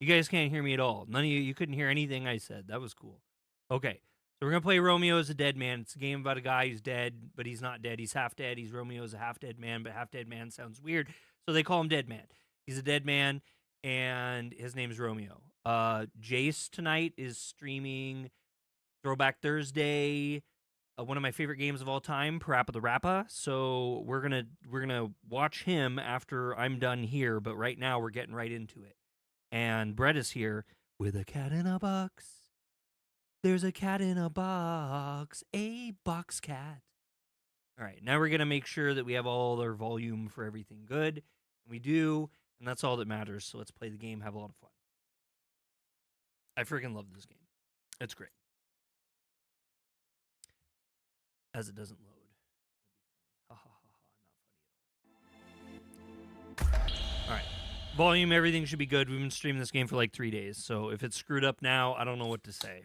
You guys can't hear me at all. None of you couldn't hear anything I said. That was cool. Okay. So we're going to play Romeo as a dead man. It's a game about a guy who's dead, but he's not dead. He's half dead. Romeo's a half dead man, but half dead man sounds weird. So they call him Dead Man. He's a dead man, and his name's Romeo. Jace tonight is streaming Throwback Thursday, one of my favorite games of all time, Parappa the Rappa. So we're gonna watch him after I'm done here, but right now we're getting right into it. And Brett is here with a cat in a box. There's a cat in a box, a box cat. All right, now we're gonna make sure that we have all our volume for everything good. And we do, and that's all that matters. So let's play the game, have a lot of fun. I freaking love this game. It's great. As it doesn't load. Ha ha ha ha, not funny at all. Alright. Volume, everything should be good. We've been streaming this game for like 3 days, so if it's screwed up now, I don't know what to say.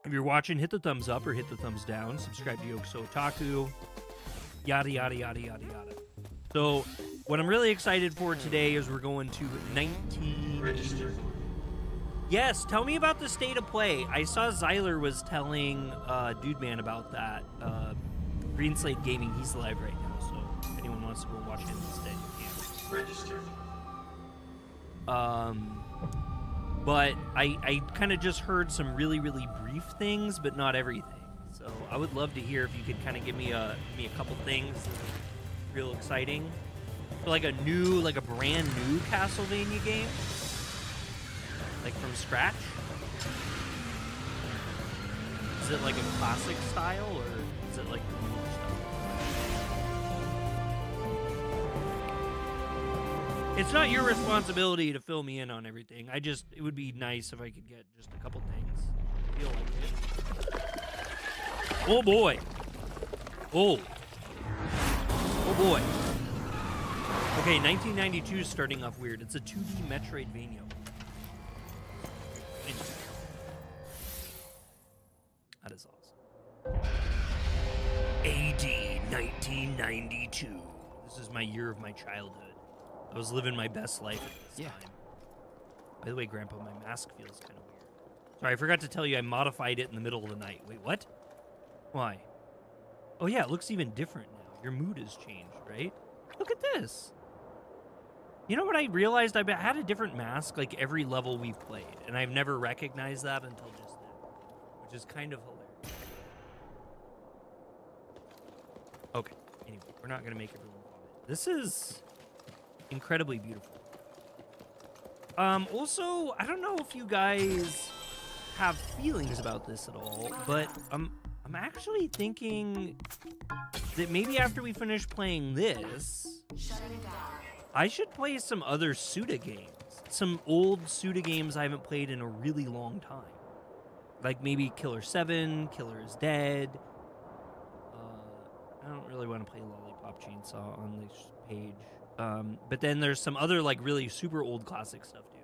If you're watching, hit the thumbs up or hit the thumbs down. Subscribe to Yokuso Otaku. Yada, yada, yada, yada, yada. So, what I'm really excited for today is we're going to 19... Register. Yes, tell me about the state of play. I saw Zyler was telling Dude Man about that. Green Slate Gaming, he's live right now, so if anyone wants to go watch him instead, you can. Registered. But I kind of just heard some really, really brief things, but not everything. So I would love to hear if you could kind of give me a couple things real exciting. So like a brand new Castlevania game. Like from scratch? Is it like a classic style, or is it like the newer stuff? It's not your responsibility to fill me in on everything. It would be nice if I could get just a couple things. I feel like it. Oh boy. Oh. Oh boy. Okay, 1992 is starting off weird. It's a 2D Metroidvania. That is awesome. AD 1992. This is my year of my childhood. I was living my best life at this time. By the way, Grandpa, my mask feels kind of weird. Sorry, I forgot to tell you I modified it in the middle of the night. Wait, what? Why? Oh yeah, it looks even different now. Your mood has changed, right? Look at this. You know what I realized? I had a different mask like every level we've played, and I've never recognized that until just now, which is kind of hilarious. Okay, anyway, we're not going to make everyone vomit. This is incredibly beautiful. Also, I don't know if you guys have feelings about this at all, but I'm actually thinking that maybe after we finish playing this, I should play some other SUDA games. Some old SUDA games I haven't played in a really long time. Like maybe Killer 7, Killer is Dead. I don't really want to play Lollipop Chainsaw on this page. But then there's some other like really super old classic stuff too.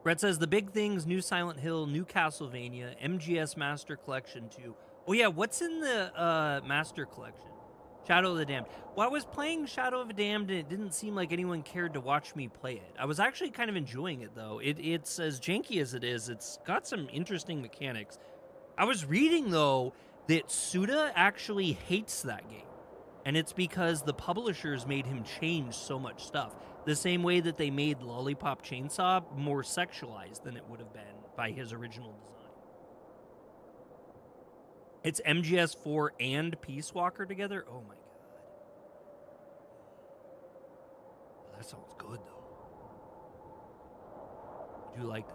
Brett says the big things: new Silent Hill, new Castlevania, MGS Master Collection 2. Oh yeah, what's in the Master Collection? Shadow of the Damned. Well, I was playing Shadow of the Damned, and it didn't seem like anyone cared to watch me play it. I was actually kind of enjoying it, though. It's as janky as it is. It's got some interesting mechanics. I was reading, though, that SUDA actually hates that game. And it's because the publishers made him change so much stuff. The same way that they made Lollipop Chainsaw more sexualized than it would have been by his original design. It's MGS4 and Peace Walker together? Oh my god. Oh, that sounds good, though. I do like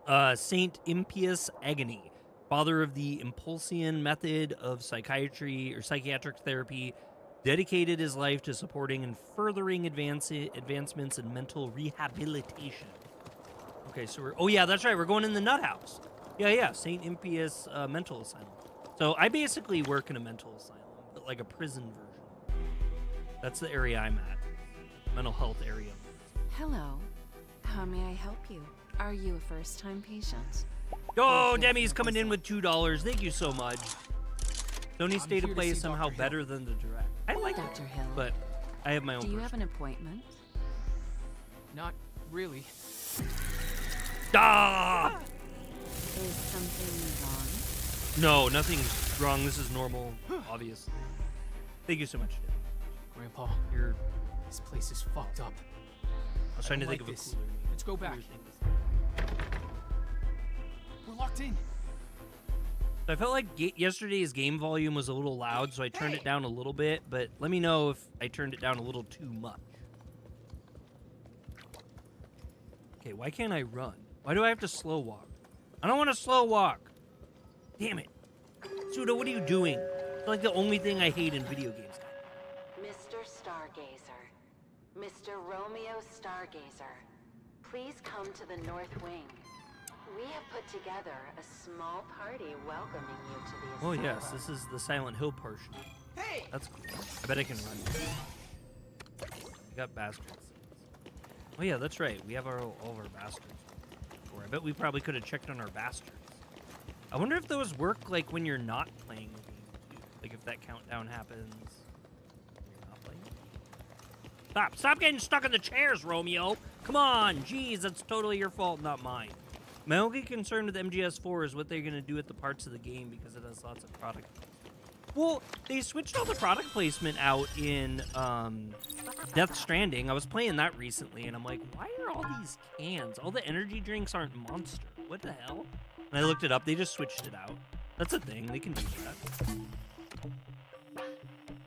that. Saint Impious Agony, father of the Impulsian method of psychiatry or psychiatric therapy, dedicated his life to supporting and furthering advancements in mental rehabilitation. Okay, so oh yeah, that's right, we're going in the nut house. Yeah, Saint Impious Mental Asylum. So I basically work in a mental asylum, but like a prison version. That's the area I'm at. Mental health area. Hello. How may I help you? Are you a first-time patient? Oh, Demi's coming in with $2. Thank you so much. Sony's state of play is somehow better than the direct. I like Dr. it, Hill. but I have my own. Do you have an appointment? Not really. Ah! Is something wrong? No, nothing's wrong. This is normal, obviously. Thank you so much, Dad. Grandpa, You're... this place is fucked up. I was trying to don't think like of a this. cooler name. Let's go back. Cooler thing. We're locked in. So I felt like yesterday's game volume was a little loud, so I turned it down a little bit, but let me know if I turned it down a little too much. Okay, why can't I run? Why do I have to slow walk? I don't want to slow walk. Damn it. SUDA, what are you doing? It's like the only thing I hate in video games. Mr. Stargazer. Mr. Romeo Stargazer. Please come to the North Wing. We have put together a small party welcoming you to the Oh asylum. yes, this is the Silent Hill portion. Hey! That's cool. I bet I can run. I got bastards. Oh yeah, that's right. We have all of our bastards. Or I bet we probably could have checked on our bastards. I wonder if those work like when you're not playing the game too. Like if that countdown happens when you're not playing. Stop getting stuck in the chairs, Romeo. Come on, jeez, that's totally your fault, not mine. My only concern with MGS4 is what they're gonna do with the parts of the game because it has lots of product. Well, they switched all the product placement out in Death Stranding. I was playing that recently, and I'm like, why are all these cans? All the energy drinks aren't Monster. What the hell? And I looked it up. They just switched it out. That's a thing. They can do that.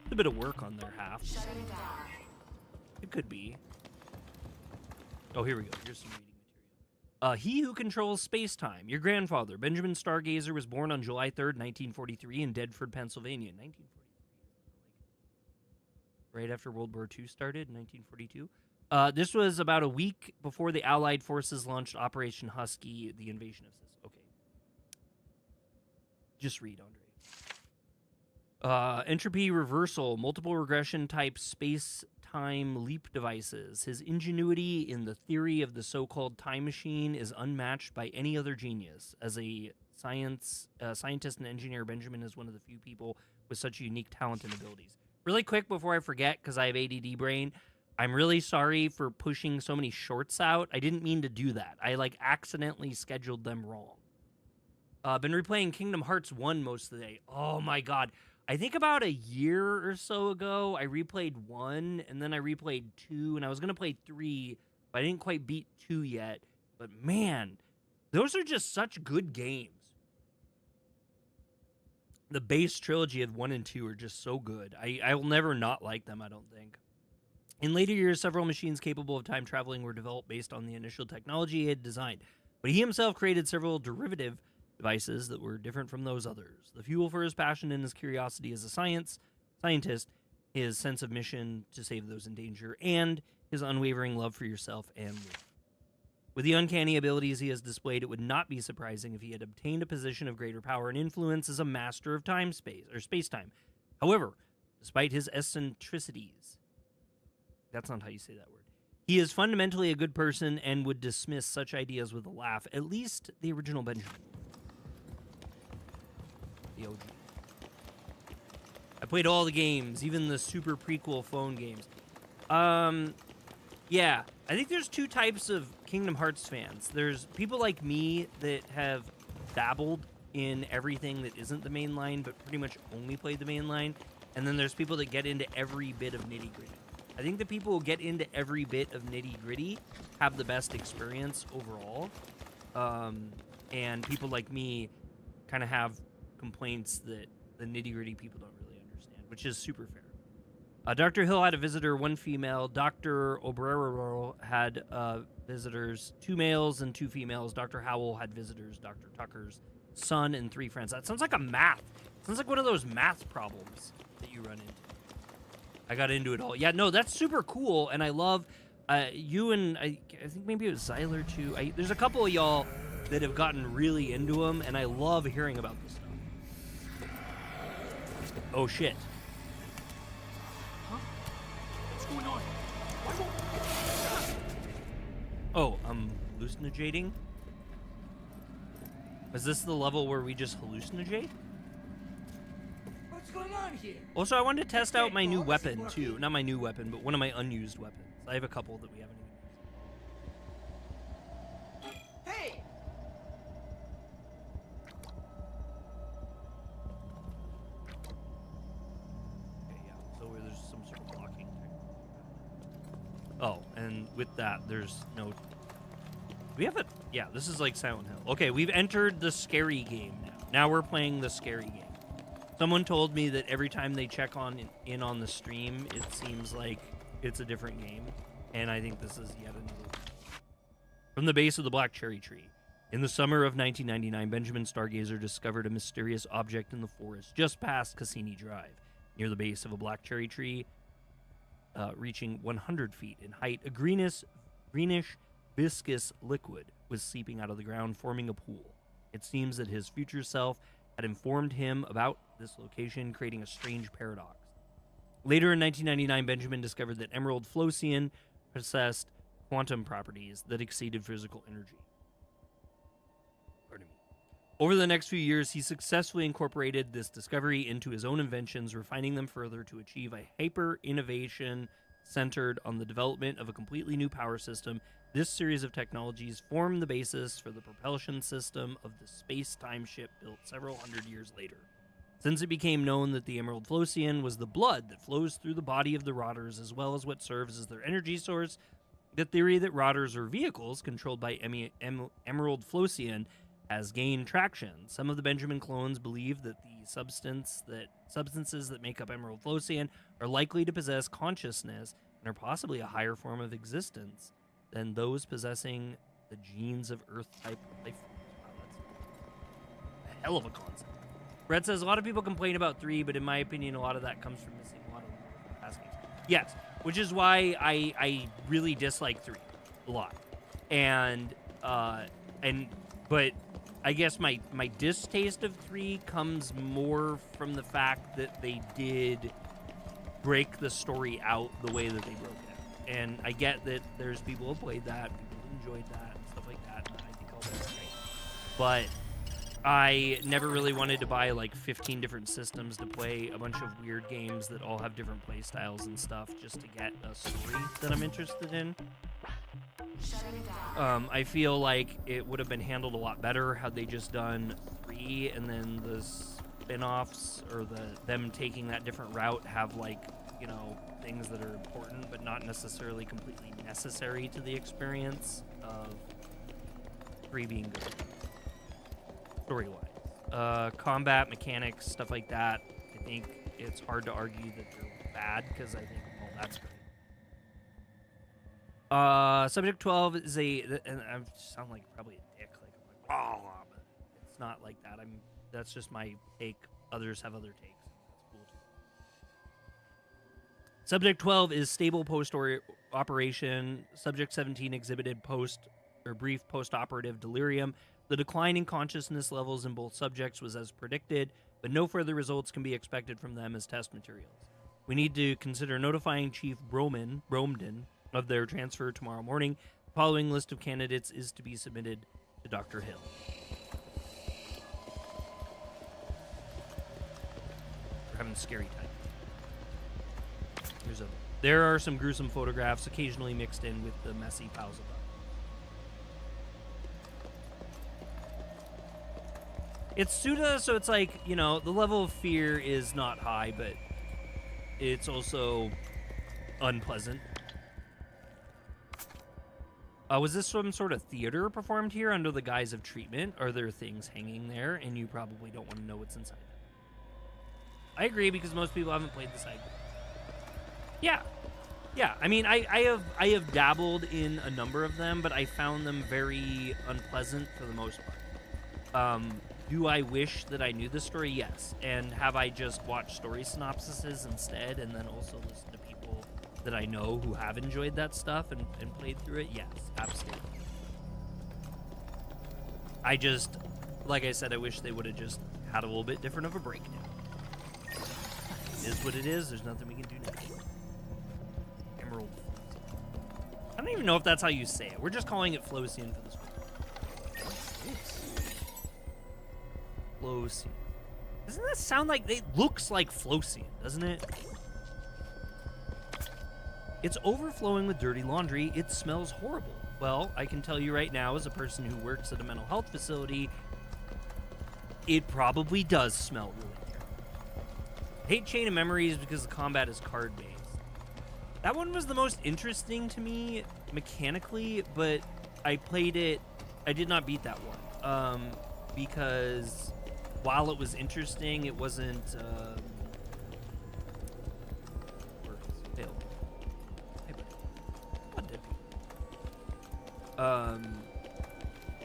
It's a bit of work on their half. It could be. Oh, here we go. Here's some reading material. He who controls space-time. Your grandfather, Benjamin Stargazer, was born on July 3rd, 1943 in Deadford, Pennsylvania. 1943. Right after World War II started in 1942. This was about a week before the Allied forces launched Operation Husky, the invasion of Sicily. Okay. Just read, Andre. Entropy reversal, multiple regression type space-time leap devices. His ingenuity in the theory of the so-called time machine is unmatched by any other genius. As a scientist and engineer, Benjamin is one of the few people with such unique talent and abilities. Really quick before I forget, because I have ADD brain, I'm really sorry for pushing so many shorts out. I didn't mean to do that. I accidentally scheduled them wrong. Been replaying Kingdom Hearts 1 most of the day. Oh my god. I think about a year or so ago, I replayed 1, and then I replayed 2, and I was going to play 3, but I didn't quite beat 2 yet. But man, those are just such good games. The base trilogy of 1 and 2 are just so good. I will never not like them, I don't think. In later years, several machines capable of time traveling were developed based on the initial technology he had designed. But he himself created several derivative devices that were different from those others. The fuel for his passion and his curiosity as a scientist, his sense of mission to save those in danger, and his unwavering love for yourself and me. With the uncanny abilities he has displayed, it would not be surprising if he had obtained a position of greater power and influence as a master of space-time. However, despite his eccentricities, that's not how you say that word, he is fundamentally a good person and would dismiss such ideas with a laugh, at least the original Benjamin. The OG. I played all the games, even the super prequel phone games. Yeah, I think there's two types of Kingdom Hearts fans. There's people like me that have dabbled in everything that isn't the main line, but pretty much only played the main line. And then there's people that get into every bit of nitty-gritty. I think the people who get into every bit of nitty-gritty have the best experience overall. And people like me kind of have complaints that the nitty-gritty people don't really understand, which is super fair. Dr. Hill had a visitor, one female. Dr. Obrero had visitors, 2 males and 2 females. Dr. Howell had visitors, Dr. Tucker's son and 3 friends. That sounds like a math. Sounds like one of those math problems that you run into. I got into it all. Yeah, no, that's super cool, and I love you and I think maybe it was Zyler too. There's a couple of y'all that have gotten really into them, and I love hearing about this stuff. Oh, shit. What's going on? Oh, I'm hallucinating? Is this the level where we just hallucinate? What's going on here? Also, I wanted to test out my new weapon, too. Not my new weapon, but one of my unused weapons. I have a couple that we haven't even used. with that, there's no... We have a... Yeah, this is like Silent Hill. Okay, we've entered the scary game now. Now we're playing the scary game. Someone told me that every time they check in on the stream, it seems like it's a different game. And I think this is yet another one. From the base of the Black Cherry Tree. In the summer of 1999, Benjamin Stargazer discovered a mysterious object in the forest just past Cassini Drive. Near the base of a black cherry tree, reaching 100 feet in height, a greenish, viscous liquid was seeping out of the ground, forming a pool. It seems that his future self had informed him about this location, creating a strange paradox. Later in 1999, Benjamin discovered that Emerald Flocian possessed quantum properties that exceeded physical energy. Pardon me. Over the next few years, he successfully incorporated this discovery into his own inventions, refining them further to achieve a hyper-innovation centered on the development of a completely new power system. This series of technologies formed the basis for the propulsion system of the space-time ship built several hundred years later. Since it became known that the Emerald Flocian was the blood that flows through the body of the Rotters as well as what serves as their energy source, the theory that Rotters are vehicles controlled by Emerald Flocian has gained traction. Some of the Benjamin clones believe that the substances that make up Emerald Flocian are likely to possess consciousness and are possibly a higher form of existence than those possessing the genes of Earth-type life forms. Wow, that's a hell of a concept. Brett says, a lot of people complain about 3, but in my opinion, a lot of that comes from missing a lot of past games. Yes, which is why I really dislike 3 a lot. But I guess my distaste of 3 comes more from the fact that they did break the story out the way that they broke it out. And I get that there's people who played that, people who enjoyed that, and stuff like that, and I think all that's great. But I never really wanted to buy like 15 different systems to play a bunch of weird games that all have different play styles and stuff just to get a story that I'm interested in. I feel like it would have been handled a lot better had they just done 3 and then the spin-offs or them taking that different route have like, you know, things that are important but not necessarily completely necessary to the experience of 3 being good. Story-wise. Combat, mechanics, stuff like that. I think it's hard to argue that they're bad because I think, well, that's great. Subject 12 is and I sound like probably a dick, like I'm like, oh, but it's not like that. That's just my take. Others have other takes. That's cool too. Subject 12 is stable post-operation. Subject 17 exhibited brief post-operative delirium. The decline in consciousness levels in both subjects was as predicted, but no further results can be expected from them as test materials. We need to consider notifying Chief Bromden of their transfer tomorrow morning. The following list of candidates is to be submitted to Dr. Hill. We're having a scary time. There are some gruesome photographs occasionally mixed in with the messy piles of them. It's SUDA, so it's like, you know, the level of fear is not high, but it's also unpleasant. Was this some sort of theater performed here under the guise of treatment? Are there things hanging there, and you probably don't want to know what's inside them? I agree, because most people haven't played the side. Yeah. I mean, I have dabbled in a number of them, but I found them very unpleasant for the most part. Do I wish that I knew the story? Yes. And have I just watched story synopsises instead, and then also listened to people that I know who have enjoyed that stuff and played through it? Yes, absolutely. I just, like I said, I wish they would have just had a little bit different of a breakdown. It is what it is. There's nothing we can do now. Emerald. I don't even know if that's how you say it. We're just calling it Flocian for this one. Flocian. Doesn't that sound like it looks like Flocian, doesn't it? It's overflowing with dirty laundry. It smells horrible. Well, I can tell you right now, as a person who works at a mental health facility, it probably does smell really terrible. I hate Chain of Memories because the combat is card-based. That one was the most interesting to me mechanically, but I played it. I did not beat that one because while it was interesting, it wasn't.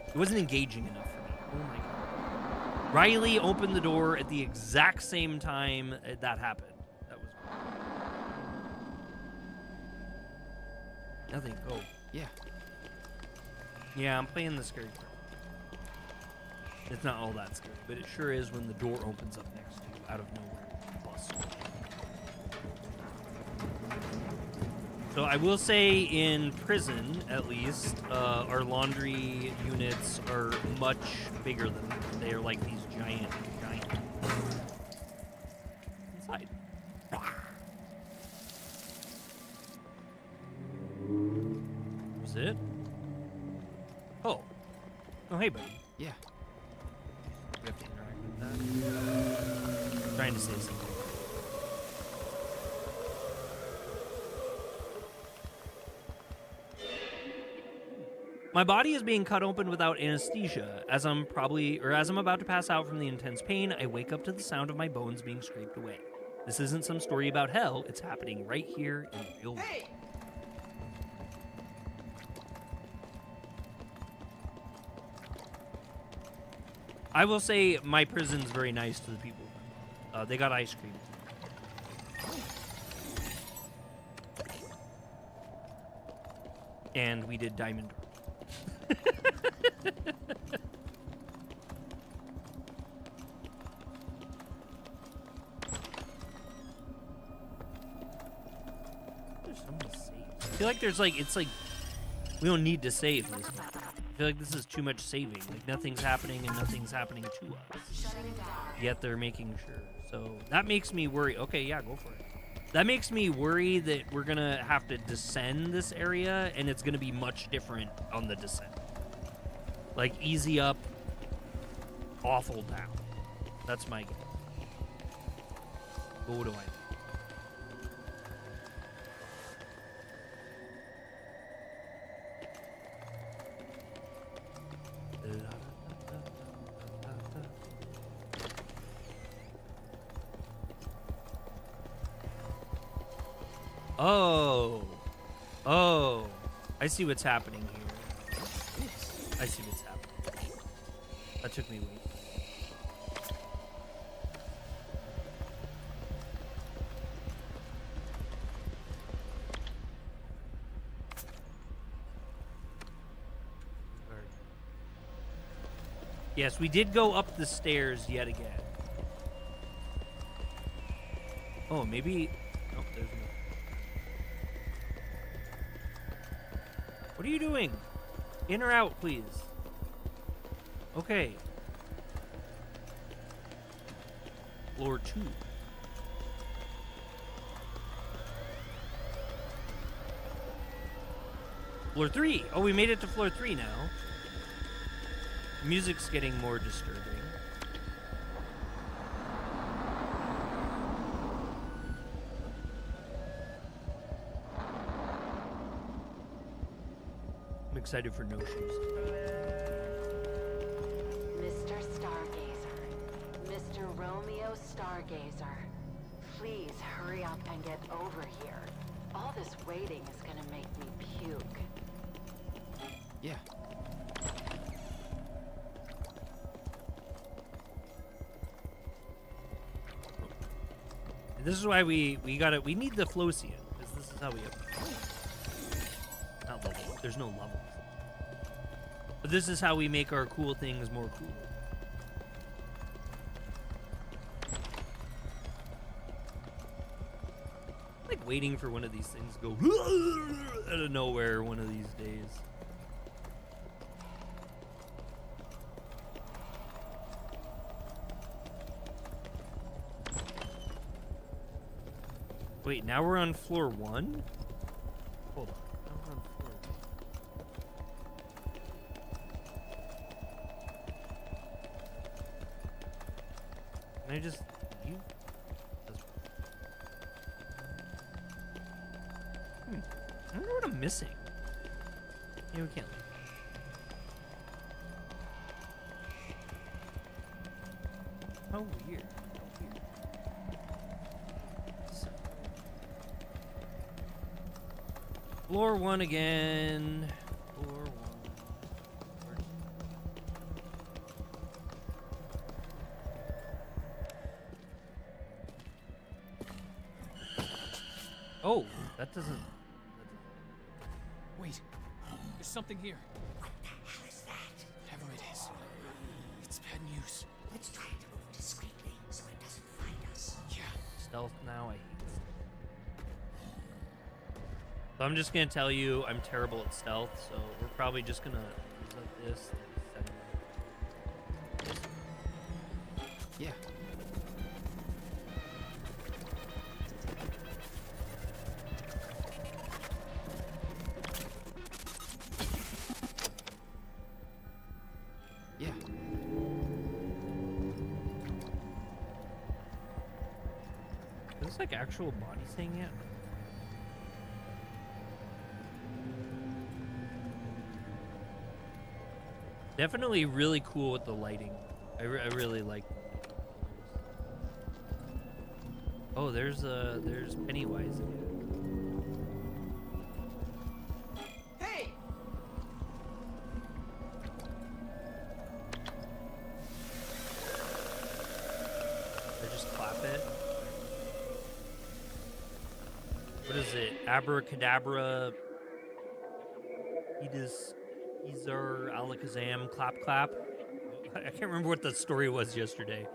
It wasn't engaging enough for me. Oh my god! Riley opened the door at the exact same time that happened. That was nothing. Oh Yeah. yeah, I'm playing the scary part. It's not all that scary, but it sure is when the door opens up next to you out of nowhere. Plus. So I will say in prison, at least, our laundry units are much bigger than that. They are like these giant. Inside. Was it? Oh. Oh, hey, buddy. Yeah. We have to interact with that. Trying to say something. My body is being cut open without anesthesia. As I'm about to pass out from the intense pain, I wake up to the sound of my bones being scraped away. This isn't some story about hell, it's happening right here in real life. Hey! I will say my prison's very nice to the people. They got ice cream. And we did diamond door. There's so many saves. I feel like there's like, it's like, we don't need to save this map. I feel like this is too much saving. Like nothing's happening and nothing's happening to us. Yet they're making sure. So that makes me worry. Okay, yeah, go for it. That makes me worry that we're gonna have to descend this area and it's gonna be much different on the descent. Like easy up, awful down. That's my guess. But what do I do? Oh, I see what's happening here. I see what's happening. That took me way. Yes, we did go up the stairs yet again. Oh, maybe. Oh, there's no. What are you doing? In or out, please. Okay. Floor 2. Floor 3. Oh, we made it to floor 3 now. Music's getting more disturbing. I'm excited for no shoes. Mr. Stargazer, Mr. Romeo Stargazer, please hurry up and get over here. All this waiting is gonna make me puke. Yeah. This is why we need the Flossian, because this is how we not level. There's no levels. But this is how we make our cool things more cool. Like waiting for one of these things to go out of nowhere one of these days. Wait, now we're on floor 1? Hold on. Now we're on floor 1. Can I just leave? I wonder what I'm missing. Yeah, we can't leave. How weird. Floor 1 again. Floor 1. Oh, that doesn't. Wait, there's something here. What the hell is that? Whatever it is, it's bad news. Let's try to move discreetly so it doesn't find us. Yeah. Stealth now. I hate stealth. So I'm just gonna tell you I'm terrible at stealth. So we're probably just gonna like this. Yeah. Yeah. Is this like actual body thing yet? Definitely really cool with the lighting. I really like the colors. Oh, there's Pennywise again. Hey! I just clap it. What is it? Abracadabra. Ezer alakazam clap clap. I can't remember what the story was yesterday.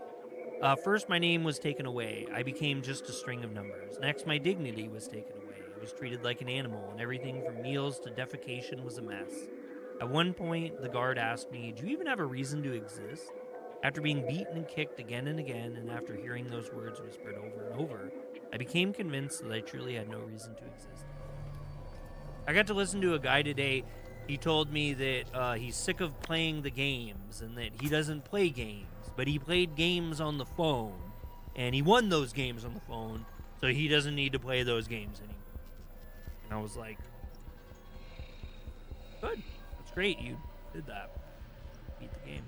First, my name was taken away. I became just a string of numbers. Next, my dignity was taken away. I was treated like an animal, and everything from meals to defecation was a mess. At one point, the guard asked me, "Do you even have a reason to exist?" After being beaten and kicked again and again, and after hearing those words whispered over and over, I became convinced that I truly had no reason to exist. I got to listen to a guy today. He told me that he's sick of playing the games and that he doesn't play games, but he played games on the phone, and he won those games on the phone, so he doesn't need to play those games anymore. And I was like, good. That's great. You did that. Beat the game.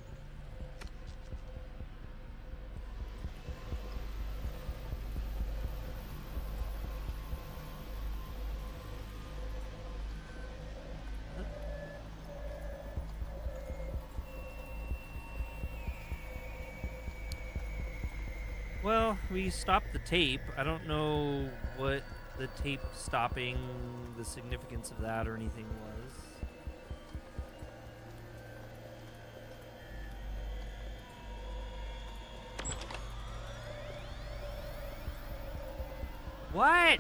Well, we stopped the tape. I don't know what the tape stopping, the significance of that or anything was. What?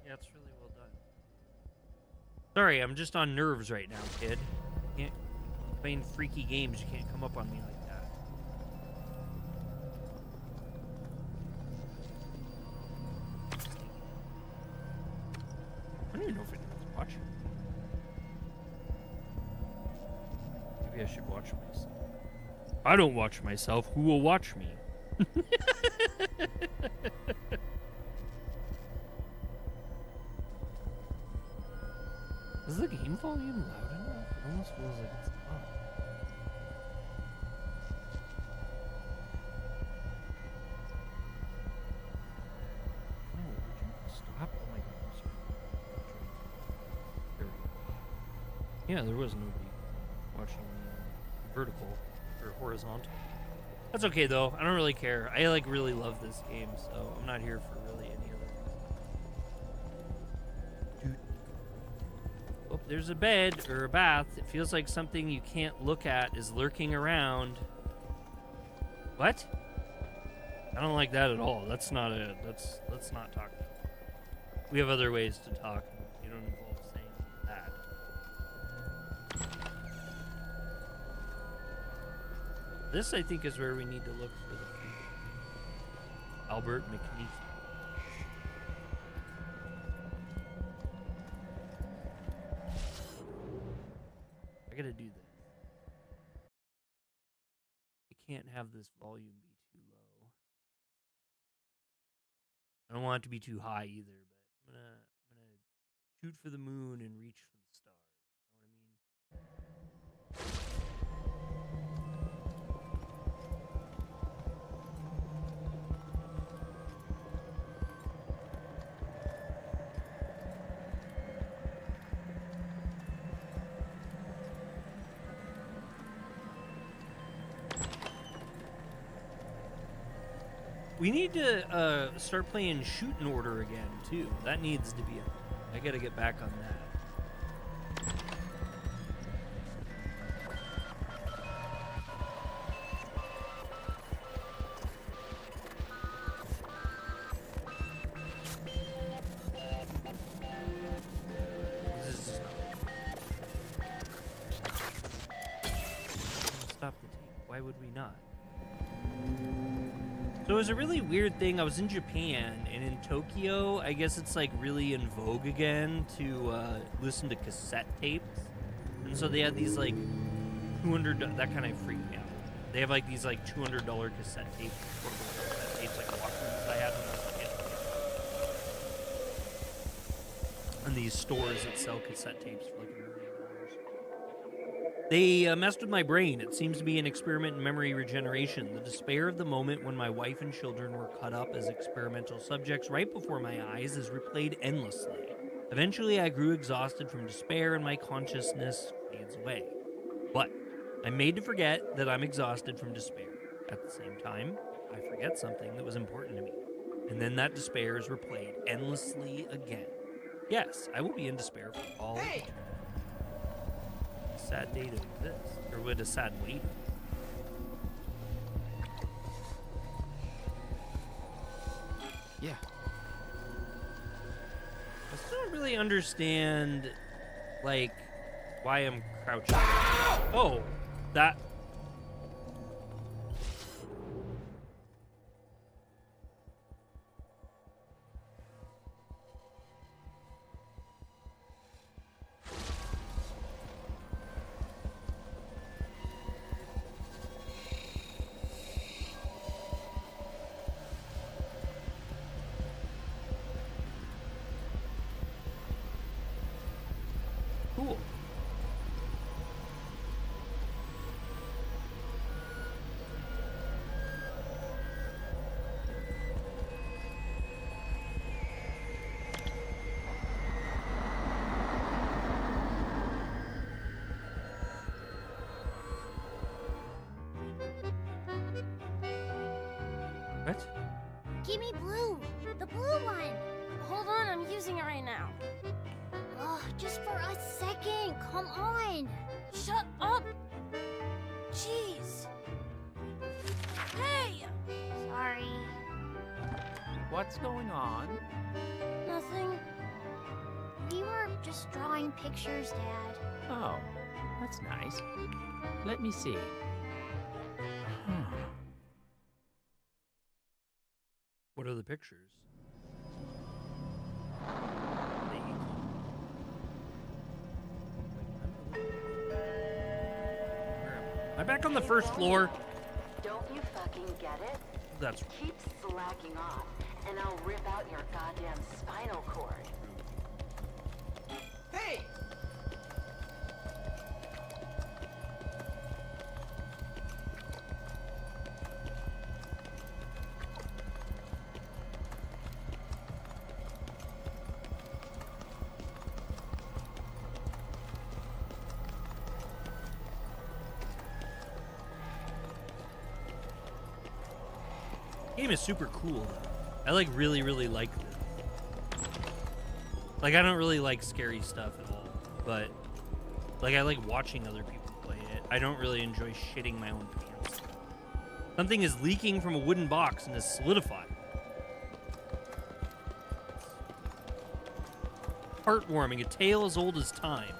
Yeah, it's really well done. Sorry, I'm just on nerves right now, kid. Can't playing freaky games. You can't come up on me like that. I don't even know if anyone's watching. Maybe I should watch myself. I don't watch myself. Who will watch me? Is the game volume loud enough? It almost feels like it's not. No, would you stop? Oh my god, sorry. There we go. Yeah, there was nobody watching vertical or horizontal. That's okay though. I don't really care. I like really love this game, so I'm not here for really any other reason. Oh, there's a bed or a bath. It feels like something you can't look at is lurking around. What? I don't like that at all. Let's not talk. We have other ways to talk. You don't involve saying that. This, I think, is where we need to look for the Albert McNeese. I gotta do this. I can't have this volume be too low. I don't want it to be too high either, but I'm gonna shoot for the moon and reach for the stars. You know what I mean? We need to start playing shoot in order again too. That needs to be I gotta get back on that. Stop the tape. Why would we not? So it was a really weird thing. I was in Japan, and in Tokyo, I guess it's like really in vogue again to listen to cassette tapes. And so they had these like $200. That kind of freaked me out. They have like these like $200 cassette tapes, portable cassette tapes, like Walkmans I had when I was a kid. And these stores that sell cassette tapes for like $1 million. They messed with my brain. It seems to be an experiment in memory regeneration. The despair of the moment when my wife and children were cut up as experimental subjects right before my eyes is replayed endlessly. Eventually, I grew exhausted from despair and my consciousness fades away. But I'm made to forget that I'm exhausted from despair. At the same time, I forget something that was important to me. And then that despair is replayed endlessly again. Yes, I will be in despair for all eternity. Sad day to exist, or would a sad wait? Yeah. I still don't really understand, like, why I'm crouching. Oh, that. Cool. What? Give me blue. The blue one. Hold on, I'm using it right now. Oh, just for a second. Come on. Shut up. Jeez. Hey! Sorry. What's going on? Nothing. We were just drawing pictures, Dad. Oh, that's nice. Let me see. What are the pictures? Am I back on the first floor? Don't you fucking get it? That's Keep slacking off, and I'll rip out your goddamn spinal cord. Hey! game is super cool though. I like really like this. Like I don't really like scary stuff at all, but like I like watching other people play it. I don't really enjoy shitting my own pants. Something is leaking from a wooden box and is solidified. Heartwarming, a tale as old as time.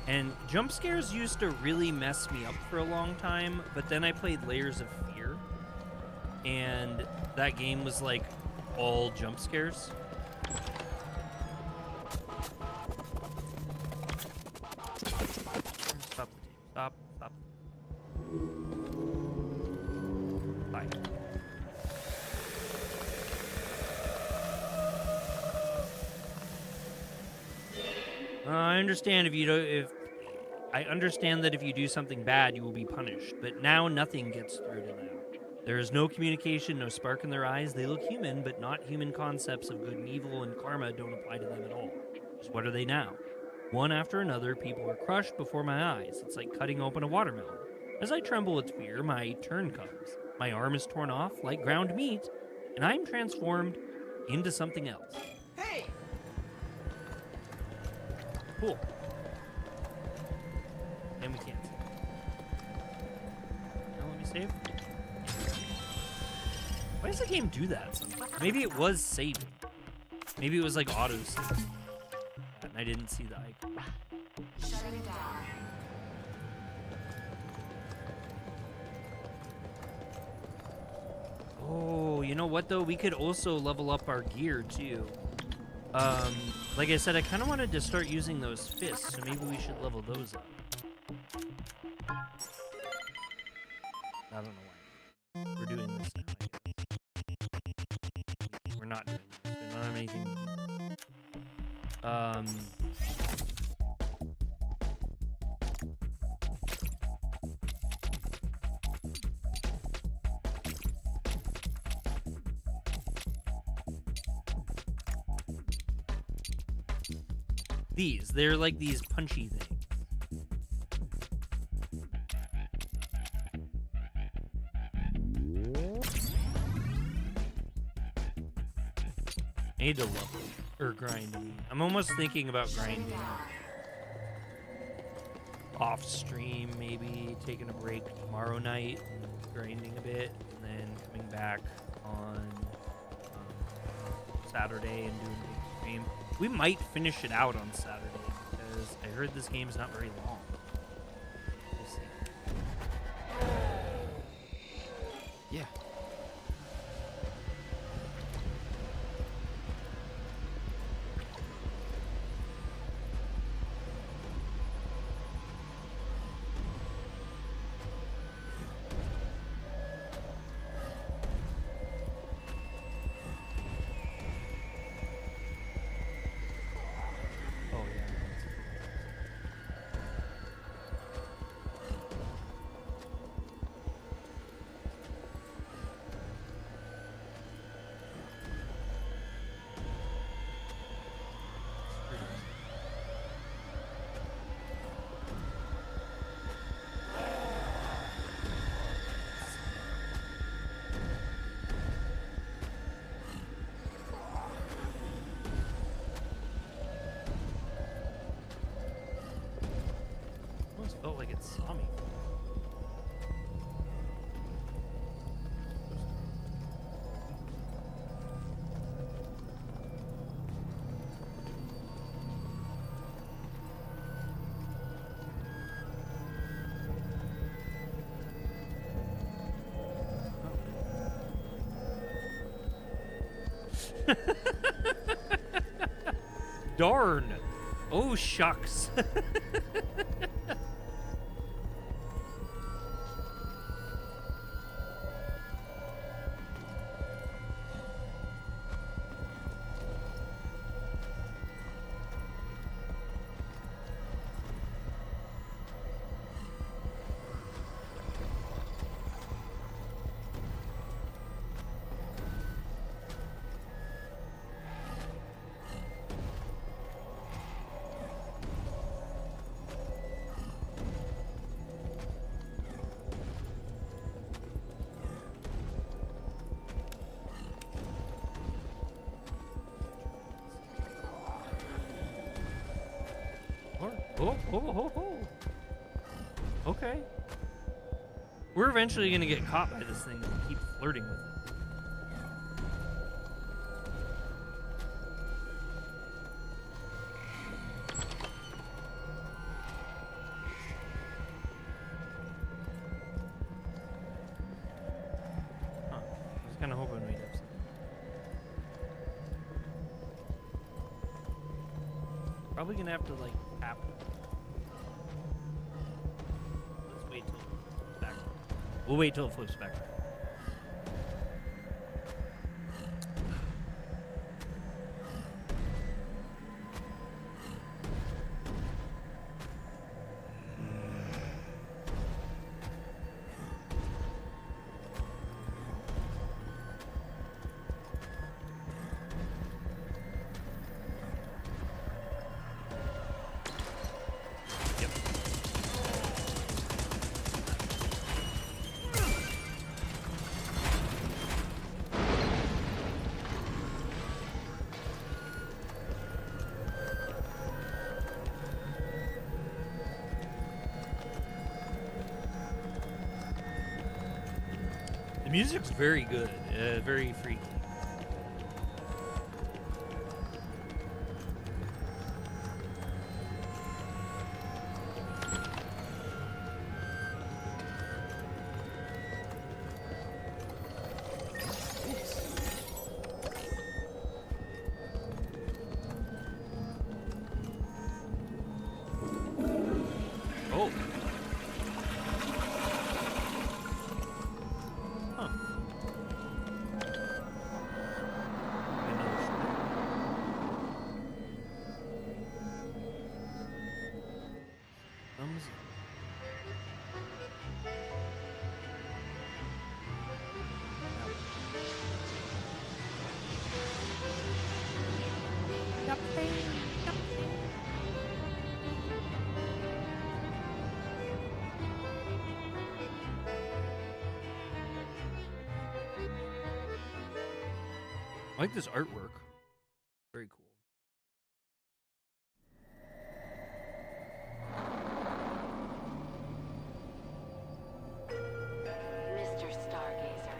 And jump scares used to really mess me up for a long time, but then I played Layers of Fear, and that game was like all jump scares. Stop. Stop. Stop. Bye. I understand if you don't. I understand that if you do something bad, you will be punished. But now nothing gets through to them. There is no communication, no spark in their eyes. They look human, but not human concepts of good and evil and karma don't apply to them at all. Just what are they now? One after another, people are crushed before my eyes. It's like cutting open a watermelon. As I tremble with fear, my turn comes. My arm is torn off like ground meat, and I'm transformed into something else. Hey! Cool. And we can't. Now let me save. Why does the game do that sometimes? Maybe it was saving. Maybe it was like auto save. And I didn't see the icon. Shutting down. Oh, you know what though? We could also level up our gear too. Like I said, I kind of wanted to start using those fists, so maybe we should level those up. I don't know why. We're doing this now, I guess. We're not doing this. We don't have anything to do. They're like these punchy things. I need to level or grind. I'm almost thinking about grinding off stream, maybe taking a break tomorrow night, and grinding a bit, and then coming back on Saturday and doing a big stream. We might finish it out on Saturday because I heard this game is not very long. We'll see. Yeah. Felt like it saw me. Darn. Oh, shucks. Oh. Okay. We're eventually going to get caught by this thing if we keep flirting with it. Huh. I was kind of hoping we'd have something. Probably gonna have to like tap. Let's wait till it flips back. We'll wait till it flips back. The music's very good, very freaky. Oh. Huh. Thumbs up. I like this artwork. Very cool. Mr. Stargazer.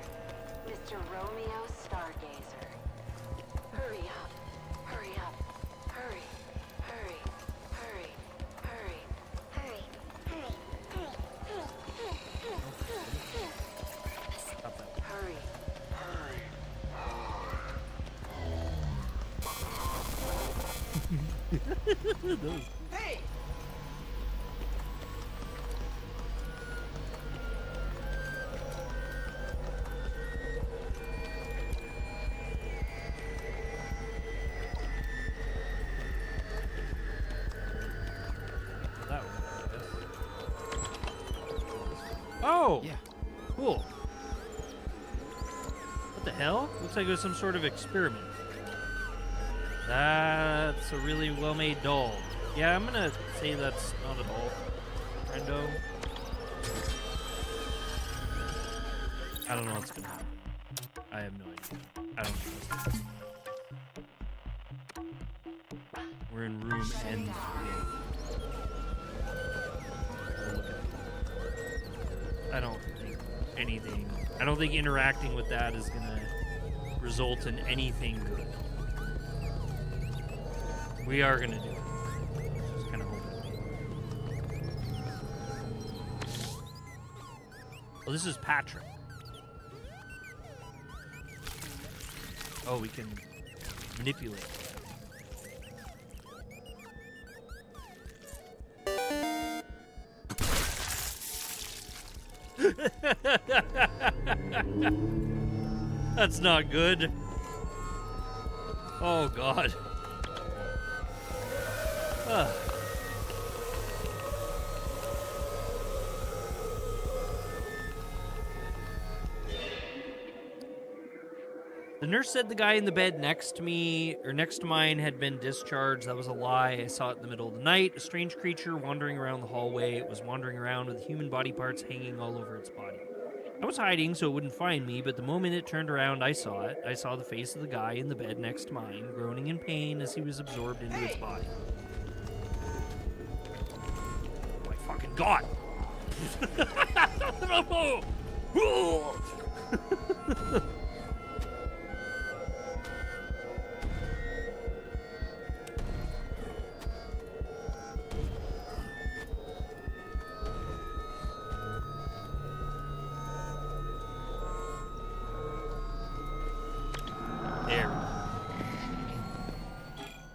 Mr. Romeo Stargazer. Hurry up. Hurry up. Hurry. Hurry. Hurry. Hurry. Hurry, hurry, hurry, Stop that. Hurry. Those. Hey! That one, I guess. Oh! Yeah. Cool. What the hell? Looks like it was some sort of experiment. That's a really well-made doll. Yeah, I'm gonna say that's not a doll. Friendo. I don't know what's gonna happen. I have no idea. I don't know. We're in room N3. I don't think anything. I don't think interacting with that is gonna result in anything good. We are gonna do it. Just kind of hoping. Well, this is Patrick. Oh, we can manipulate. That's not good. Oh, God. Ugh. The nurse said the guy in the bed next to me, or next to mine, had been discharged. That was a lie. I saw it in the middle of the night. A strange creature wandering around the hallway. It was wandering around with human body parts hanging all over its body. I was hiding so it wouldn't find me, but the moment it turned around, I saw it. I saw the face of the guy in the bed next to mine, groaning in pain as he was absorbed into its body. Oh my fucking God! There.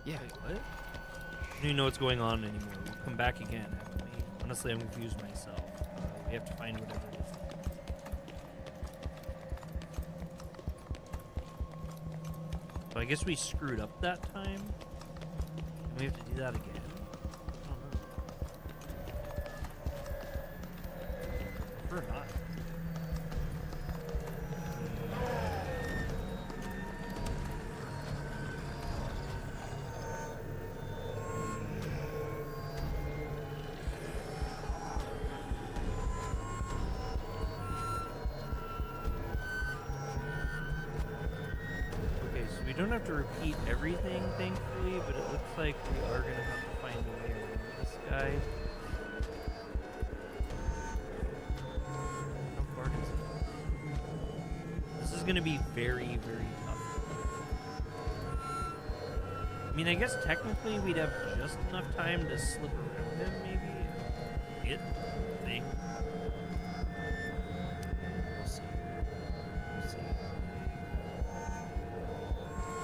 Yeah. Wait, what? don't even know what's going on anymore. We'll come back again, haven't we? Honestly, I'm confused myself. We have to find whatever it is. So I guess we screwed up that time. And we have to do that again. I don't know. Or not. We don't have to repeat everything, thankfully, but it looks like we are going to have to find a way around this guy. How far is it? This is going to be very, very tough. I mean, I guess technically we'd have just enough time to slip around him, maybe. It thing. We'll see. We'll see.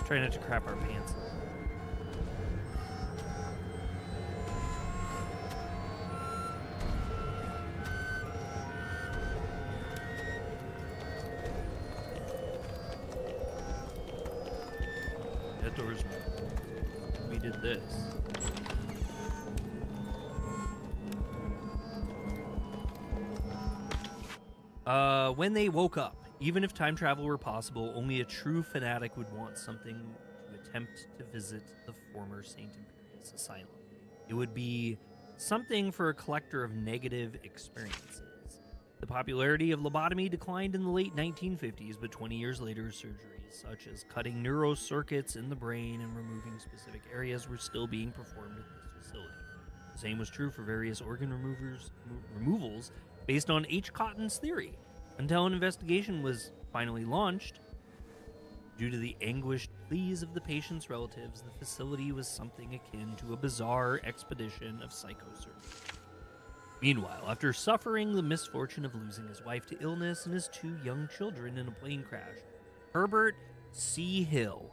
Try not to crap our pants. That door's moved. We did this. When they woke up, even if time travel were possible, only a true fanatic would want something to attempt to visit the former Saint Imperius Asylum. It would be something for a collector of negative experiences. The popularity of lobotomy declined in the late 1950s, but 20 years later, surgeries such as cutting neurocircuits in the brain and removing specific areas were still being performed at this facility. The same was true for various organ removals based on H. Cotton's theory, until an investigation was finally launched. Due to the anguished pleas of the patient's relatives, the facility was something akin to a bizarre expedition of psychosurgery. Meanwhile, after suffering the misfortune of losing his wife to illness and his 2 young children in a plane crash, Herbert C. Hill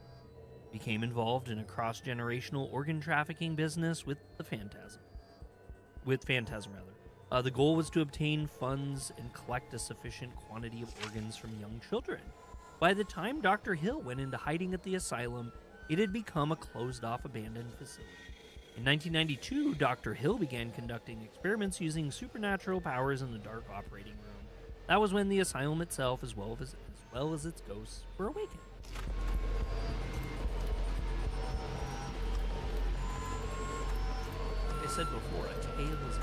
became involved in a cross-generational organ trafficking business with Phantasm. The goal was to obtain funds and collect a sufficient quantity of organs from young children. By the time Dr. Hill went into hiding at the asylum, it had become a closed-off abandoned facility. In 1992, Dr. Hill began conducting experiments using supernatural powers in the dark operating room. That was when the asylum itself, as well as its ghosts, were awakened. Like I said before, a tale is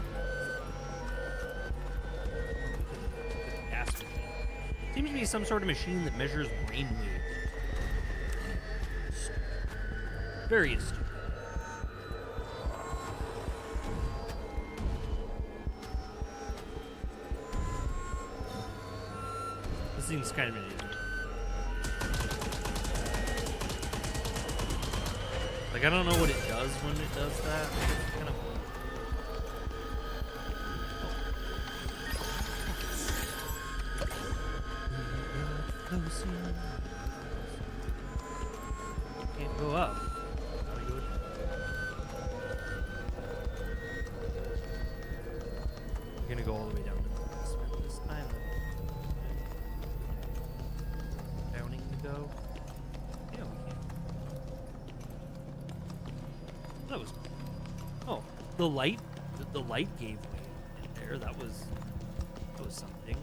gas machine. Seems to be some sort of machine that measures brainwaves. Very astute. This seems kind of an idiot. Like, I don't know what it does when it does that. It's kind of can't go up. Gotta go down. We're gonna go all the way down to the basement this time. Downing to go. Yeah, we can. That was cool. Oh, the light gave way in there. That was something.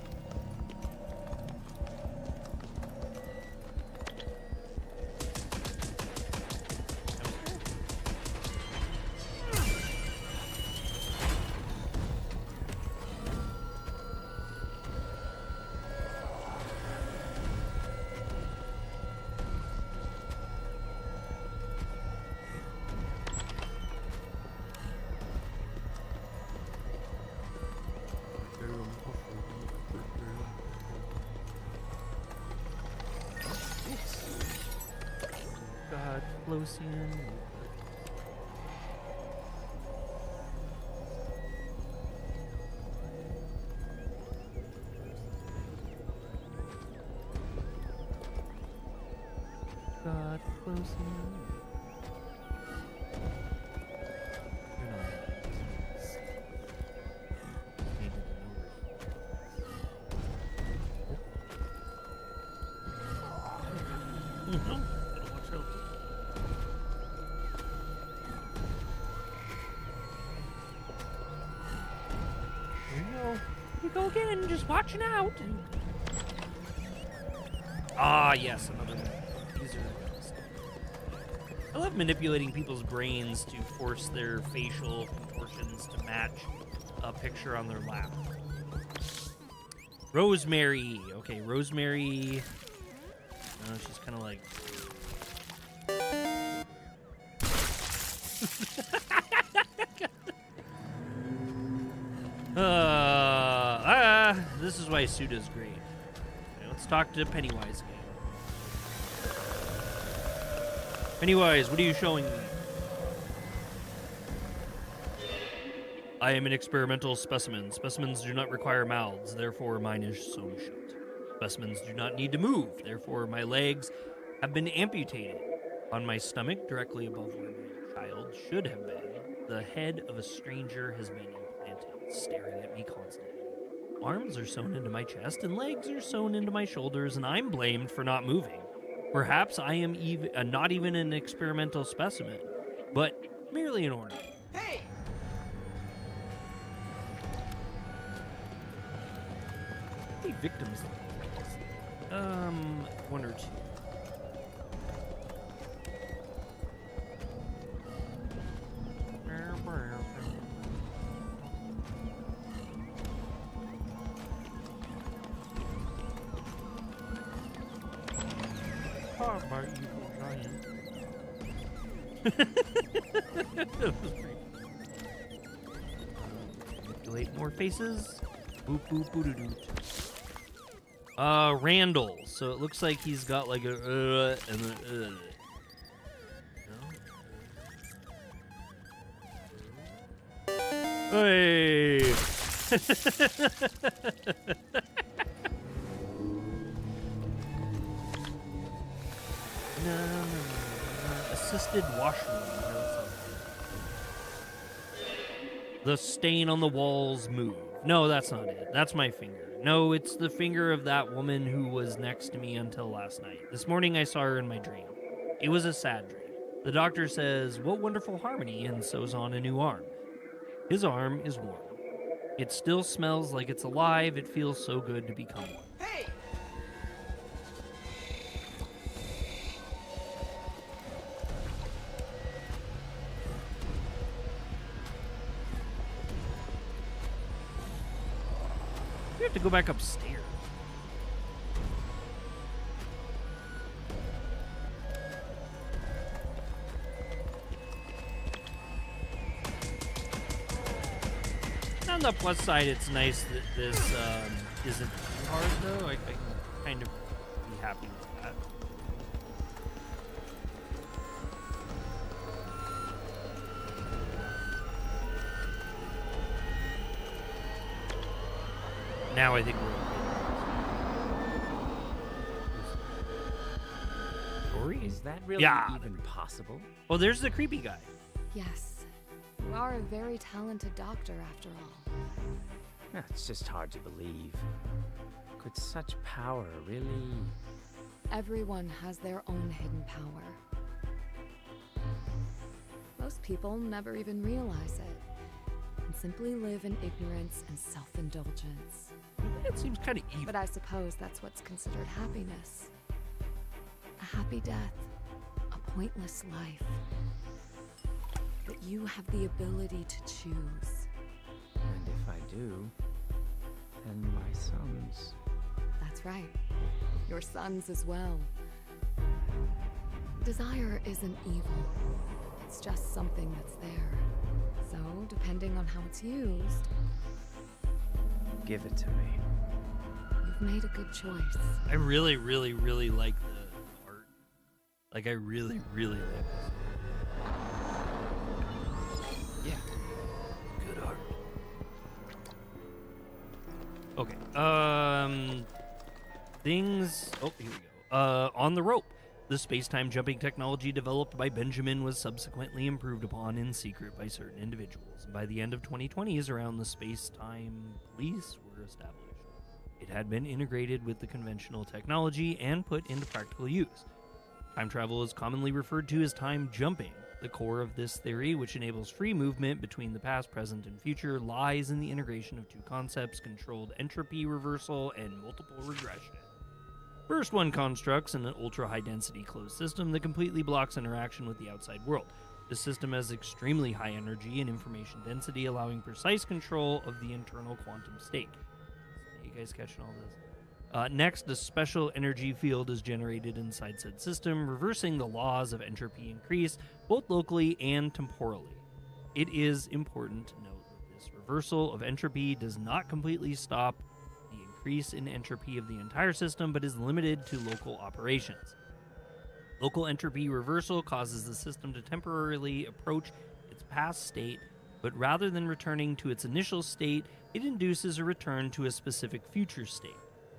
Close in. Got close in. Watch out. Here we go. Here we go again, just watching out. Ah, yes, another one. These are... I love manipulating people's brains to force their facial contortions to match a picture on their lap. Rosemary. Okay, Rosemary. She's kind of like... This is why SUDA's great. Okay, let's talk to Pennywise again. Pennywise, what are you showing me? I am an experimental specimen. Specimens do not require mouths, therefore mine is sewn shut. Specimens do not need to move, therefore my legs have been amputated. On my stomach, directly above where my child should have been, the head of a stranger has been implanted, staring at me constantly. Arms are sewn into my chest and legs are sewn into my shoulders, and I'm blamed for not moving. Perhaps I am not even an experimental specimen, but merely an organ. Hey! How many victims? One or two. My evil giant. Manipulate more faces. Boop boop boo doo doo. Randall. So it looks like he's got like a and a no? Hey. Assisted washroom. The stain on the walls move. No, that's not it. That's my finger. No, it's the finger of that woman who was next to me until last night. This morning I saw her in my dream. It was a sad dream. The doctor says, "What wonderful harmony," and sews on a new arm. His arm is warm. It still smells like it's alive. It feels so good to become one. Hey! We have to go back upstairs. On the plus side, it's nice that this isn't too hard, though. I can kind of be happy with that. Now I think we're okay. Is that really even possible? Oh, there's the creepy guy. Yes. You are a very talented doctor, after all. It's just hard to believe. Could such power really... Everyone has their own hidden power. Most people never even realize it, and simply live in ignorance and self-indulgence. It seems kind of evil. But I suppose that's what's considered happiness. A happy death, a pointless life. But you have the ability to choose. And if I do, then my sons... That's right. Your sons as well. Desire isn't evil. It's just something that's there. So, depending on how it's used... Give it to me. You've made a good choice. I really, really, really like the art. Like, I really, really like this. Yeah. Good art. Okay. Things. Oh, here we go. On the rope. The space-time jumping technology developed by Benjamin was subsequently improved upon in secret by certain individuals. And by the end of 2020s, around the space-time police were established. It had been integrated with the conventional technology and put into practical use. Time travel is commonly referred to as time jumping. The core of this theory, which enables free movement between the past, present, and future, lies in the integration of two concepts: controlled entropy reversal and multiple regression. First one constructs an ultra-high density closed system that completely blocks interaction with the outside world. This system has extremely high energy and information density, allowing precise control of the internal quantum state. You guys catching all this? Next, a special energy field is generated inside said system, reversing the laws of entropy increase, both locally and temporally. It is important to note that this reversal of entropy does not completely stop the increase in entropy of the entire system, but is limited to local operations. Local entropy reversal causes the system to temporarily approach its past state, but rather than returning to its initial state, it induces a return to a specific future state.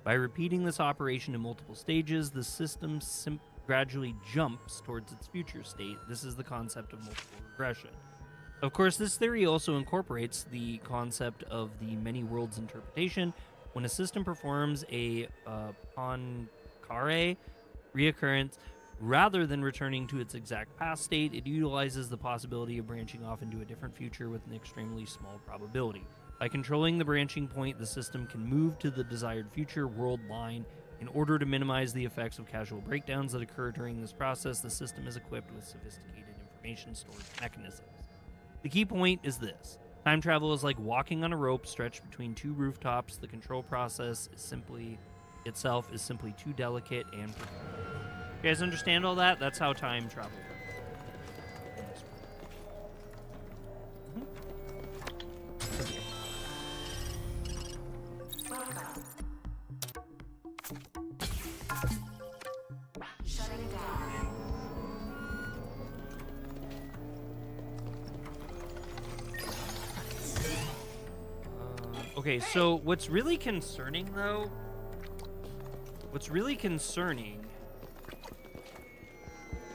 By repeating this operation in multiple stages, the system gradually jumps towards its future state. This is the concept of multiple regression. Of course, this theory also incorporates the concept of the many worlds interpretation. When a system performs a Poincare reoccurrence, rather than returning to its exact past state, it utilizes the possibility of branching off into a different future with an extremely small probability. By controlling the branching point, the system can move to the desired future world line. In order to minimize the effects of casual breakdowns that occur during this process, the system is equipped with sophisticated information storage mechanisms. The key point is this: time travel is like walking on a rope stretched between two rooftops. The control process is simply too delicate and precarious. You guys understand all that? That's how time travel works. Shutting down. Okay, so what's really concerning, though,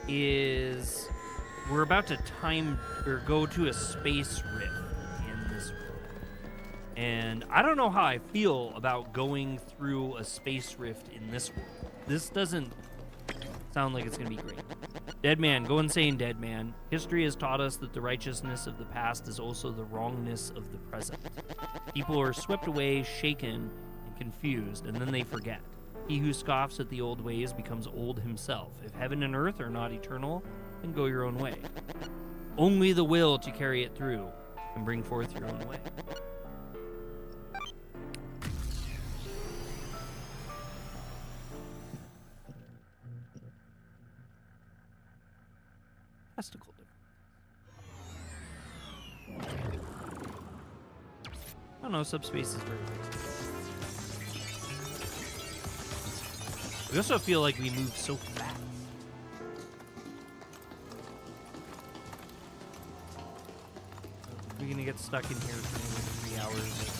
is we're about to go to a space rift in this world. And I don't know how I feel about going through a space rift in this world. This doesn't sound like it's going to be great. Dead man, go insane, dead man. History has taught us that the righteousness of the past is also the wrongness of the present. People are swept away, shaken, and confused, and then they forget. He who scoffs at the old ways becomes old himself. If heaven and earth are not eternal, then go your own way. Only the will to carry it through can bring forth your own way. Testicle difference. I don't know, subspace is very big. We also feel like we move so fast. We're gonna get stuck in here for maybe 3 hours.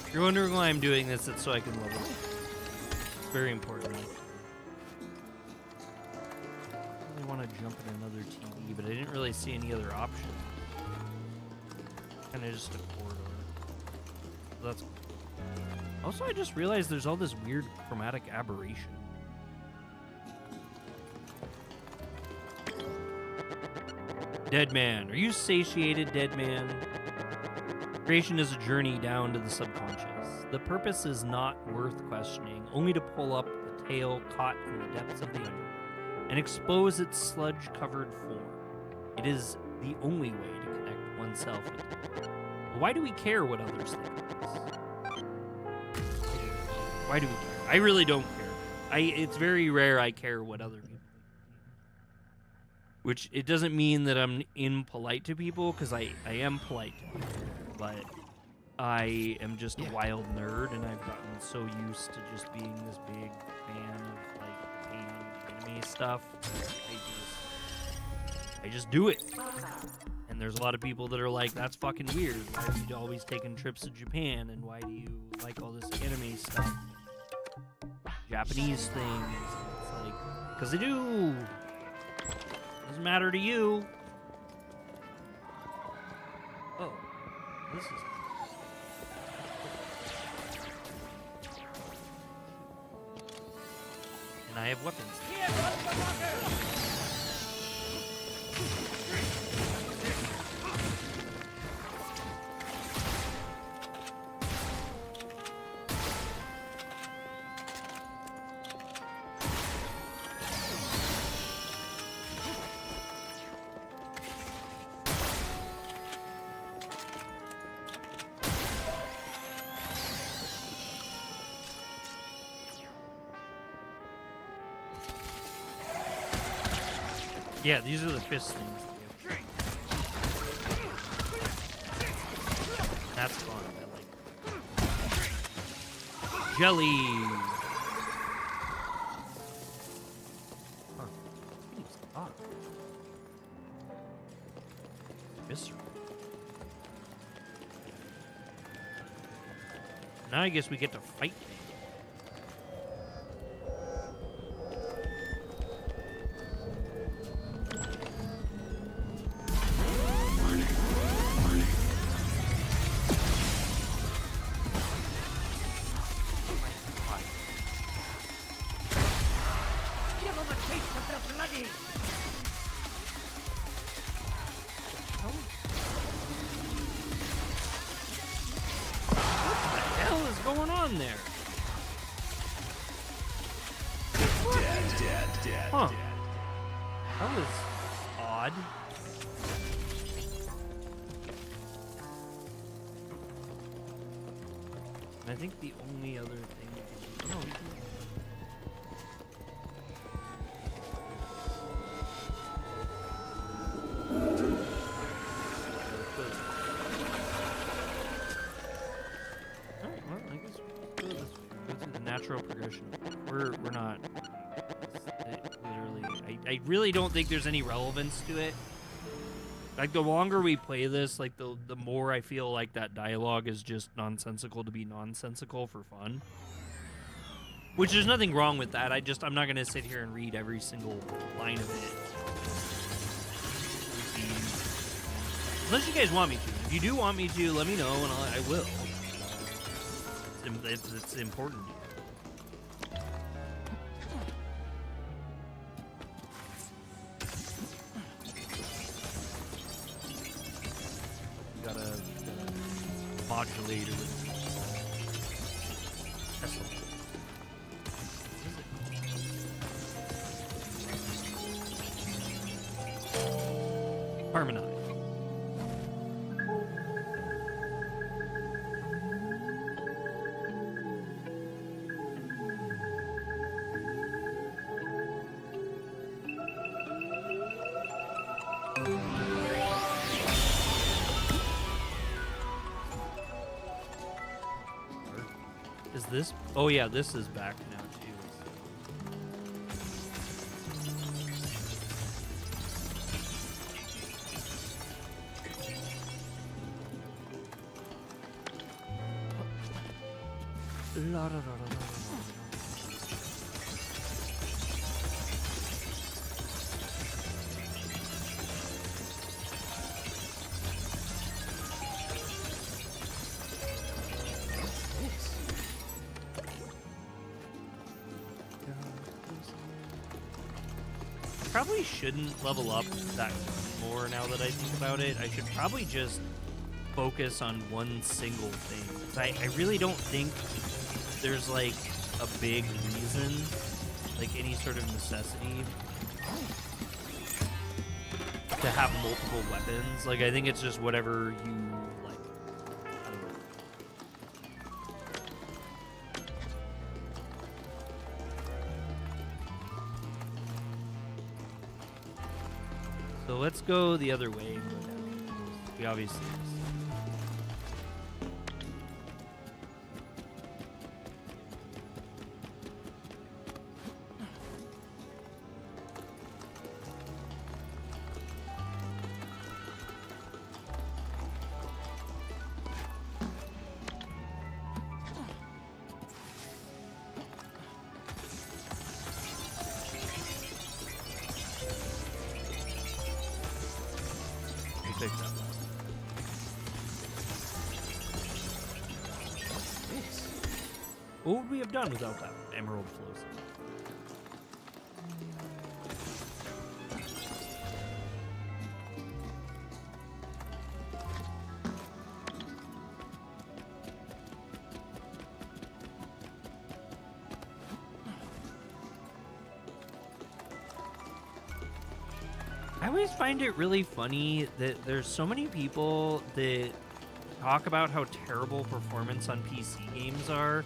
If you're wondering why I'm doing this, it's so I can level up. It's very important. I really want to jump in another TV, but I didn't really see any other option. Kind of just a corridor. So that's cool. Also, I just realized there's all this weird chromatic aberration. Dead man. Are you satiated, dead man? Creation is a journey down to the subconscious. The purpose is not worth questioning, only to pull up the tail caught in the depths of the underworld and expose its sludge-covered form. It is the only way to connect oneself with the world. But why do we care what others think of us? Why do we care? I really don't care. It's very rare I care what other people think. Which, it doesn't mean that I'm impolite to people, because I am polite to people. But I am just a wild nerd, and I've gotten so used to just being this big fan of like pain anime stuff. I just do it. And there's a lot of people that are like, that's fucking weird. Why are you always taking trips to Japan? And why do you like all this anime stuff? Japanese things. It's like, because they do. Doesn't matter to you. Oh, this is. And I have weapons. Yeah, these are the fist things. That's fun. I like it. Jelly. Huh. Jeez, fuck. Visceral. Now I guess we get to fight. Going on there? Huh. That was odd. I think the only other thing. No. Natural progression. We're not literally. I really don't think there's any relevance to it. Like the longer we play this, like the more I feel like that dialogue is just nonsensical to be nonsensical for fun. Which there's nothing wrong with that. I'm not gonna sit here and read every single line of it. Unless you guys want me to. If you do want me to, let me know and I will. It's important to you. Modulator. Harmonize. Is this? Oh yeah, this is back now too. La, da, da, da, da, da. Probably shouldn't level up that more now that I think about it. I should probably just focus on one single thing. I really don't think there's like a big reason, like any sort of necessity to have multiple weapons. Like I think it's just whatever you like. I don't know. So let's go the other way and go down. We obviously. What would we have done without that emerald flows? I always find it really funny that there's so many people that talk about how terrible performance on PC games are,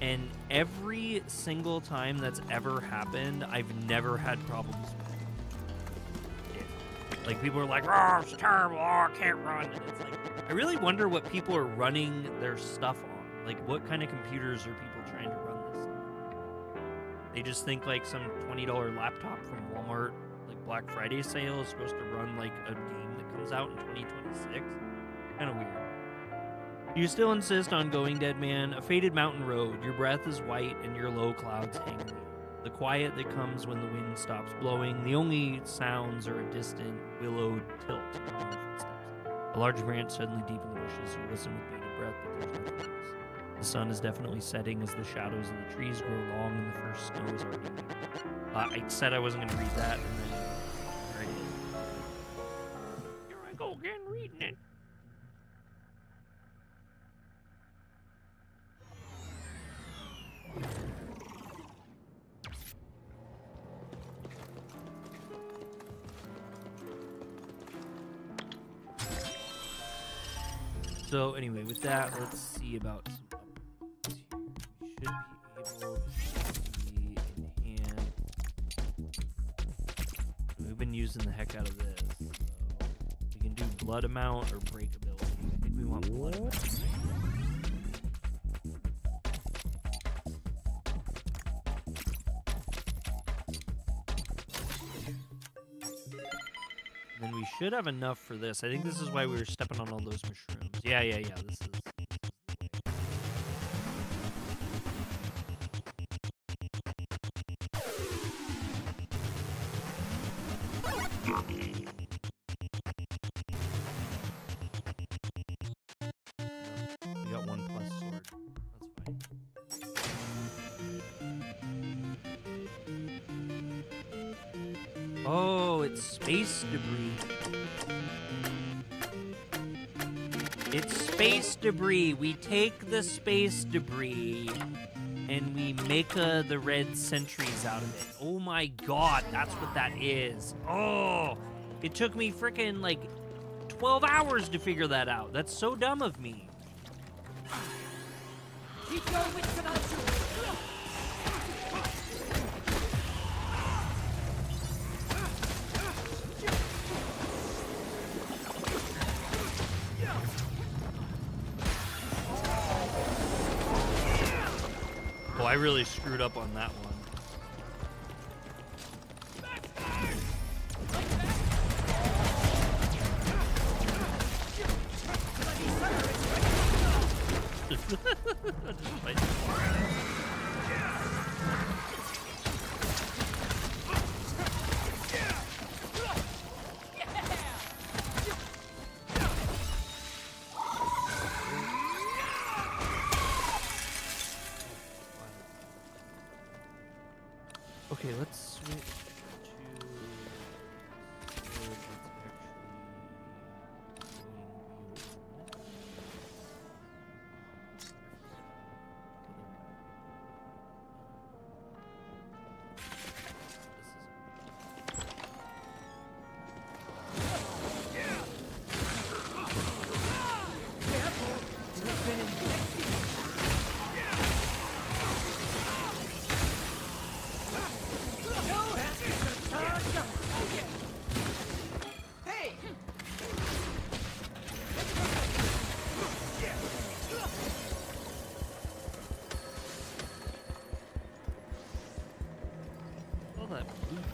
and every single time that's ever happened, I've never had problems with it. Like, people are like, oh, it's terrible, oh, I can't run. And it's like, I really wonder what people are running their stuff on. Like, what kind of computers are people trying to run this on? They just think like some $20 laptop from Walmart, like Black Friday sale, is supposed to run like a game that comes out in 2026. Kind of weird. You still insist on going, Dead Man. A faded mountain road. Your breath is white and your low clouds hang near. The quiet that comes when the wind stops blowing. The only sounds are a distant willowed tilt in your own footsteps. A large branch suddenly deep in the bushes. You listen with bated breath, but there's nothing else. The sun is definitely setting as the shadows of the trees grow long and the first snow is already moving. I said I wasn't going to read that, and then I did. Here I go again reading it. So anyway, with that, let's see about some updates here. We should be able to enhance. We've been using the heck out of this. So we can do blood amount or breakability. I think we want blood amount. Then we should have enough for this. I think this is why we were stepping on all those mushrooms. Yeah. This is the way. We got 1 plus sword. That's fine. Oh, it's space debris. It's space debris. We take the space debris and we make the red sentries out of it. Oh my god, that's what that is. Oh, it took me freaking like 12 hours to figure that out. That's so dumb of me. Oh, I really screwed up on that one. Okay, let's switch to sword that's actually going all that blue.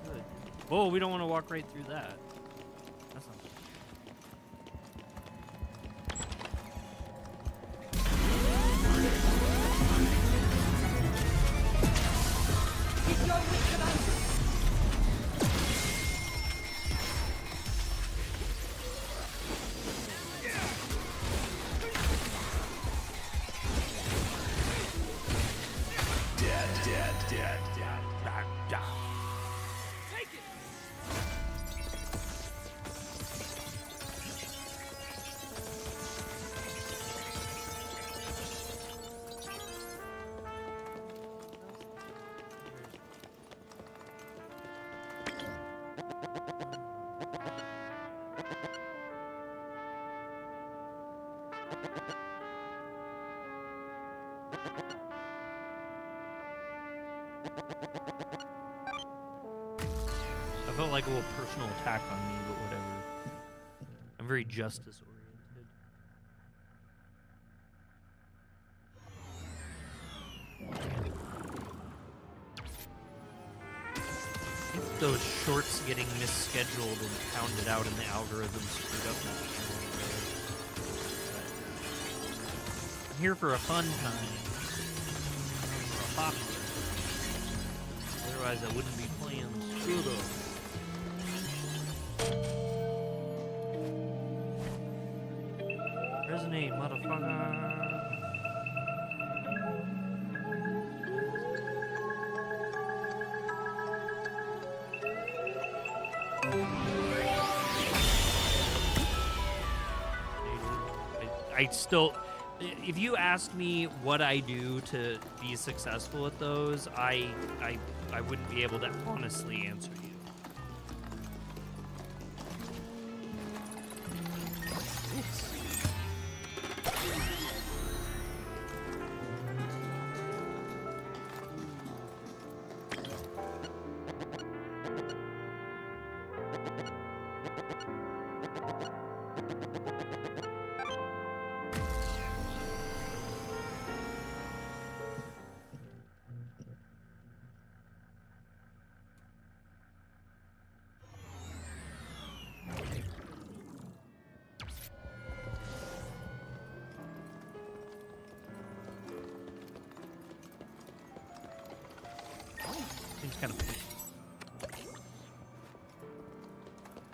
Good. Oh, we don't want to walk right through that. That's not good. I felt like a little personal attack on me, but whatever. I'm very justice oriented. Those shorts getting misscheduled and counted out in the algorithm screwed up my channel. I'm here for a fun time. For a popular time. Otherwise I wouldn't be playing SUDA. Resonate, motherfucker. I still, if you asked me what I do to be successful at those, I wouldn't be able to honestly answer you. Seems kind of pushy.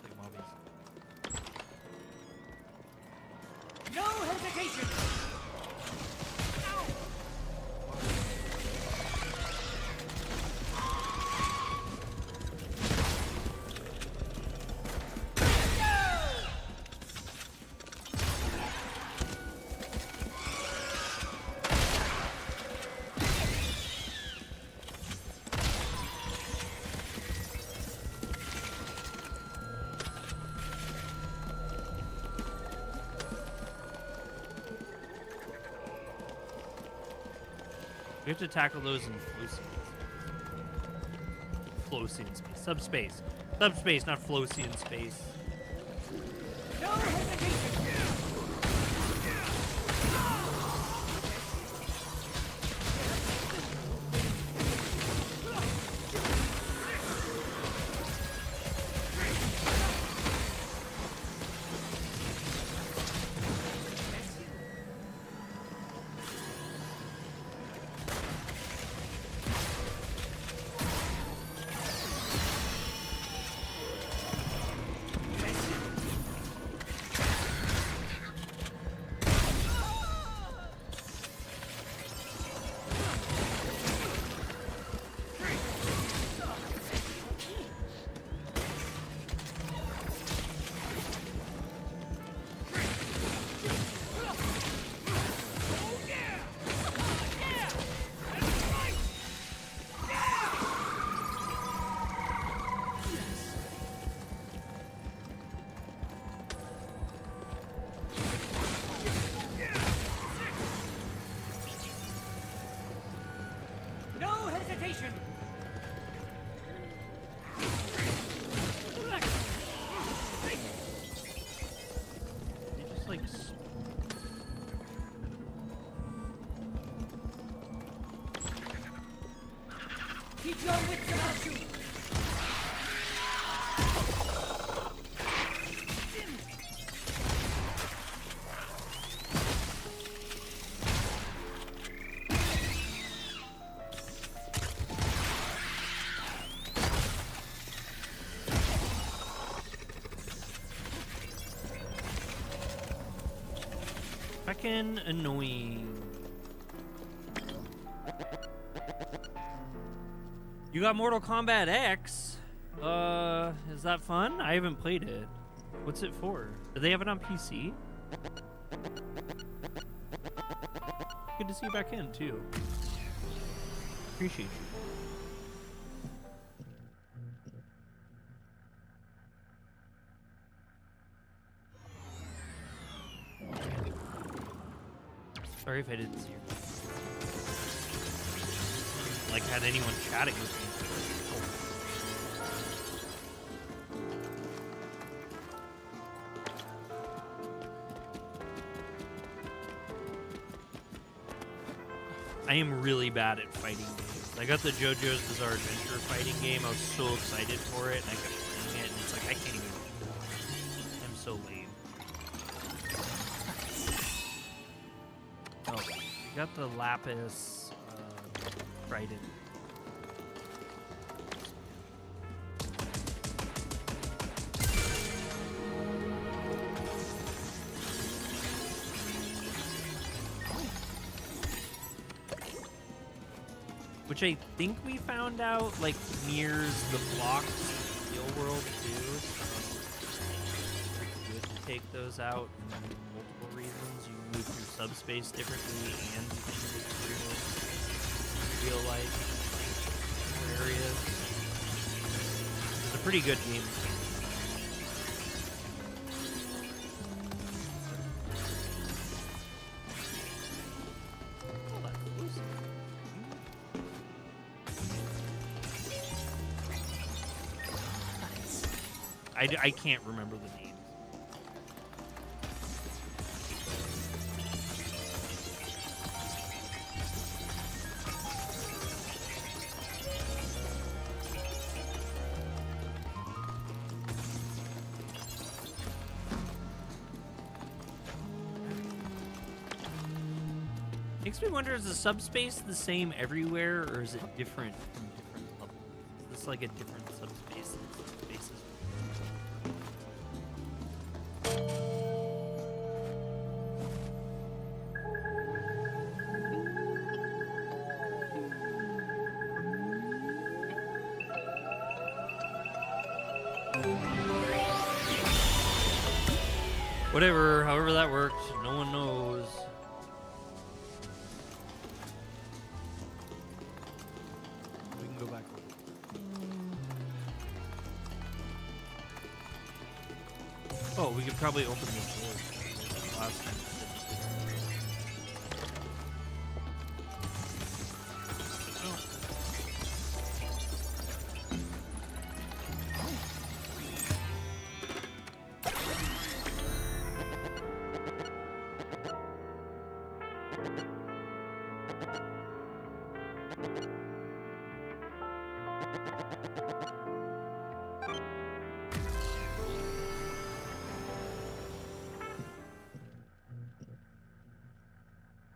Like mobbies. No hesitation! We have to tackle those in Flowsian space. Subspace. Subspace, not Flowsian space. No hesitation! Keep your wits about you! Fucking annoying. You got Mortal Kombat X? Is that fun? I haven't played it. What's it for? Do they have it on PC? Good to see you back in, too. Appreciate you. Sorry if I didn't see you. Like, had anyone chatting with me. I am really bad at fighting games. I got the JoJo's Bizarre Adventure fighting game. I was so excited for it, and I kept playing it, and it's like, I can't even. I'm so lame. Oh, we got the Lapis Trident. Which I think we found out, like, mirrors the blocks in the real world, too. So it's good to take those out for multiple reasons. You move through subspace differently, and you can move through real life areas. It's a pretty good game. I can't remember the names. Makes me wonder, is the subspace the same everywhere, or is it different from different levels? Is this like a different subspace than subspaces? Whatever, however that worked, no one knows. We can go back. Oh, we could probably open this door. Last time.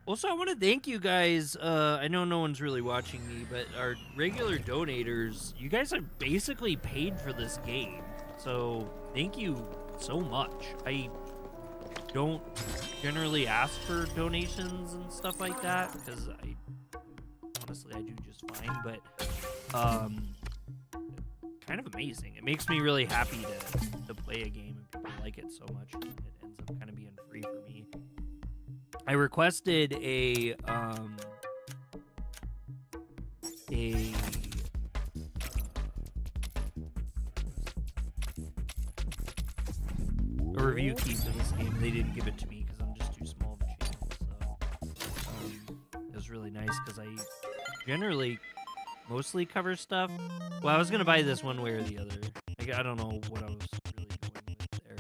Also, I want to thank you guys. I know no one's really watching me, but our regular donators, you guys are basically paid for this game. So, thank you so much. I don't generally ask for donations and stuff like that, because honestly, I do just fine, but kind of amazing. It makes me really happy to play a game and people like it so much, and it ends up kind of being free for me. I requested a review key for this game. They didn't give it to me because I'm just too small of a channel. So it was really nice because I generally mostly cover stuff. Well, I was gonna buy this one way or the other. I don't know what I was really going with there.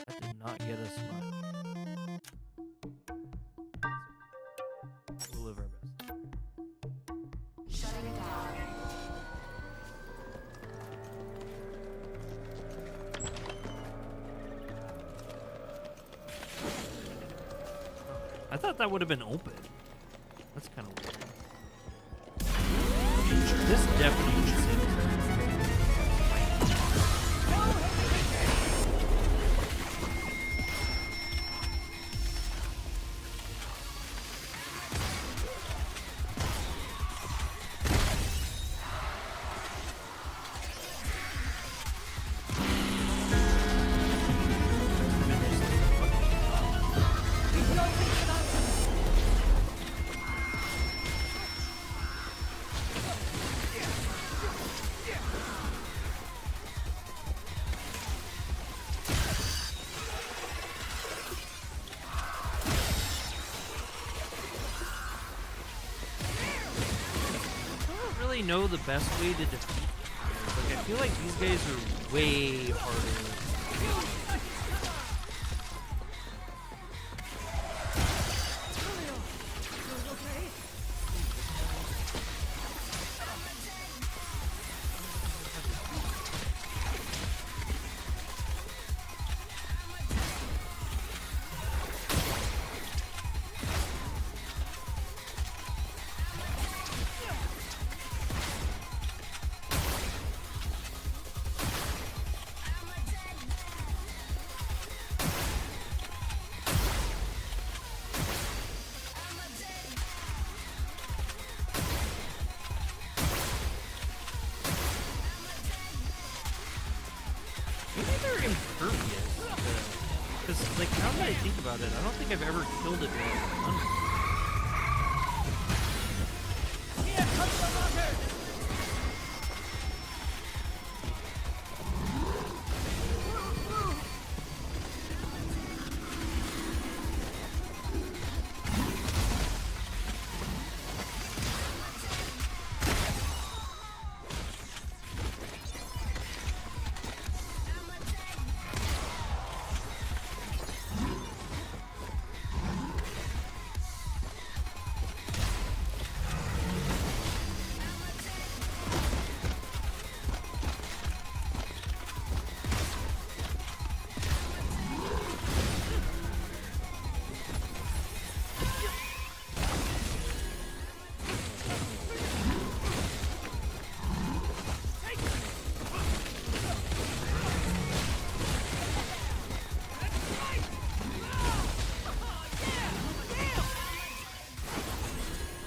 That did not get us much. We'll live our best. Shutting down. I thought that would have been open. That's kind of weird. This definitely needs it. really know the best way to defeat them. Like, I feel like these guys are way harder. Maybe they're impervious. Because, like, now that I think about it, I don't think I've ever killed it with thunder. Here comes the water!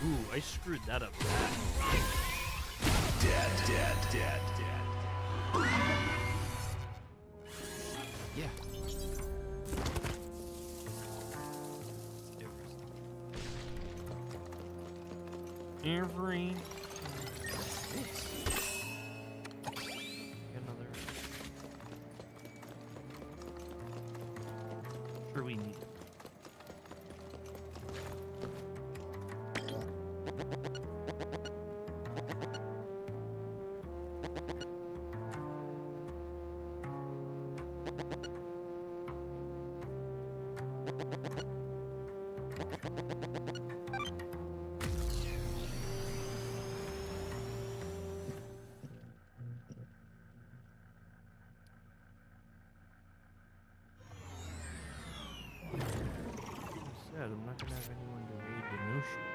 Ooh, I screwed that up. Dead. Yeah. Every another. Sure, we need it. I'm not gonna have anyone to raid the notions.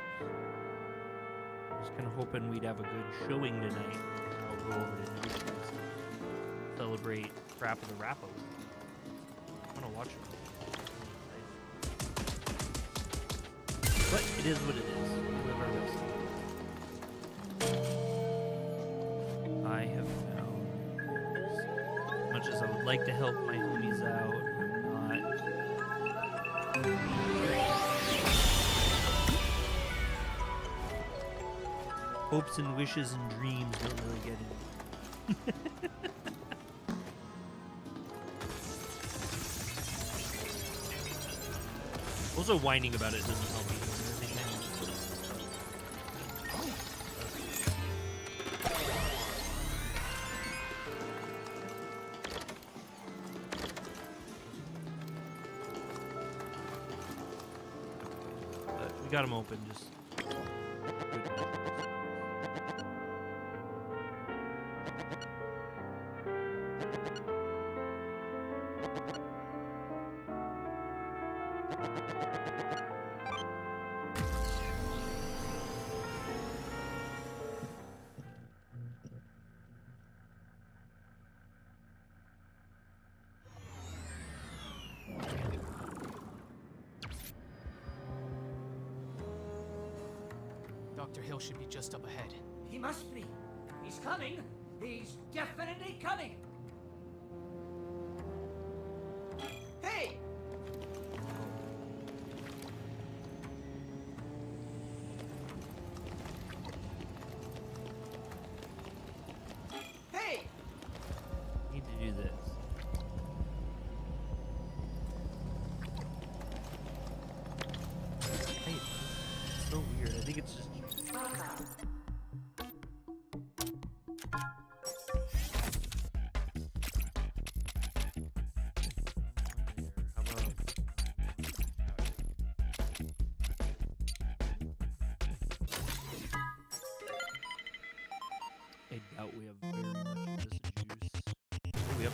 Just kind of hoping we'd have a good showing tonight. I'll go over to notions. Celebrate Crap of the Rappo. I want to watch it. But it is what it is. We live our best. I have found, as much as I would like to help my homies out, I'm not. Hopes and wishes and dreams don't really get in. Also, whining about it doesn't help me. But we got them open, just. Dr. Hill should be just up ahead. He must be. He's coming. He's definitely coming. Hey! Hey! Need to do this. Hey, it's so weird. I think it's just. doubt we have very much of this juice. Oh, we have.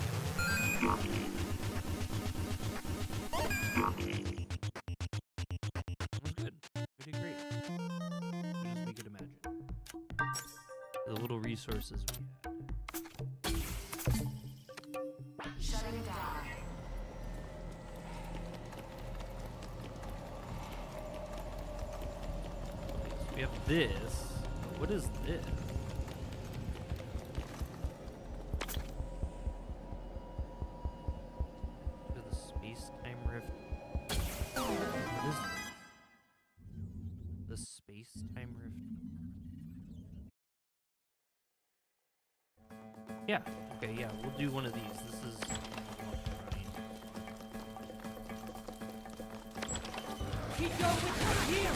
That was good. We did great. As good as we could imagine. The little resources we had. Shutting down. We have this. What is this? The space-time rift. What is this? The space-time rift. Yeah. Okay. Yeah. We'll do one of these. This is. Keep going here!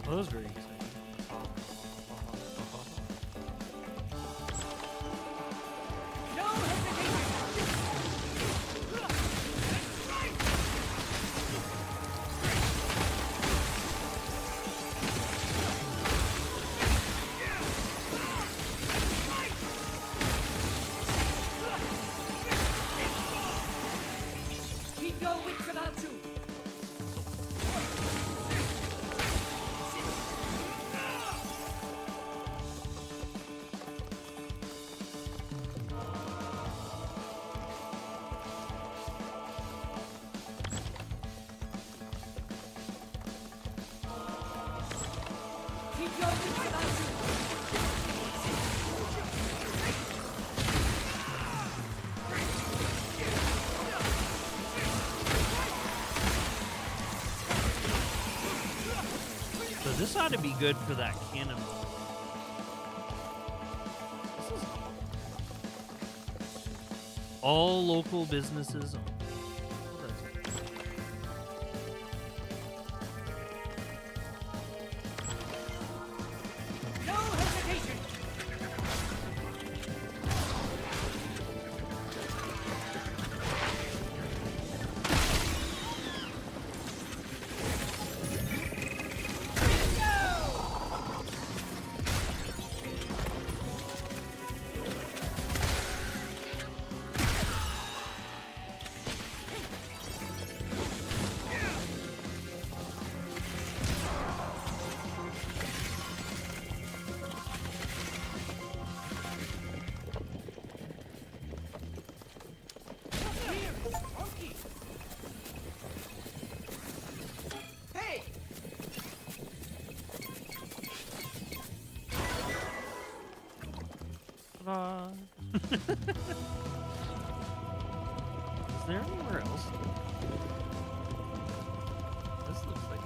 Oh, that was very exciting. No hesitation! Keep your wits about you! Keep your wits about you! So this ought to be good for that cannonball. This is all local businesses only. Well, that's good. No hesitation! Hey! Ta-da. Is there anywhere else? This looks like it.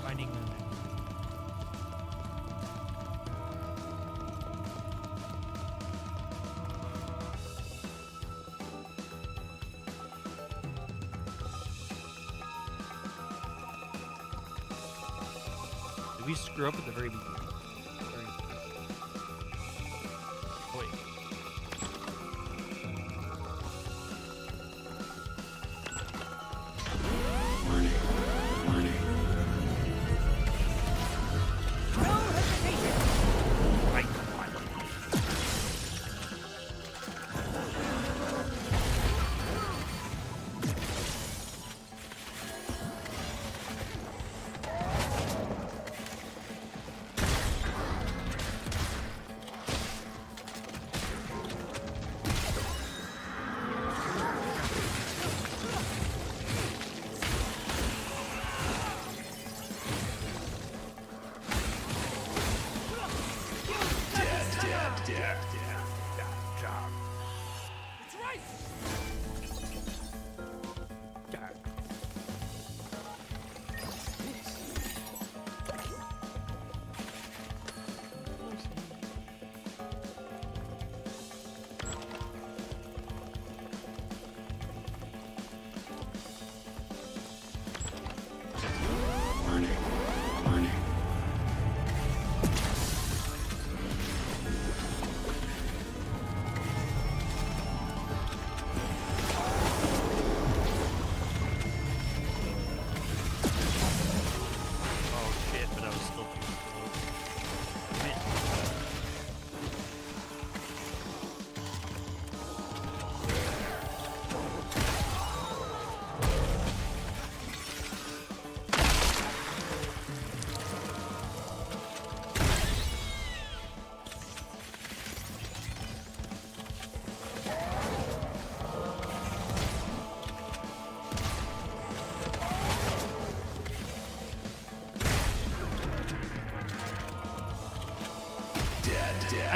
Finding the next. Did we screw up at the very beginning? Wait. No hesitation! Right.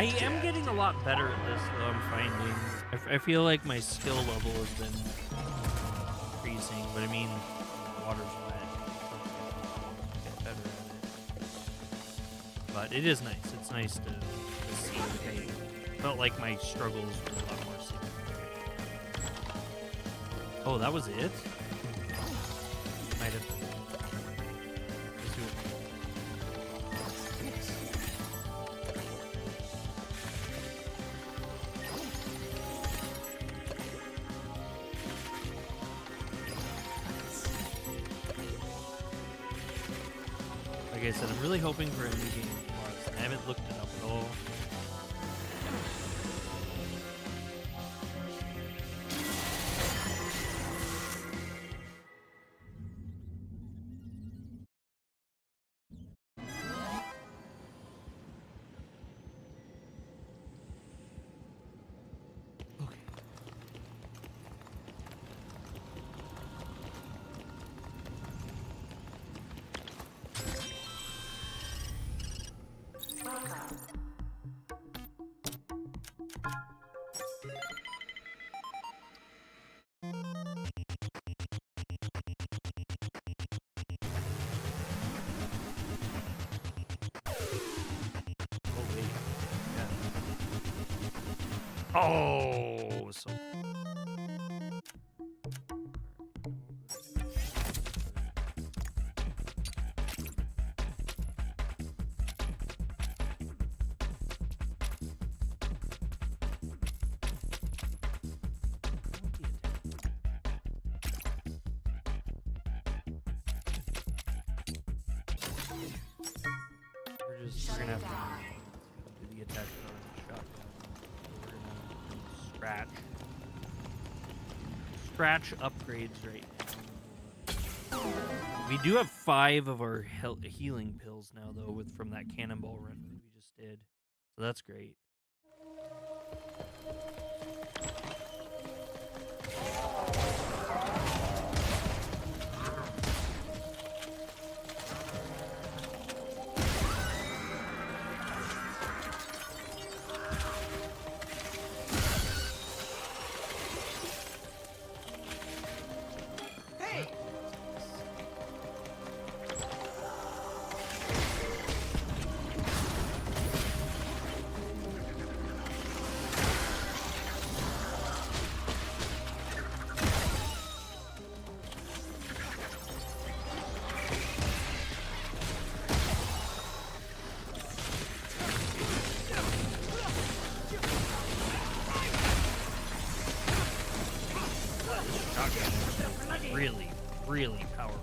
I am getting a lot better at this, though. I'm finding. I feel like my skill level has been increasing, but I mean, water's wet. Get better at it. But it is nice. It's nice to see that I felt like my struggles were a lot more significant. Oh, that was it? Might have. Let's do it. Like I said, I'm really hoping for a new game plus. I haven't looked it up at all. Oh, so we're gonna have to do the attack on shotgun. We're gonna scratch upgrades right now. We do have 5 of our healing pills now, though, from that cannonball run that we just did, so that's great. Really powerful.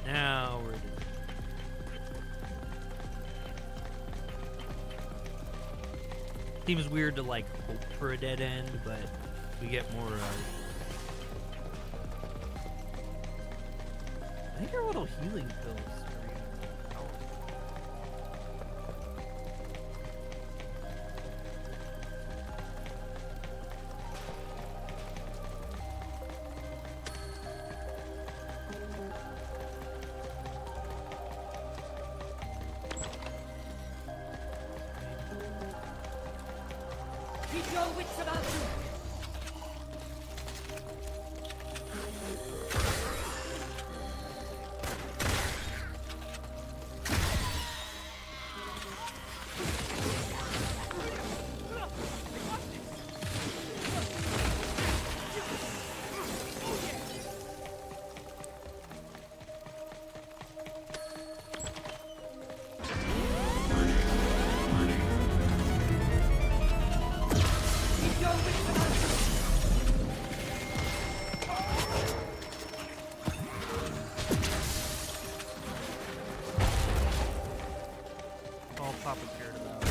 Now we're doing. Seems weird to like hope for a dead end, but we get more. I think our little healing pills are powerful. your wits about you. All Papa cared about.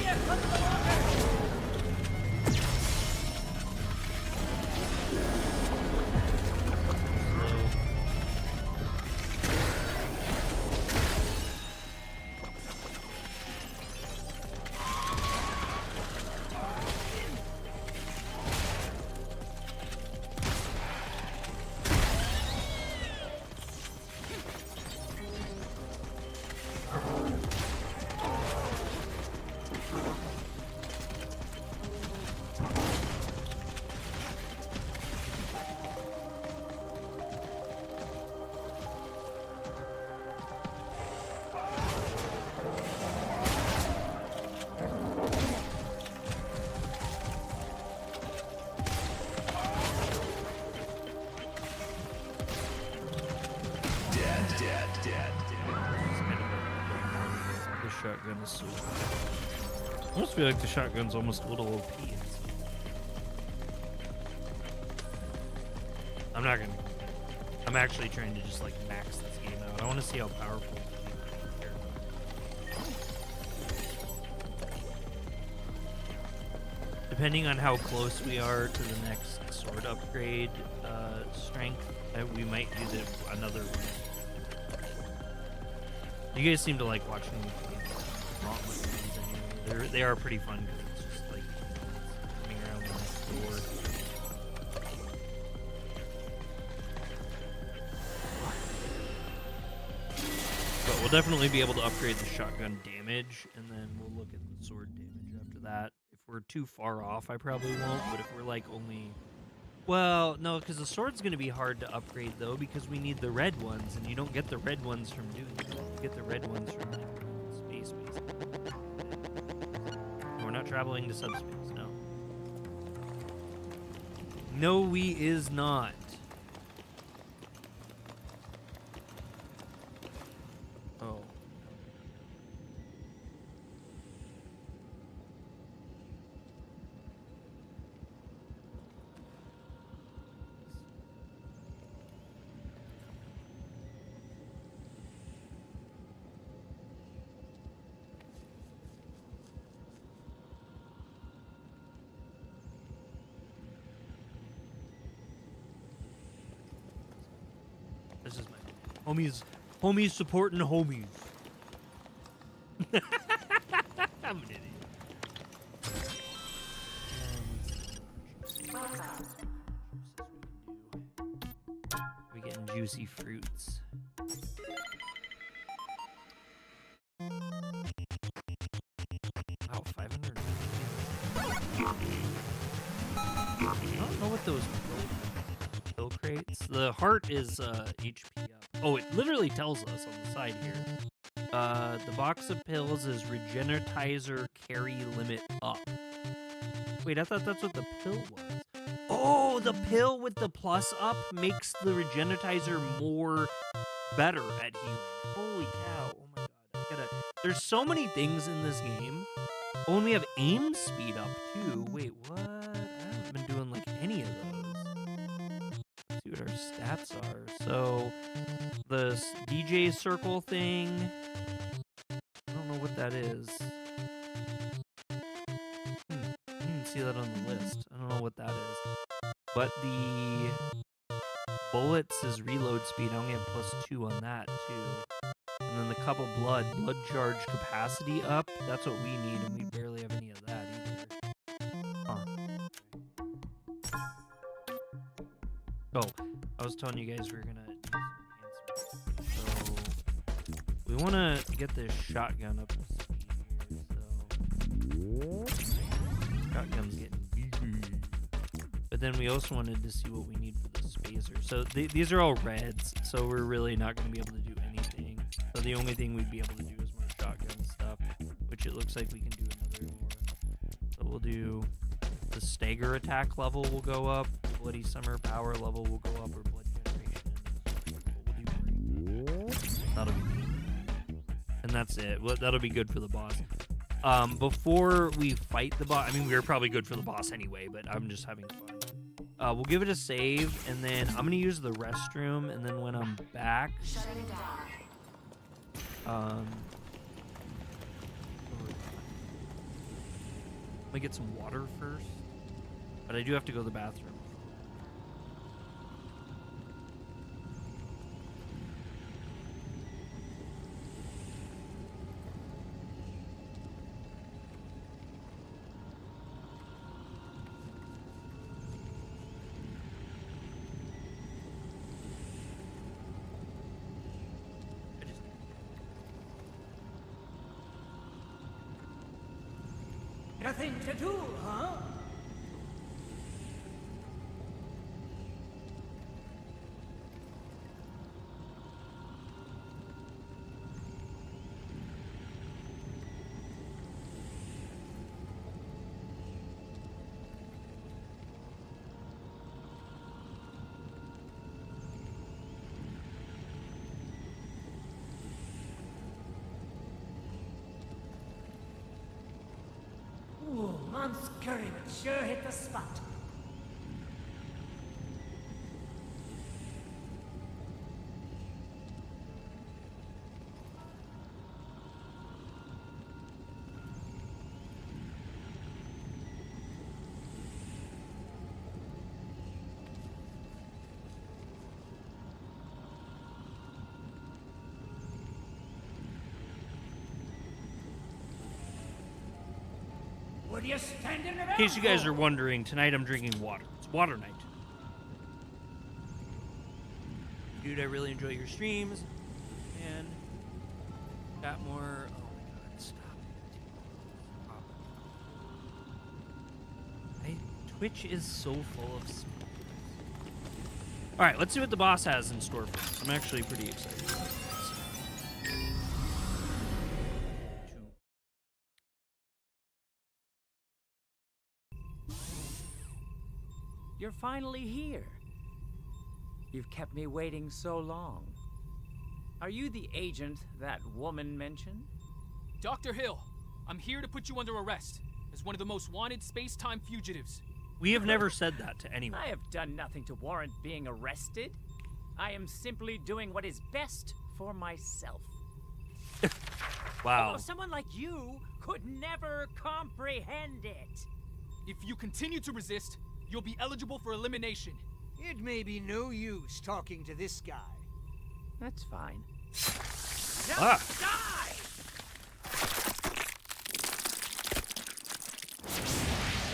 Here comes the water. The shotgun is so. I almost feel like the shotgun's almost a little OP. I'm not gonna. I'm actually trying to just like max this game out. I want to see how powerful. Depending on how close we are to the next sword upgrade strength, we might do another one. You guys seem to like watching Gauntlet games anyway. They are pretty fun because it's just like coming around the next door. But we'll definitely be able to upgrade the shotgun damage, and then we'll look at the sword damage after that. If we're too far off, I probably won't, but if we're like only... Well, no, because the sword's going to be hard to upgrade, though, because we need the red ones, and you don't get the red ones from doing that. You get the red ones from like, space, basically. We're not traveling to subspace, no. No, we is not. Oh. This is my homies supporting homies. I'm an idiot. We getting juicy fruits. Wow, 500. I don't know what those pill crates. The heart is HP up. Oh, it literally tells us on the side here. The box of pills is regenitizer carry limit up. Wait, I thought that's what the pill was. Oh, the pill with the plus up makes the regenitizer more better at healing. Holy cow. Oh my god. There's so many things in this game. Oh, and we have aim speed up too. Wait, what? I haven't been doing like any of those. Let's see what our stats are. So the DJ circle thing, I don't know what that is. I didn't even see that on the list. I don't know what that is. But the bullets is reload speed. I only have +2 on that too. And then the cup of blood charge capacity up. That's what we need, and we barely have any of that either. Huh. Oh, I was telling you guys we were gonna do some enhancements. So we want to get this shotgun up to speed here. So shotgun's getting big. But then we also wanted to see what we need for the spacer. So these are all reds, so we're really not going to be able to do anything. So the only thing we'd be able to do is more shotgun stuff, which it looks like we can do another more. So we'll do the stagger attack level will go up, bloody summer power level will go up, or blood generation. We'll do break. That'll be good. And that's it. Well, that'll be good for the boss. Before we fight the boss, I mean, we were probably good for the boss anyway, but I'm just having fun. We'll give it a save, and then I'm gonna use the restroom, and then when I'm back, let me get some water first, but I do have to go to the bathroom. Nothing to do, huh? Ooh, Mom's curry would sure hit the spot. What are you standing around In case you guys for? are wondering, tonight I'm drinking water. It's water night. Dude, I really enjoy your streams. And got more. Oh my god, stop. Twitch is so full of spoilers. Alright, let's see what the boss has in store for us. I'm actually pretty excited about this. You're finally here. You've kept me waiting so long. Are you the agent that woman mentioned? Dr. Hill, I'm here to put you under arrest as one of the most wanted space-time fugitives. We have never said that to anyone. I have done nothing to warrant being arrested. I am simply doing what is best for myself. Wow. Although someone like you could never comprehend it. If you continue to resist, you'll be eligible for elimination. It may be no use talking to this guy. That's fine. Ah. Die!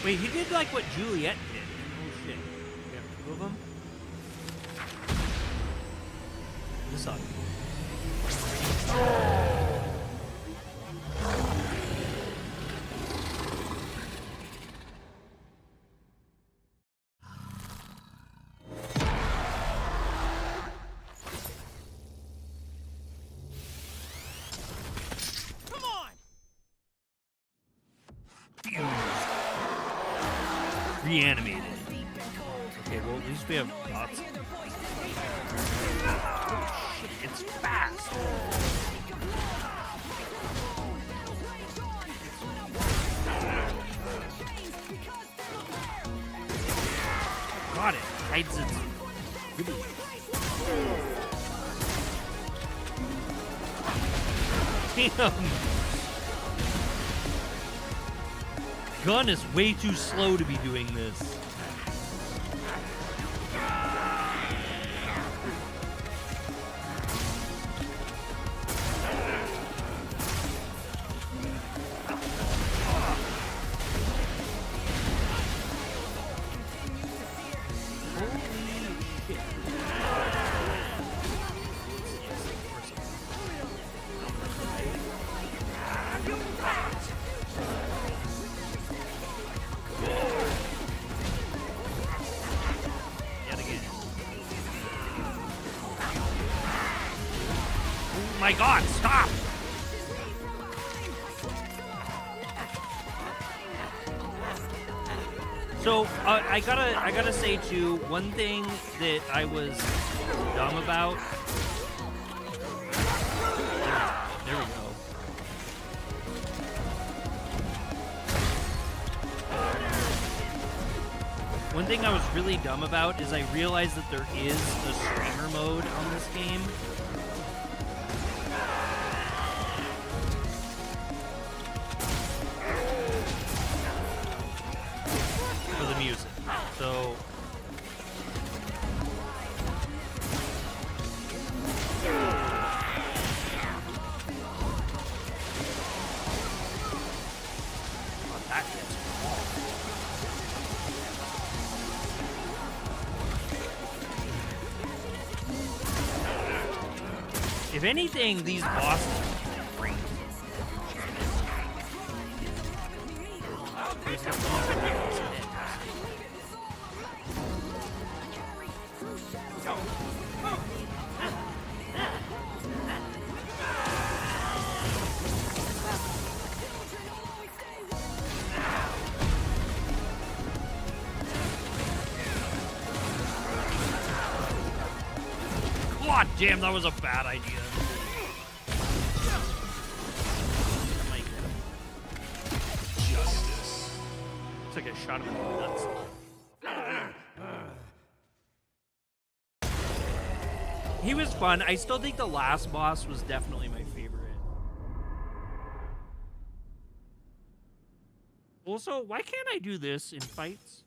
Wait, he did like what Juliet did. Oh shit. We have two of them? This up. Reanimated. Okay, well, at least we have dots. Oh, shit, it's fast. Got it. Hides its goodies. Damn. Gun is way too slow to be doing this. My God, stop! So I gotta say too, one thing that I was dumb about. There we go. One thing I was really dumb about is I realized that there is a streamer mode on this game. For the music. So that gets if anything, these bosses are great. God damn, that was a bad idea. Justice. Looks like I shot him in the nuts. He was fun. I still think the last boss was definitely my favorite. Also, why can't I do this in fights?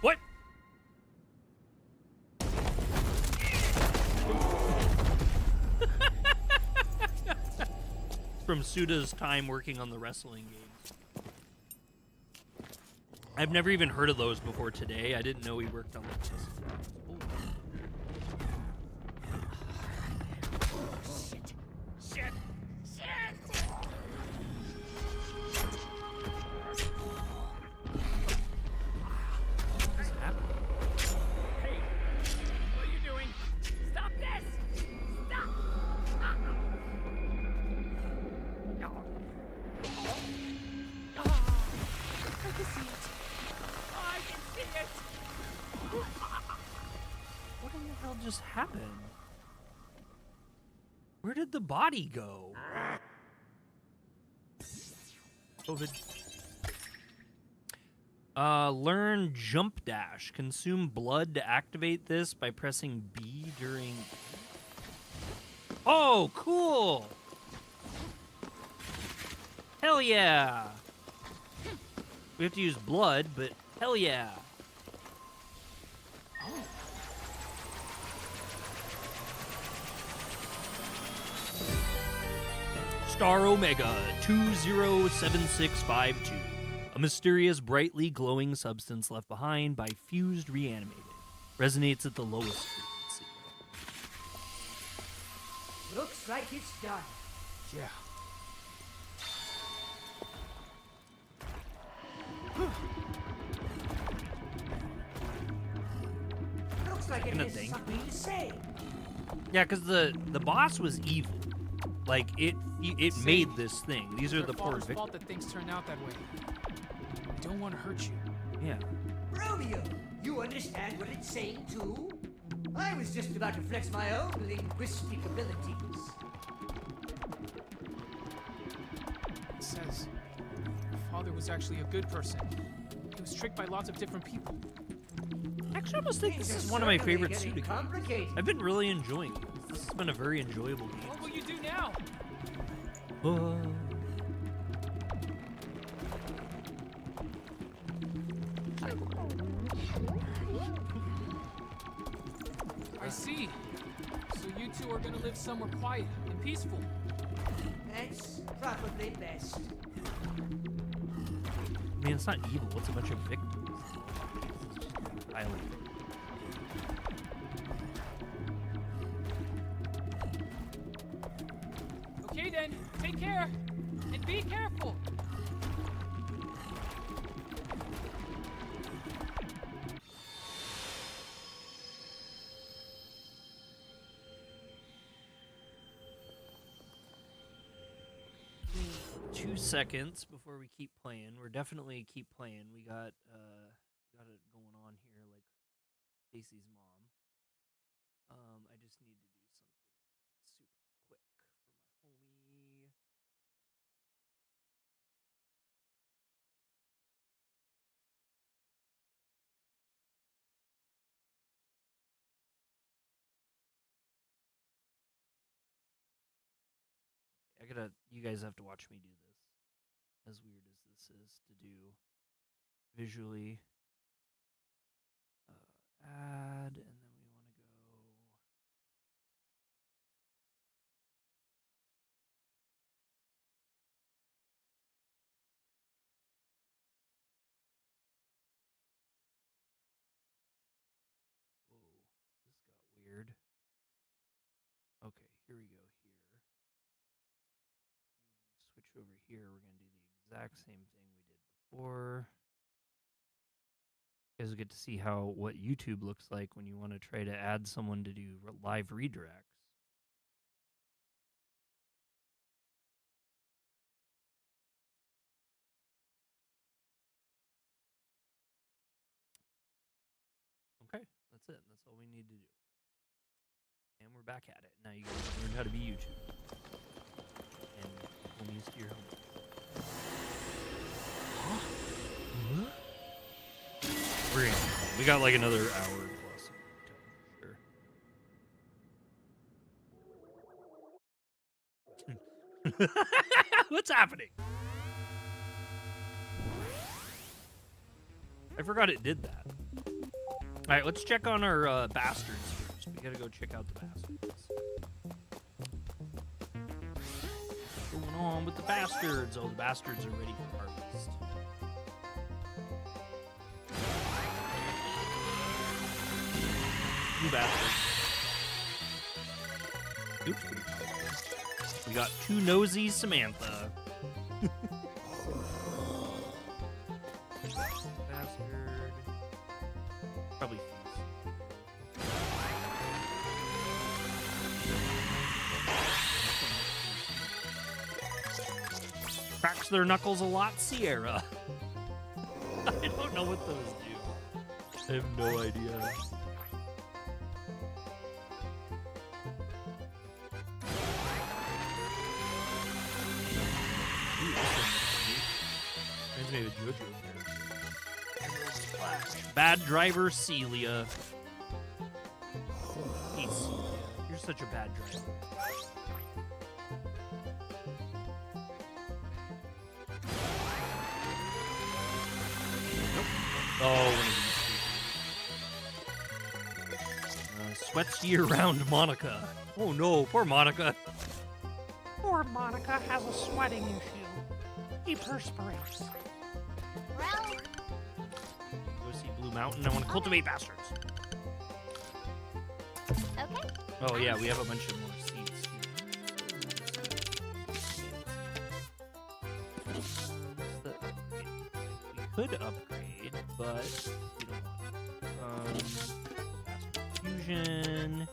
What? From SUDA's time working on the wrestling games. I've never even heard of those before today. I didn't know he worked on this. Shit. Shit. Shit. What's happening? Hey, what are you doing? Stop this! Stop! I can see it. I can see it. What in the hell just happened? Where did the body go? COVID. Learn jump dash. Consume blood to activate this by pressing B during... Oh, cool! Hell yeah! We have to use blood, but hell yeah! Star Omega 207652. A mysterious, brightly glowing substance left behind by fused reanimated. Resonates at the lowest frequency. Looks like it's done. Yeah. Looks like it Kinda has thing. something to say. Yeah, because the boss was evil. Like, it made this thing. These are It's the our poor father's victims. fault that things turned out that way. We don't want to hurt you. Yeah. Romeo, you understand what it's saying too? I was just about to flex my own linguistic abilities. It says your father was actually a good person. He was tricked by lots of different people. Actually, I almost think this Things is are one of my certainly favorite getting SUDA games. complicated. I've been really enjoying it. This has been a very enjoyable game. What will you do now? I see. So you two are gonna live somewhere quiet and peaceful. That's probably best. I mean, it's not evil. It's a bunch of victims. Violent. Okay then, take care and be careful. Give me 2 seconds before we keep playing. We're definitely keep playing. We got it going on here, like Stacy's mom. I just need to do something super quick for my homie. You guys have to watch me do this. As weird as this is to do visually. Add, and then we want to go. Whoa, this got weird. Okay, here we go here. Switch over here. We're going to do the exact same thing we did before. You guys get to see what YouTube looks like when you want to try to add someone to do live redirects. Okay, that's it. That's all we need to do. And we're back at it. Now you guys learned how to be YouTube. And homies to your homies. We got like another hour plus for sure. What's happening? I forgot it did that. All right, let's check on our bastards first. We gotta go check out the bastards. What's going on with the bastards? Oh, the bastards are ready for harvest. You bastards. Oops. We got two nosy Samantha. Bastard. Probably Fuse. Cracks their knuckles a lot, Sierra. I don't know what those do. I have no idea. Reminds me of JoJo here. Bad driver Celia. Peace. You're such a bad driver. Nope. Oh, one of these. Sweats year-round Monica. Oh no, poor Monica. Poor Monica has a sweating issue. He perspirates. Well, Go see Blue Mountain. I want to cultivate bastards. okay. Oh yeah, we have a bunch of more seeds. We could upgrade, but we don't want to. Bastard fusion.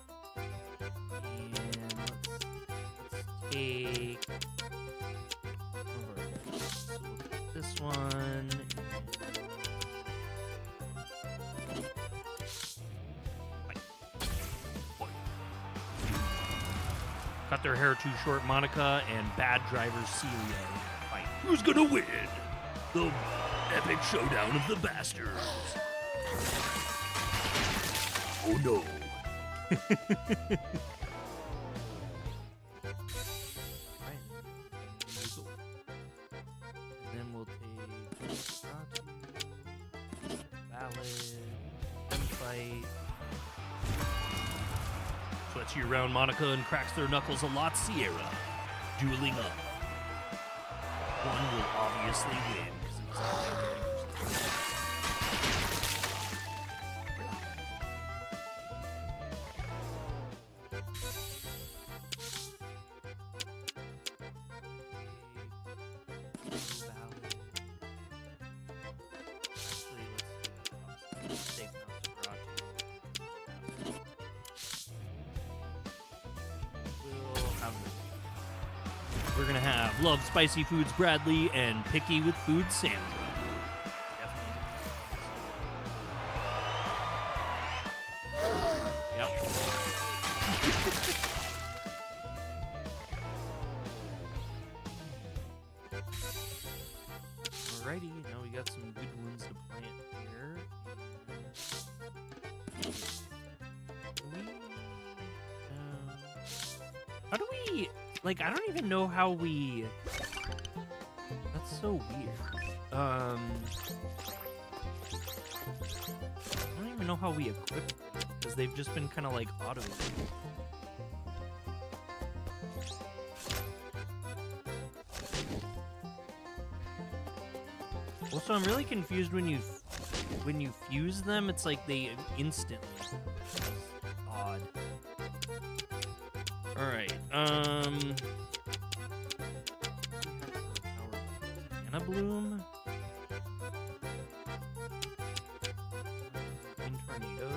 And let's take this one. Cut their hair too short, Monica, and bad driver Celia. Fight. Who's gonna win? The epic showdown of the bastards. Oh no. fight. Sweats you around Monica and cracks their knuckles a lot. Sierra, dueling up. One will obviously win. 'Cause it's We're gonna have Love Spicy Foods Bradley and Picky with Food Sandra. Yep. Alrighty, now we got some good ones to plant here. How do we... Like, I don't even know how we... That's so weird. I don't even know how we equip them, because they've just been kind of like auto. Also, I'm really confused when you fuse them. It's like they instantly. It's odd. All right. Anna Bloom. Green Tornado.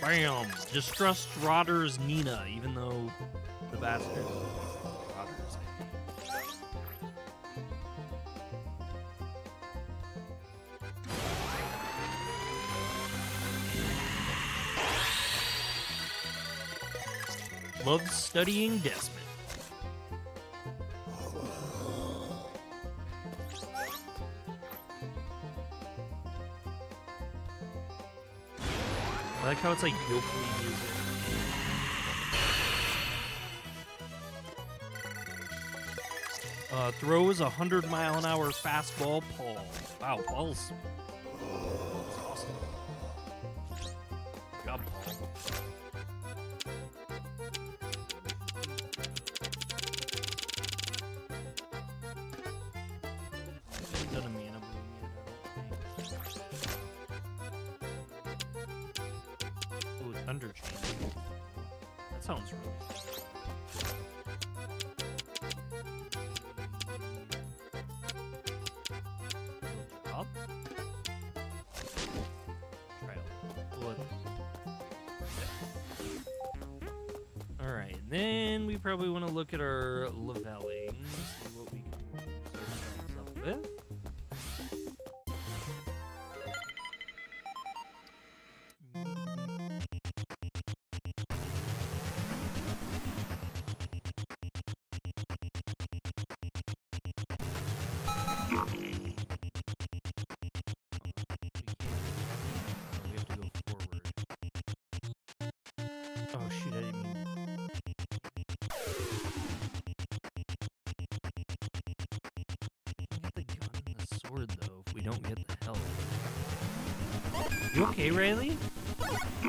Bam! Distrust Rodder's Nina, even though the bastard Rodder's. Loves studying Desmond. I like how it's like yokelly music. Throws 100-mile-an-hour fastball, Paul. Wow, Paul's awesome. Good job, Paul. Haven't done a mana bloom yet, I don't think. Ooh, Thunder Chain. That sounds really good. Up. Trail. Alright, then we probably want to look at our leveling, see what we can set ourselves up with. We have to go forward. Oh shoot, I didn't mean... Get the gun and the sword though if we don't get the health. You okay, Rayleigh? I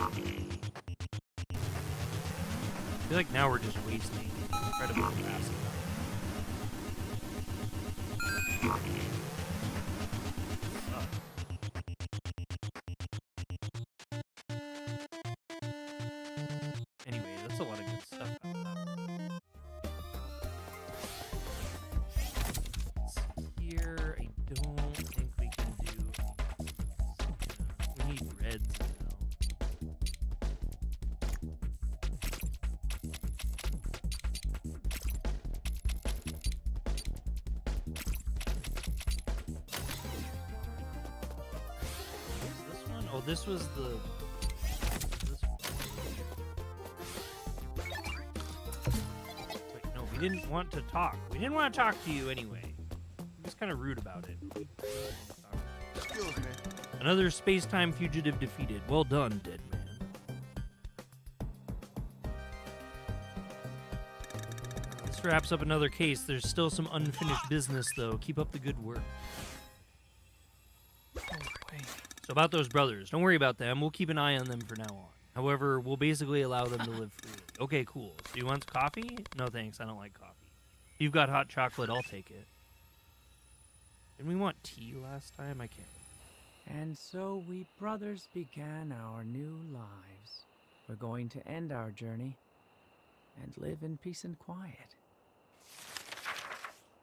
feel like now we're just wasting incredible capacity. Anyway, that's a lot of good stuff out of that one. Here, I don't think we can do. We need reds now. What was this one? Oh, this was the. This Wait, no, we didn't want to talk. We didn't want to talk to you anyway. He was kind of rude about it. Excuse me. Another space-time fugitive defeated. Well done, dead man. This wraps up another case. There's still some unfinished business, though. Keep up the good work. So about those brothers, don't worry about them. We'll keep an eye on them from now on. However, we'll basically allow them to live freely. Okay, cool. So you want coffee? No, thanks. I don't like coffee. If you've got hot chocolate, I'll take it. Didn't we want tea last time? I can't. And so we brothers began our new lives. We're going to end our journey and live in peace and quiet.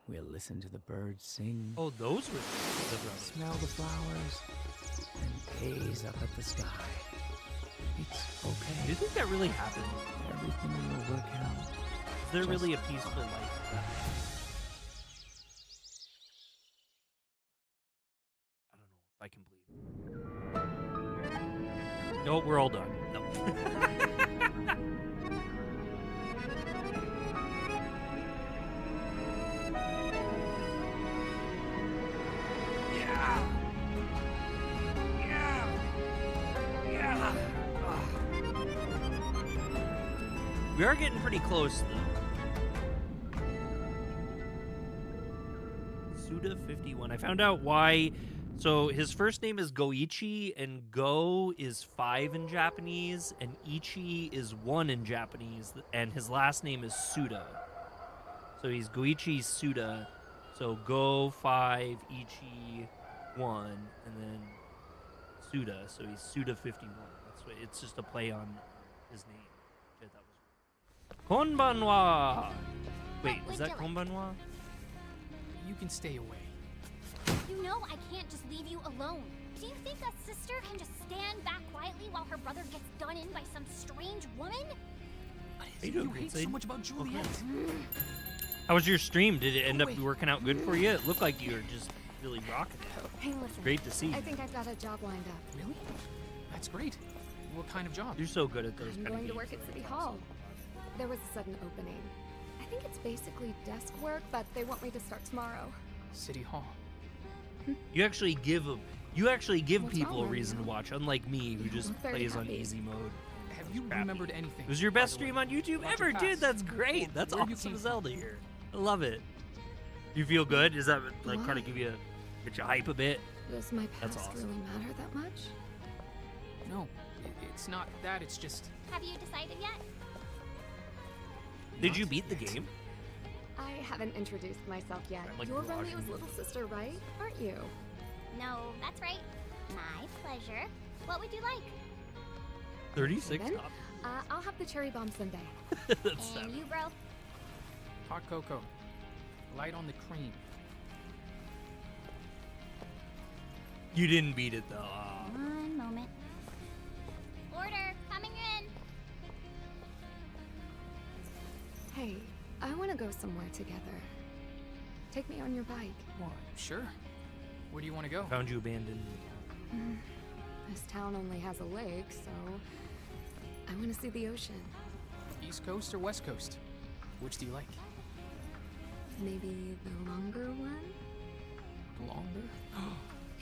We'll listen to the birds sing. Oh, those were the brothers. Smell the flowers and gaze up at the sky. It's okay. Do you think that really happened? Everything will work out. Is there really a peaceful life? I don't know if I can believe it. No, we're all done. No. We are getting pretty close, though. SUDA 51. I found out why. So his first name is Goichi, and Go is 5 in Japanese, and Ichi is 1 in Japanese, and his last name is SUDA. So he's Goichi SUDA. So Go 5, Ichi 1, and then SUDA. So he's SUDA 51. That's what, it's just a play on his name. That was Konbanwa! Wait, is that Konbanwa? You can stay away. You know I can't just leave you alone. Do you think a sister can just stand back quietly while her brother gets done in by some strange woman? You hate so much about Juliet. How was your stream? Did it end up working out good for you? It looked like you were just really rocking it. Hey, listen. Great to see. I think I've got a job lined up. Really? That's great. What kind of job? You're so good at those I'm kind of going to games. work at City Hall. There was a sudden opening. I think it's basically desk work, but they want me to start tomorrow. City Hall. You actually give What's people wrong, a reason to Romeo? watch, unlike me, who just I'm very plays on happy. easy mode. Have you remembered anything? It was your best by the stream way? on YouTube About ever, your dude. past? That's great. That's Where you awesome came as hell to from. hear. I love it. You feel good? Does that like kind Why? of get you hype a bit? Does my That's past awesome. really matter that much? No, it's not that. It's just. Have you decided yet? Did you beat the game? I haven't introduced myself yet. Like You're watching Romeo's you. little sister, right? Aren't you? No, that's right. My pleasure. What would you like? 36 Then, top. I'll have the cherry bomb sundae. That's And savage. you, bro? Hot cocoa. Light on the cream. You didn't beat it though. Aw. One moment. Order coming in. Hey, I want to go somewhere together. Take me on your bike. Well, sure. Where do you want to go? Found you abandoned. This town only has a lake, so I want to see the ocean. East Coast or West Coast? Which do you like? Maybe the longer one? Longer?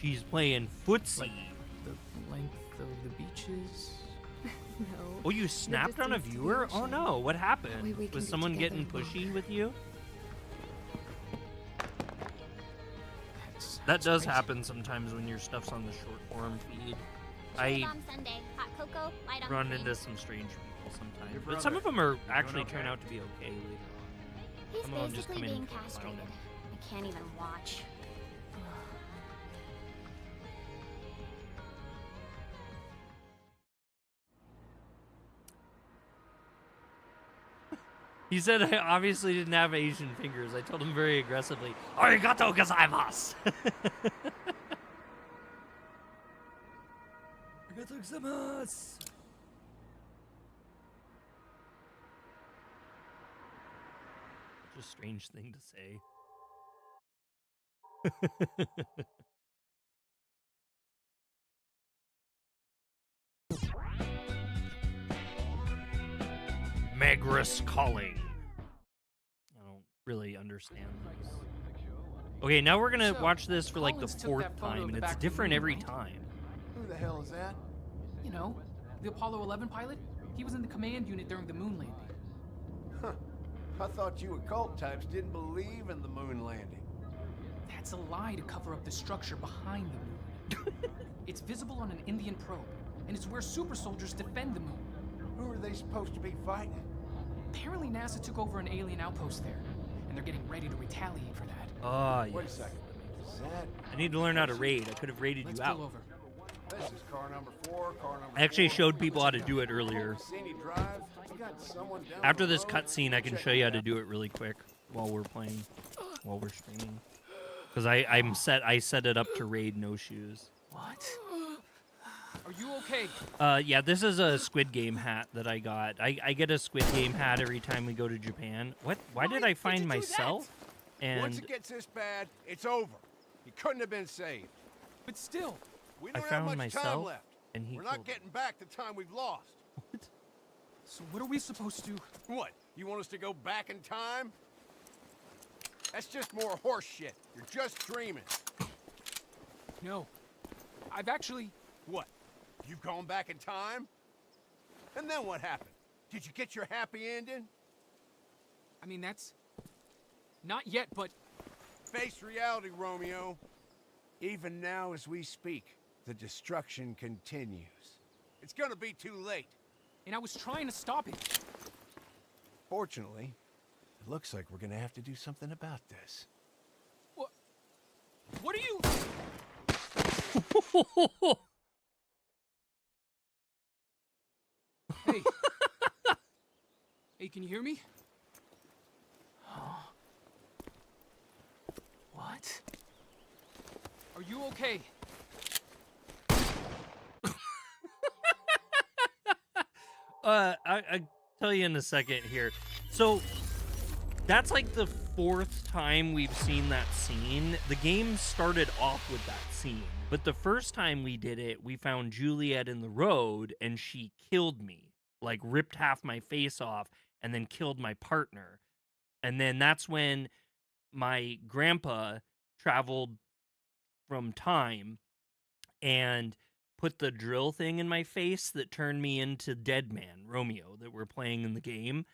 She's playing footsie. Like the length of the beaches? No. Oh, you snapped on a distance to the viewer? Oh ocean. no, what That happened? way we can Was be someone together getting pushy longer. with you? That's That does crazy. happen sometimes when your stuff's on the short form feed. Cherry I bomb sundae, hot cocoa, light on run cream. into some strange people sometimes, Your but some of brother. them are actually okay? turn out to be okay later on. He's some of them just basically come in being for a while castrated. now. I can't even watch. He said I obviously didn't have Asian fingers. I told him very aggressively, "Arigato gozaimasu." Arigato gozaimasu. Such a strange thing to say. Megris calling. I don't really understand this. Okay, now we're gonna So, watch this for like the Collins took fourth that photo of time, the and it's back of the different room, every right? time. the hell is that? You know, the Apollo 11 pilot? He was in the command unit during the moon landing. Huh. I thought you occult types didn't believe in the moon landing. That's a lie to cover up the structure behind the moon. It's visible on an Indian probe, and it's where super soldiers defend the moon. Who are they supposed to be fighting? Apparently NASA took over an alien outpost there, and they're getting ready to retaliate for that. Oh, yes. Wait a second. Is that... I need to learn how to raid. I could have raided Let's you pull out. over. This is car number 4, car number I actually 4. showed people how to do it earlier. Scenic Drive. You got someone down After the this road? cutscene, I can Check show you how it to out. do it really quick while we're playing, while we're streaming. Because I set it up to raid no shoes. What? Are you okay? Yeah, this is a Squid Game hat that I got. I get a Squid Game hat every time we go to Japan. What? Why did I find myself? Once And it gets this bad, it's over. You couldn't have been saved. But still, We I don't have found much time myself, left. and he We're killed not getting back the time we've lost. so what are we supposed to... What? You want us to go back in time? That's just more horse shit. You're just dreaming. No. I've actually... What? You've gone back in time? And then what happened? Did you get your happy ending? I mean, that's... Not yet, but... Face reality, Romeo. Even now as we speak, the destruction continues. It's gonna be too late. And I was trying to stop it. Fortunately, it looks like we're gonna have to do something about this. What? What are you... Hey. Hey, can you hear me? What? Are you okay? I tell you in a second here. So that's like the 4th time we've seen that scene. The game started off with that scene, but the first time we did it, we found Juliet in the road and she killed me, like ripped half my face off and then killed my partner. And then that's when my grandpa traveled from time and put the drill thing in my face that turned me into Dead Man, Romeo, that we're playing in the game.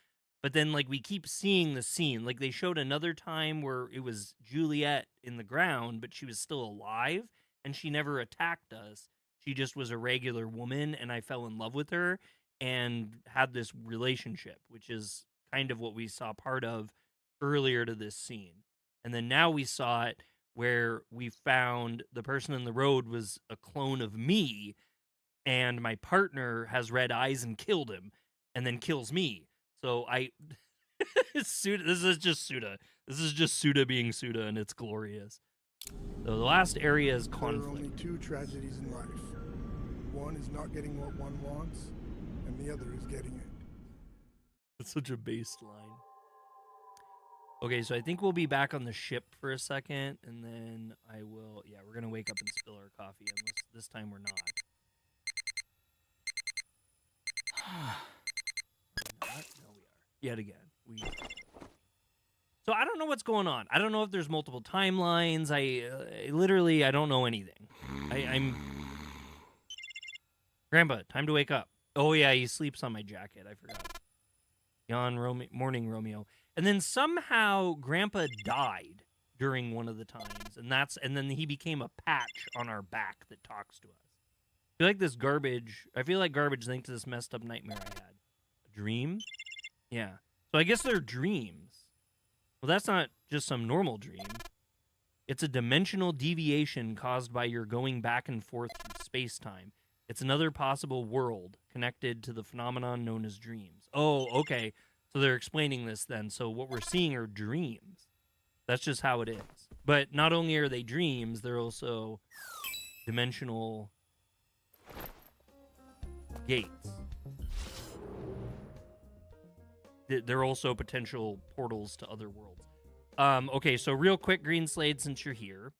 But then, like, we keep seeing the scene. Like, they showed another time where it was Juliet in the ground, but she was still alive, and she never attacked us. She just was a regular woman, and I fell in love with her and had this relationship, which is kind of what we saw part of earlier to this scene. And then now we saw it where we found the person in the road was a clone of me, and my partner has red eyes and killed him, and then kills me. So SUDA, this is just SUDA. This is just SUDA being SUDA, and it's glorious. So the last area is There are conflict. only 2 tragedies in life. One is not getting what one wants, and the other is getting it. It's such a baseline. Okay, so I think we'll be back on the ship for a second, and then I will... Yeah, we're going to wake up and spill our coffee, unless this time we're not. No, we are. Yet again. So I don't know what's going on. I don't know if there's multiple timelines. I literally, I don't know anything. I'm... Grandpa, time to wake up. Oh, yeah, he sleeps on my jacket. I forgot. Yawn, morning, Romeo. And then somehow Grandpa died during one of the times, and then he became a patch on our back that talks to us. I feel like garbage thanks to this messed up nightmare I had. A dream? Yeah. So I guess they're dreams. Well, that's not just some normal dream. It's a dimensional deviation caused by your going back and forth through space-time. It's another possible world connected to the phenomenon known as dreams. Oh, okay. So they're explaining this then. So what we're seeing are dreams. That's just how it is. But not only are they dreams, they're also dimensional gates. They're also potential portals to other worlds. Okay, so real quick, Green Slade, since you're here,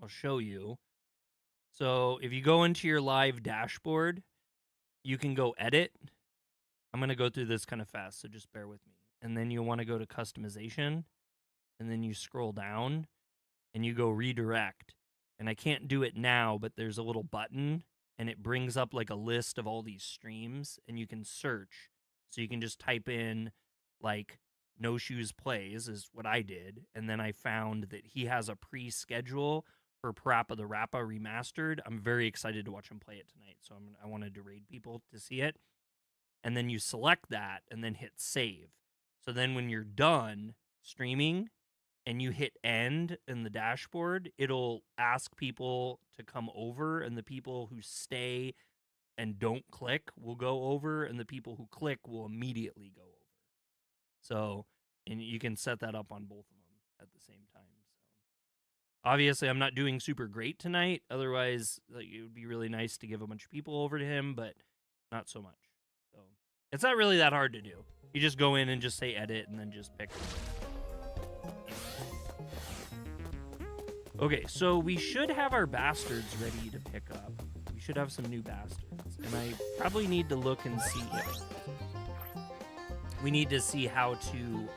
I'll show you. So if you go into your live dashboard, you can go edit. I'm going to go through this kind of fast, so just bear with me. And then you want to go to customization, and then you scroll down, and you go redirect. and I can't do it now, but there's a little button, and it brings up like a list of all these streams, and you can search. So you can just type in like No Shoes Plays is what I did, and then I found that he has a pre-schedule for Parappa the Rappa Remastered. I'm very excited to watch him play it tonight, so I wanted to raid people to see it. And then you select that and then hit save. So then when you're done streaming and you hit end in the dashboard, it'll ask people to come over, and the people who stay and don't click will go over, and the people who click will immediately go over. So, and you can set that up on both of them at the same time. So, obviously, I'm not doing super great tonight. Otherwise, like, it would be really nice to give a bunch of people over to him, but not so much. So, it's not really that hard to do. You just go in and just say edit, and then just pick. Okay, so we should have our bastards ready to pick up. We should have some new bastards, and I probably need to look and see. We need to see how to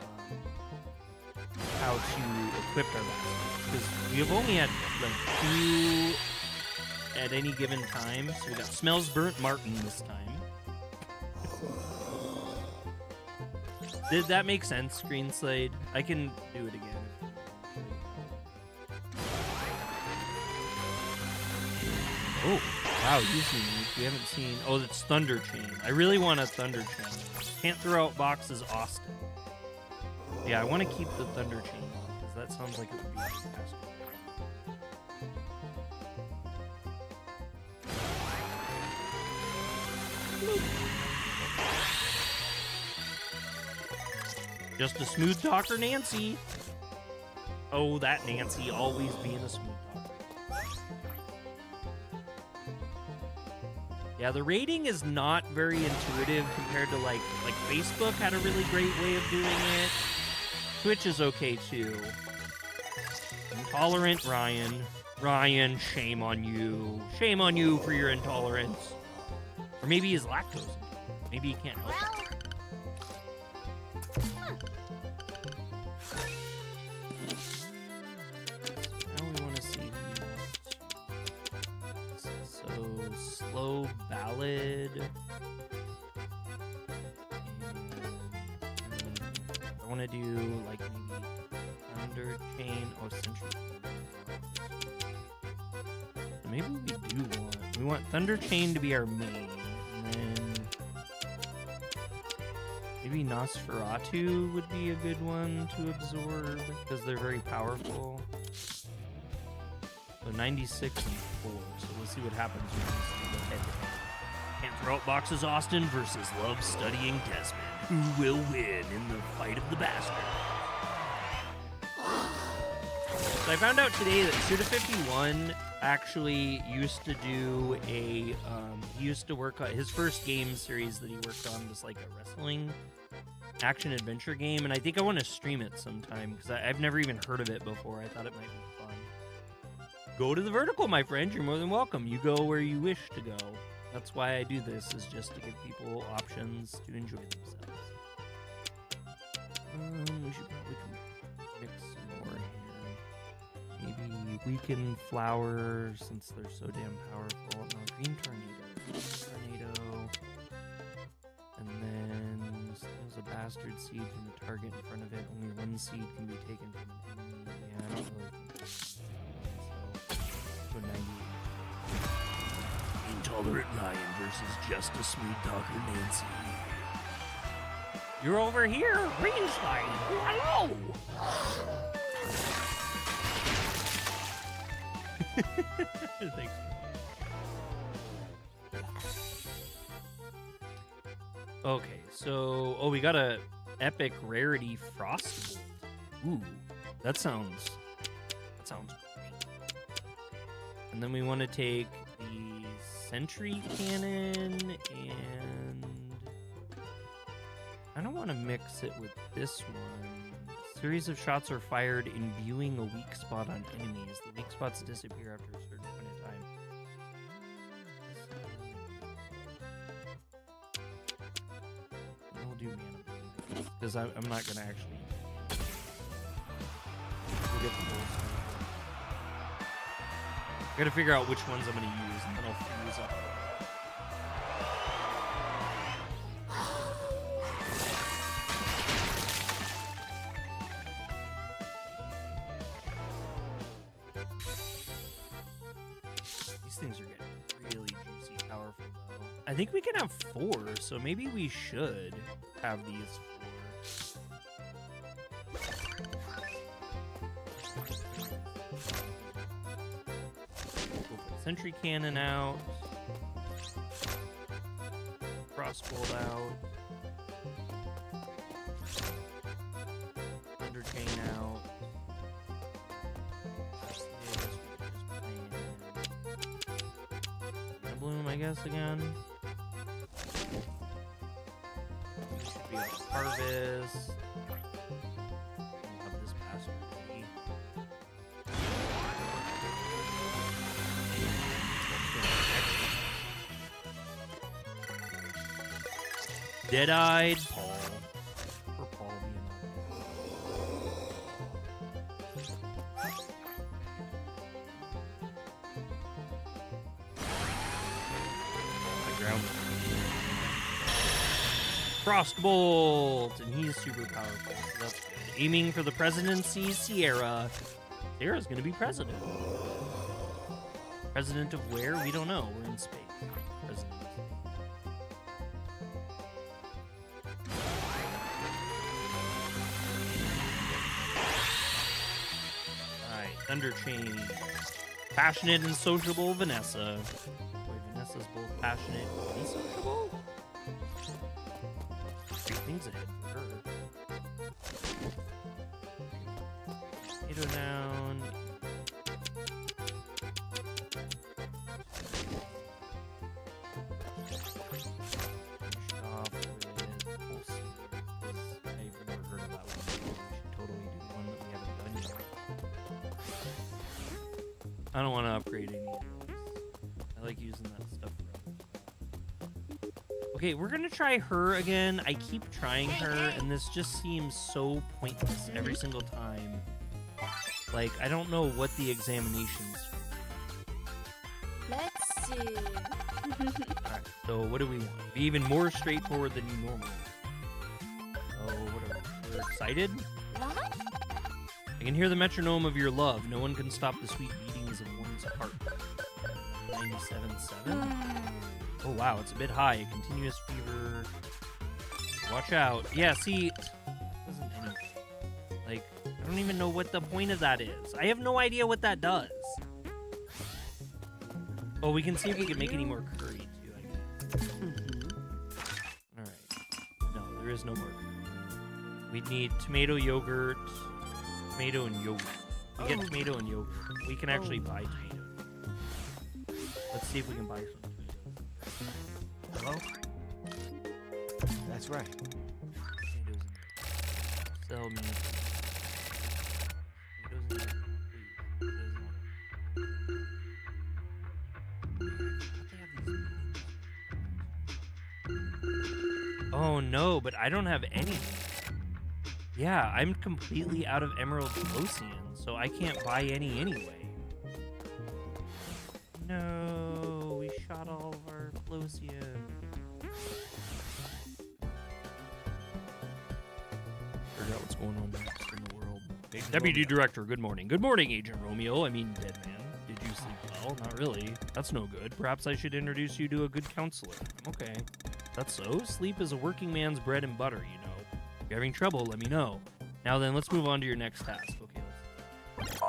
equip our bastards, because we have only had like 2 at any given time. So we got Smells Burnt Martin this time. Did that make sense, Screen Slade? I can do it again. Oh, wow, he's unique. We haven't seen... Oh, it's Thunder Chain. I really want a Thunder Chain. Can't throw out boxes, Austin. Yeah, I want to keep the Thunder Chain, because that sounds like it would be fantastic. Just a smooth talker, Nancy. Oh, that Nancy always being a smooth talker. Yeah, the rating is not very intuitive compared to like Facebook had a really great way of doing it. Twitch is okay too. Intolerant Ryan. Ryan, shame on you. Shame on you for your intolerance. Or maybe he's lactose intolerant. Maybe he can't help it. Slow ballad. And I want to do like maybe Thunder Chain or Century. So maybe we want Thunder Chain to be our main, and then maybe Nosferatu would be a good one to absorb because they're very powerful. So 96 and 4. So we'll see what happens when we go head-to-head. Can't throw out boxes, Austin versus Love Studying Desmond. Who will win in the fight of the bastard? So I found out today that SUDA 51 actually used to do a. He used to work on his first game series that he worked on was like a wrestling action adventure game, and I think I want to stream it sometime because I've never even heard of it before. I thought it might be fun. Go to the vertical, my friend. You're more than welcome. You go where you wish to go. That's why I do this, is just to give people options to enjoy themselves. We should probably mix some more here. Maybe Weaken Flower, since they're so damn powerful. No, Green Tornado. And then steals a bastard seed from the target in front of it. Only one seed can be taken from an enemy. Yeah, I don't really think that's... 98. Intolerant Ryan versus just a smooth talker Nancy. You're over here, Greenstein. Hello. Thanks. Okay, so we got a epic rarity Frostbolt. Ooh, that sounds great. And then we want to take the Sentry Cannon, and I don't want to mix it with this one. Series of shots are fired, imbuing a weak spot on enemies. The weak spots disappear after a certain point in time. We'll do mana because I'm not going to actually. We'll get the bullseye. Gotta figure out which ones I'm gonna use, and then I'll fuse up. These things are getting really juicy, powerful, though. I think we can have 4, so maybe we should have these 4. We'll put sentry cannon out. Crossbow out. Thunder chain out. Bloom, I guess, again. We should be able to harvest. We'll have this password key. Dead-eyed Paul. Or Paul being ground. Frostbolt, and he's super powerful, so that's good. Aiming for the presidency, Sierra. Sierra's gonna be president. President of where? We don't know. We're in space. President. Alright, Thunder Chain. Passionate and sociable Vanessa. Boy, Vanessa's both passionate and sociable? Great things ahead for her. Potato down. Finish off with pulse. I've never heard of that one. We should totally do one that we haven't done yet. I don't want to upgrade any of those. I like using that stuff for okay, we're gonna try her again. I keep trying her, and this just seems so pointless every single time. Like, I don't know what the examinations are. Let's see. Alright, so what do we want? Be even more straightforward than you normally would. Oh, what are we? We're excited? What? I can hear the metronome of your love. No one can stop the sweet beatings of one's heart. 97.7? Oh, wow, it's a bit high. A continuous fever. Watch out. Yeah, see, doesn't anything. Like, I don't even know what the point of that is. I have no idea what that does. Oh, we can see if we can make any more curry, too, I guess. Alright. No, there is no more curry. We'd need tomato yogurt, tomato and yogurt. We get tomato and yogurt. We can actually buy tomato. Let's see if we can buy some tomatoes. Hello? That's right. Tomatoes in there. Sell me. Tomatoes in there, please. Oh no, but I don't have any. Yeah, I'm completely out of Emerald Lothian, so I can't buy any anyway. No, we shot all of our Lothian. Figure out what's going on next in the world. Deputy Director, good morning. Good morning, Agent Romeo. I mean, dead man. Did you sleep well? Not really. That's no good. Perhaps I should introduce you to a good counselor. Okay. That's so. Sleep is a working man's bread and butter, you know. If you're having trouble, let me know. Now then, let's move on to your next task. Okay, let's...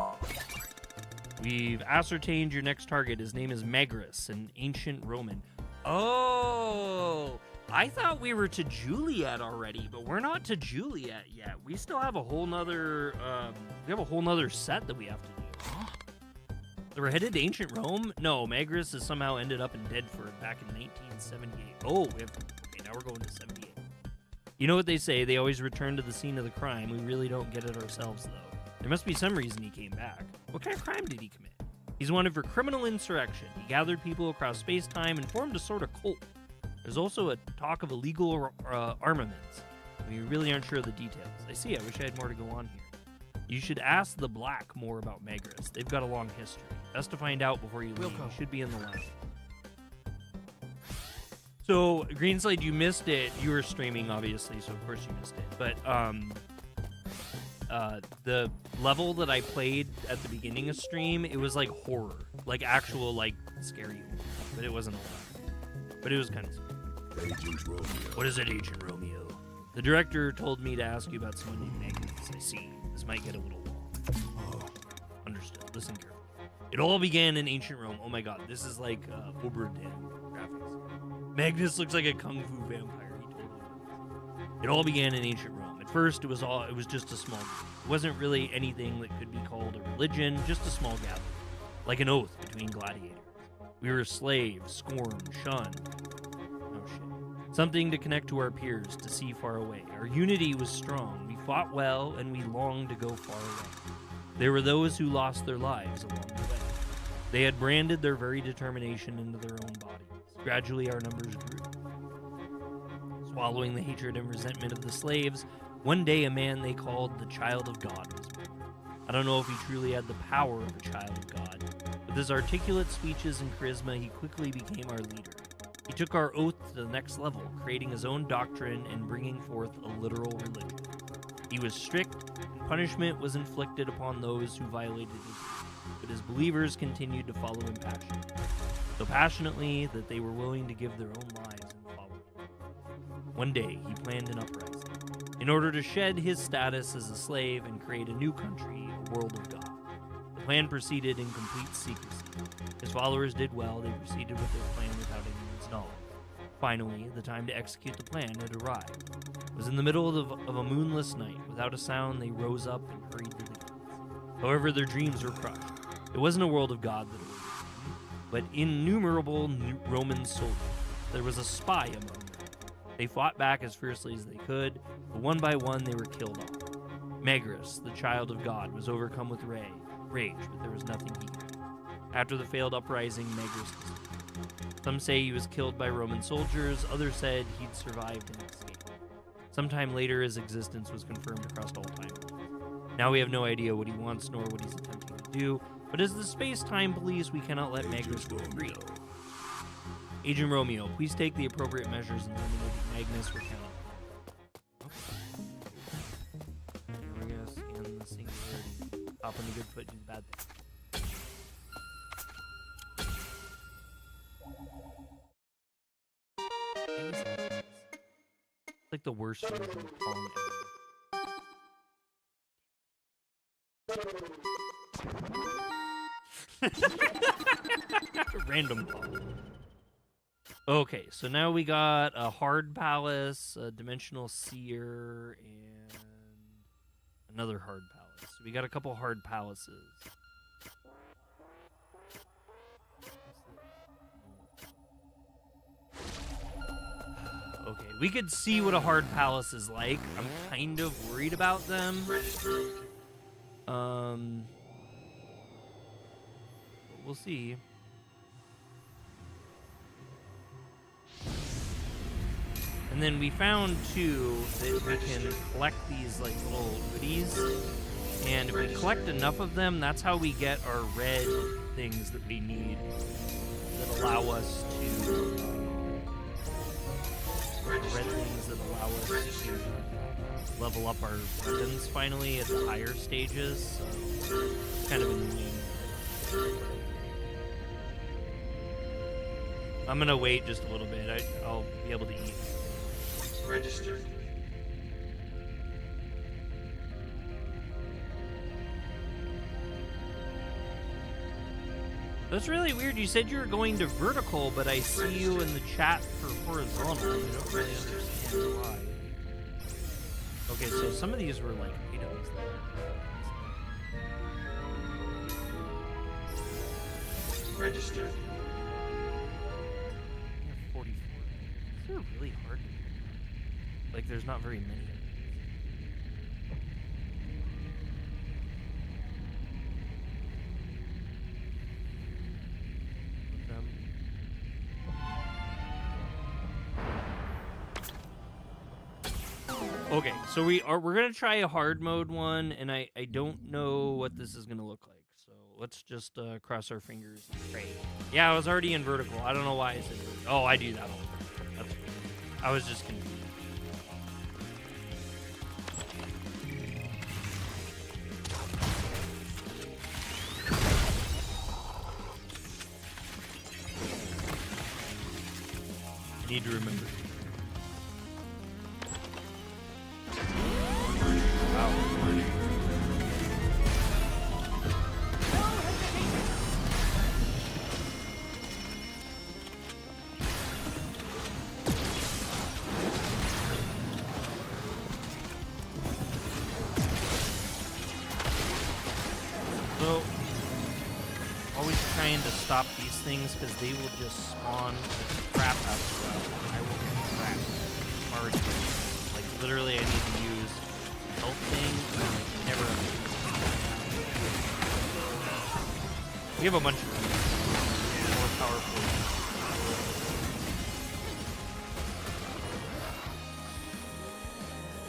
We've ascertained your next target. His name is Magrus, an ancient Roman. Oh! I thought we were to Juliet already, but we're not to Juliet yet. We still have a whole nother, set that we have to do. So we're headed to ancient Rome? No, Magrus has somehow ended up in Deadford back in 1978. Oh, okay, now we're going to 78. You know what they say, they always return to the scene of the crime. We really don't get it ourselves, though. There must be some reason he came back. What kind of crime did he commit? He's wanted for criminal insurrection. He gathered people across space-time and formed a sort of cult. There's also a talk of illegal armaments. We really aren't sure of the details. I see, I wish I had more to go on here. You should ask the Black more about Magrus. They've got a long history. Best to find out before you leave. Wilco. You should be in the lounge. So, Greenslade, you missed it. You were streaming, obviously, so of course you missed it. But the level that I played at the beginning of stream, it was like horror, like actual like scary horror, but it wasn't a lot. But it was kind of scary. Agent Romeo. What is it, Agent Romeo? The director told me to ask you about someone named Magnus. I see. This might get a little long. Understood. Listen carefully. It all began in ancient Rome. Oh my god, this is like Oberdin graphics. Magnus looks like a kung fu vampire. He totally does. It all began in ancient Rome. At first, it was just a small group. It wasn't really anything that could be called a religion, just a small gathering, like an oath between gladiators. We were slaves, scorned, shunned. Oh shit. Something to connect to our peers, to see far away. Our unity was strong. We fought well, and we longed to go far away. There were those who lost their lives along the way. They had branded their very determination into their own bodies. Gradually, our numbers grew. Swallowing the hatred and resentment of the slaves, one day a man they called the Child of God was born. I don't know if he truly had the power of a child of God. With his articulate speeches and charisma, he quickly became our leader. He took our oath to the next level, creating his own doctrine and bringing forth a literal religion. He was strict, and punishment was inflicted upon those who violated his rules, but his believers continued to follow him passionately. So passionately that they were willing to give their own lives and follow him. One day, he planned an uprising, in order to shed his status as a slave and create a new country, a world of God. The plan proceeded in complete secrecy. His followers did well. They proceeded with their plan without anyone's knowledge. Finally, the time to execute the plan had arrived. It was in the middle of a moonless night. Without a sound, they rose up and hurried to the gates. However, their dreams were crushed. It wasn't a world of God that awaited them, but innumerable Roman soldiers. There was a spy among them. They fought back as fiercely as they could, but one by one they were killed off. Magnus, the Child of God, was overcome with rage, but there was nothing he could do. After the failed uprising, Magnus disappeared. Some say he was killed by Roman soldiers, others said he'd survived and escaped. Sometime later, his existence was confirmed across all time. Now we have no idea what he wants nor what he's attempting to do, but as the space-time police, we cannot let Magnus go free. Agent Romeo, please take the appropriate measures in eliminating Magnus or count. Okay. We're gonna scan the singularity. Hop on the good foot, do the bad thing. It's like the worst version of Pong ever. Random Pong. Okay, so now we got a Hard Palace, a Dimensional Seer, and another Hard Palace. So we got a couple Hard Palaces. Okay, we could see what a Hard Palace is like. I'm kind of worried about them. We'll see. And then we found too that we can collect these like little goodies, and if we collect enough of them, that's how we get our red things that we need that allow us to level up our weapons finally at the higher stages. So it's kind of annoying. I'm gonna wait just a little bit. I'll be able to eat. Registered. That's really weird. You said you were going to vertical, but I see you in the chat for horizontal. I don't really understand why. Okay, so some of these were like items. Registered. 44. These are really hard. Like, there's not very many of them. Okay, so we're gonna try a hard mode one, and I don't know what this is gonna look like. So let's just cross our fingers and pray. Yeah, I was already in vertical. I don't know why I said vertical. Oh, I do that all the time. I was just confused. I need to remember. So, always trying to stop these things because they will just spawn the crap out of stuff. I will get crap. Already. Like, literally, I need to use health thing. Never. We have a bunch of more powerful.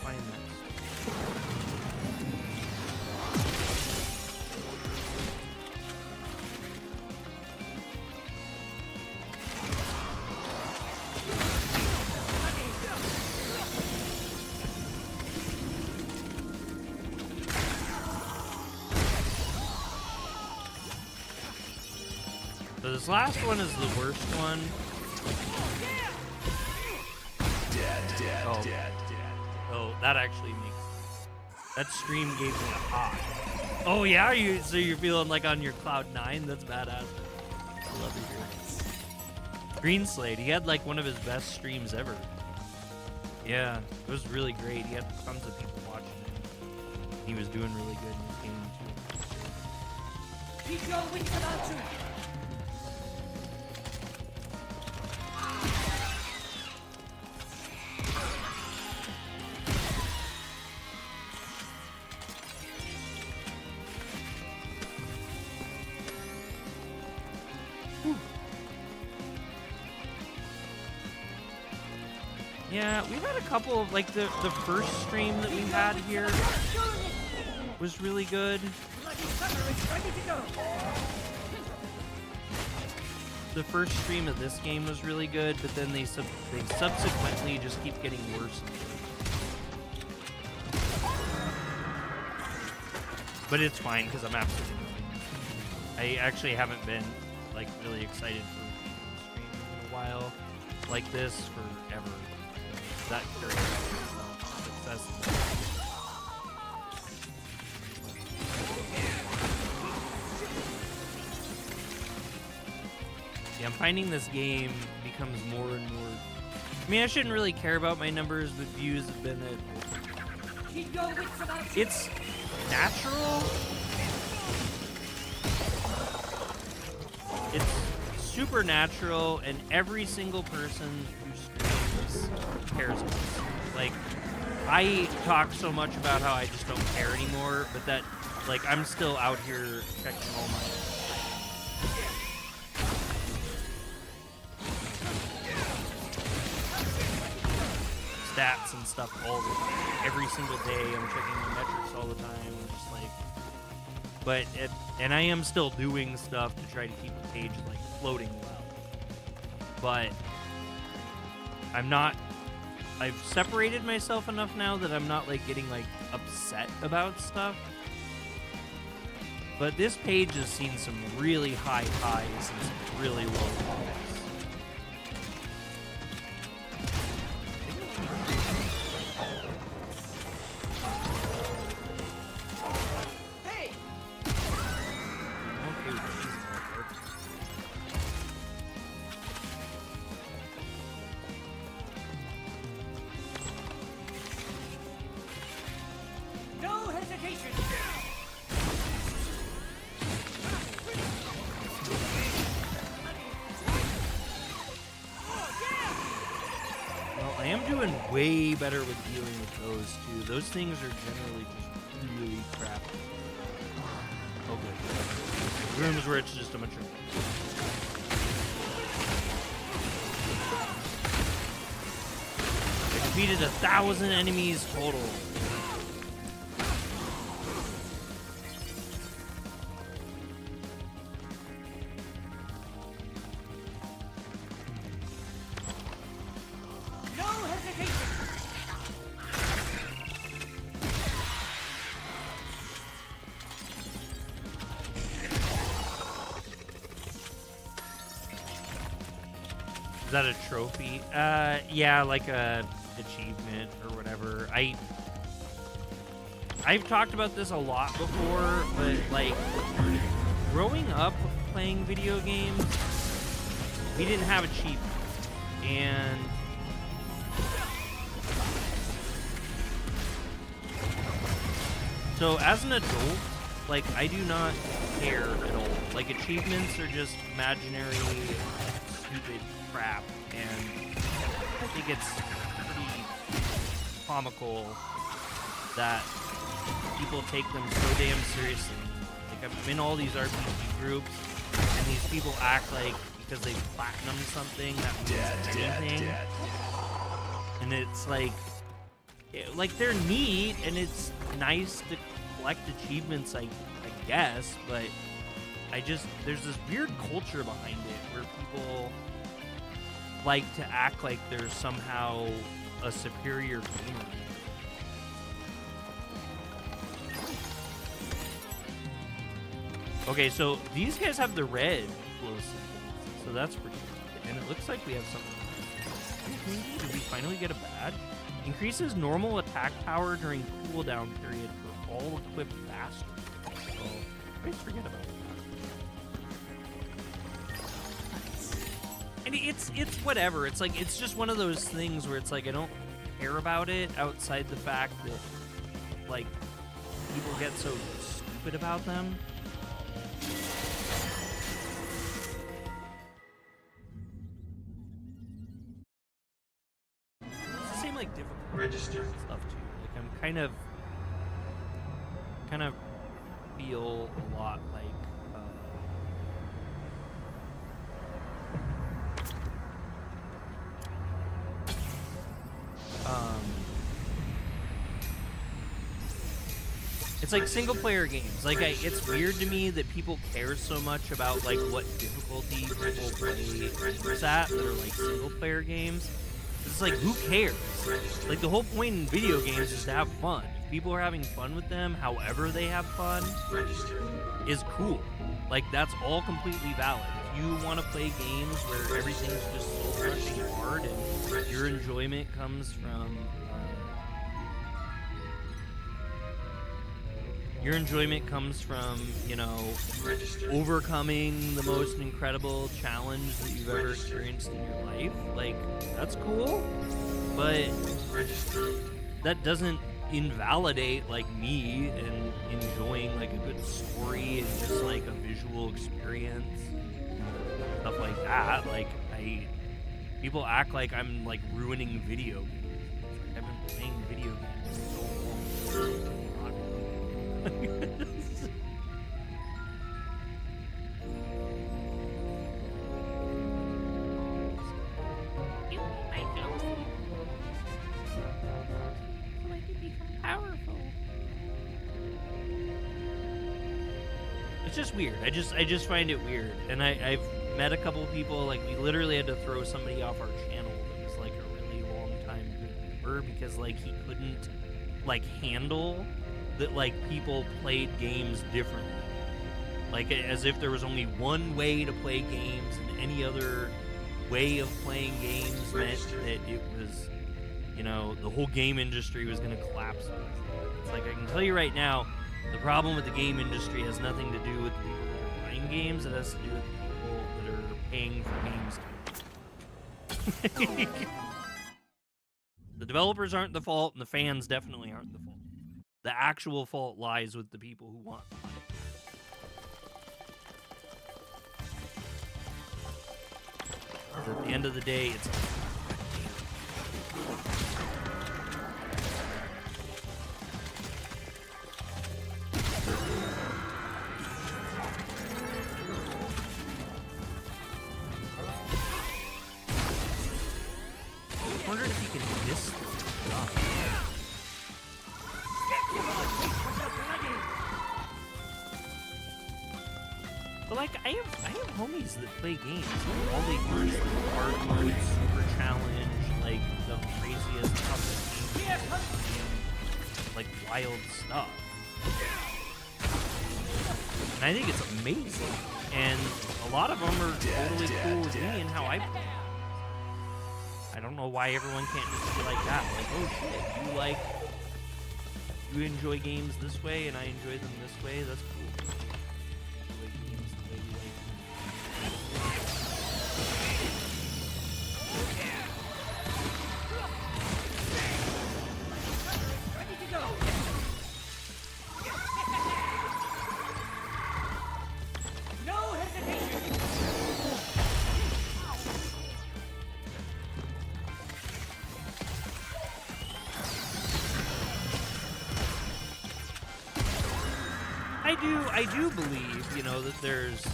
Find that. So this last one is the worst one. Oh, that actually makes that stream gave me a high. Oh yeah, so you're feeling like on your cloud 9? That's badass. I love to hear it. Green Slade, he had like one of his best streams ever. Yeah, it was really great. He had tons of people watching it. He was doing really good in his game too. Keep your wits about you. Yeah, we've had a couple of, like, the first stream that we had here was really good. The first stream of this game was really good, but then they subsequently just keep getting worse. But it's fine, because I'm absolutely I actually haven't been, like, really excited for a stream in a while like this forever. That great success. Yeah, I'm finding this game becomes more and more. I mean, I shouldn't really care about my numbers, but views have been it's natural. It's supernatural, and every single person who streams cares about it. Like, I talk so much about how I just don't care anymore, but that, like, I'm still out here checking all my stats and stuff all the time. Every single day, I'm checking my metrics all the time. I'm just like, and I am still doing stuff to try to keep the page like floating well. But I've separated myself enough now that I'm not like getting like upset about stuff. But this page has seen some really high highs and some really low lows. Way better with dealing with those too. Those things are generally just really crap. Oh good. Rooms where it's just a bunch of. I defeated 1,000 enemies total. Is that a trophy? Yeah, like a achievement or whatever. I've talked about this a lot before, but like growing up playing video games, we didn't have achievements, and so as an adult, like I do not care at all. Like achievements are just imaginary, stupid crap, and I think it's pretty comical that people take them so damn seriously. Like I'm in all these RPG groups, and these people act like because they platinum something that means anything, and it's like they're neat and it's nice to collect achievements, I guess, but there's this weird culture behind it where people like to act like they're somehow a superior gamer. Okay, so these guys have the red glow symbols, so that's pretty good. And it looks like we have something. Did we finally get a badge? Increases normal attack power during cooldown period for all equipped bastards. So, let's forget about that. And it's whatever. It's like, it's just one of those things where it's like, I don't care about it outside the fact that, like, people get so stupid about them. It's the same, like, difficult Register. stuff too. Like I'm kind of feel a lot like it's like single player games. Like it's weird to me that people care so much about like what difficulty people play games at that are like single player games. It's like, who cares? Like the whole point in video games is to have fun. If people are having fun with them, however they have fun, is cool. Like that's all completely valid. If you want to play games where everything's just soul crushing hard and your enjoyment comes from you know, overcoming the most incredible challenge that you've ever experienced in your life, like, that's cool, but that doesn't invalidate, like, me and enjoying, like, a good story and just, like, a visual experience, stuff like that. Like, people act like I'm, like, ruining video games. I've been playing video games for so long. It's just weird. I just find it weird, and I've met a couple people. Like we literally had to throw somebody off our channel that was like a really long time good viewer because like he couldn't like handle that like people played games differently. Like as if there was only one way to play games and any other way of playing games meant that it was, you know, the whole game industry was going to collapse. It's like I can tell you right now, the problem with the game industry has nothing to do with the people that are buying games. It has to do with the people that are paying for games. The developers aren't the fault, and the fans definitely aren't the fault. The actual fault lies with the people who want to buy it. At the end of the day, it's I wondered if you can miss stuff. But like, I have homies that play games. All they do is hard mode, super challenge, like the craziest, toughest games, like wild stuff. And I think it's amazing. And a lot of them are totally cool with me and how I play. I don't know why everyone can't just be like that. Like, oh shit, you enjoy games this way and I enjoy them this way. That's cool. Enjoy games the way we like Where did you go? No hesitation! I do believe, you know, that there's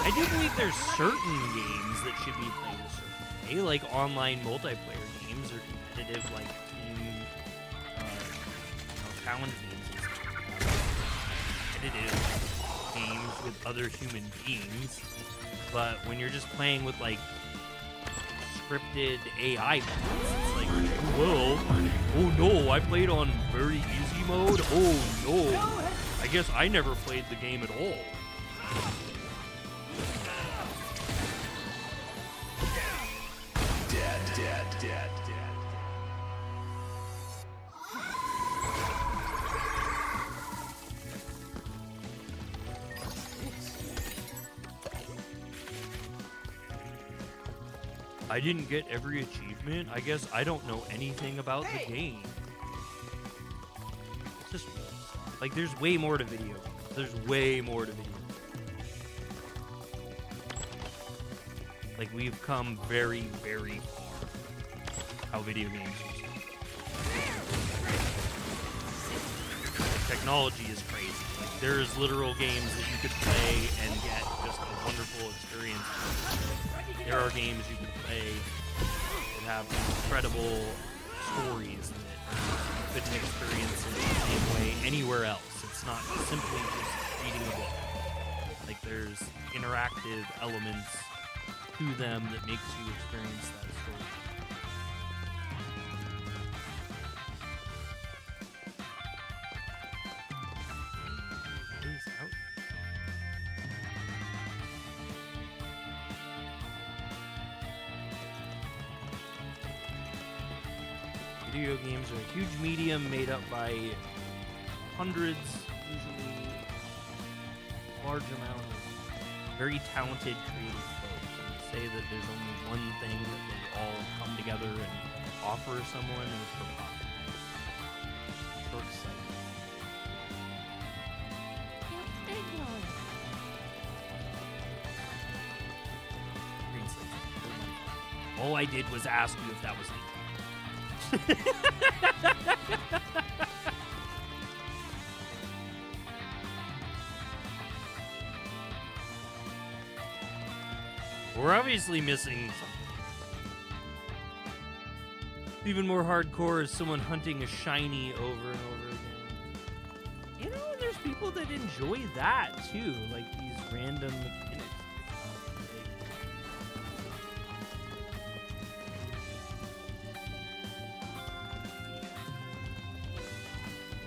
I do believe there's certain games that should be played a certain way, like online multiplayer games or competitive like team challenge games and stuff. Competitive games with other human beings. But when you're just playing with like scripted AI bots, it's like, well, oh no, I played on very easy mode. Oh no, I guess I never played the game at all. Dead. I didn't get every achievement. I guess I don't know anything about the game. It's just like there's way more to video. There's way more to video. Like we've come very, very far. How video games used to be. Technology is crazy. Like there's literal games that you could play and get just a wonderful experience. There are games you can play that have incredible stories that you couldn't experience in the same way anywhere else. It's not simply just reading a book. Like there's interactive elements to them that makes you experience that story. Please out. Video games are a huge medium made up by hundreds, usually large amount of very talented creative folks. And to say that there's only one thing that they all come together and offer someone is preposterous. Short-sighted. Green slate. All I did was ask you if that was legal. We're obviously missing something. Even more hardcore is someone hunting a shiny over and over again. You know, there's people that enjoy that too, like these random mechanics.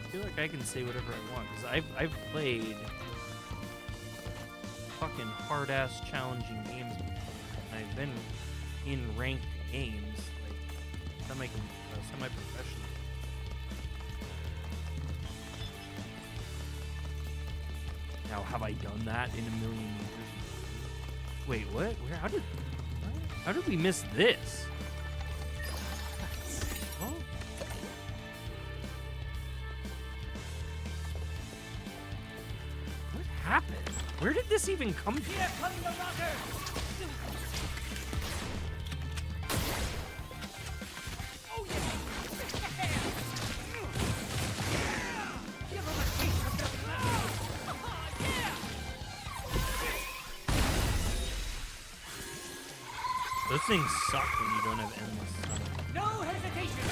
I feel like I can say whatever I want because I've played fucking hard-ass challenging games before. And I've been in ranked games, like semi-professional. Now, have I done that in a million years? Wait, what? How did we miss this? Oh. What happened? Where did this even come from? Here comes the rocker! Oh yeah! Give him a taste of the yeah! Those things suck when you don't have endless time. No hesitation!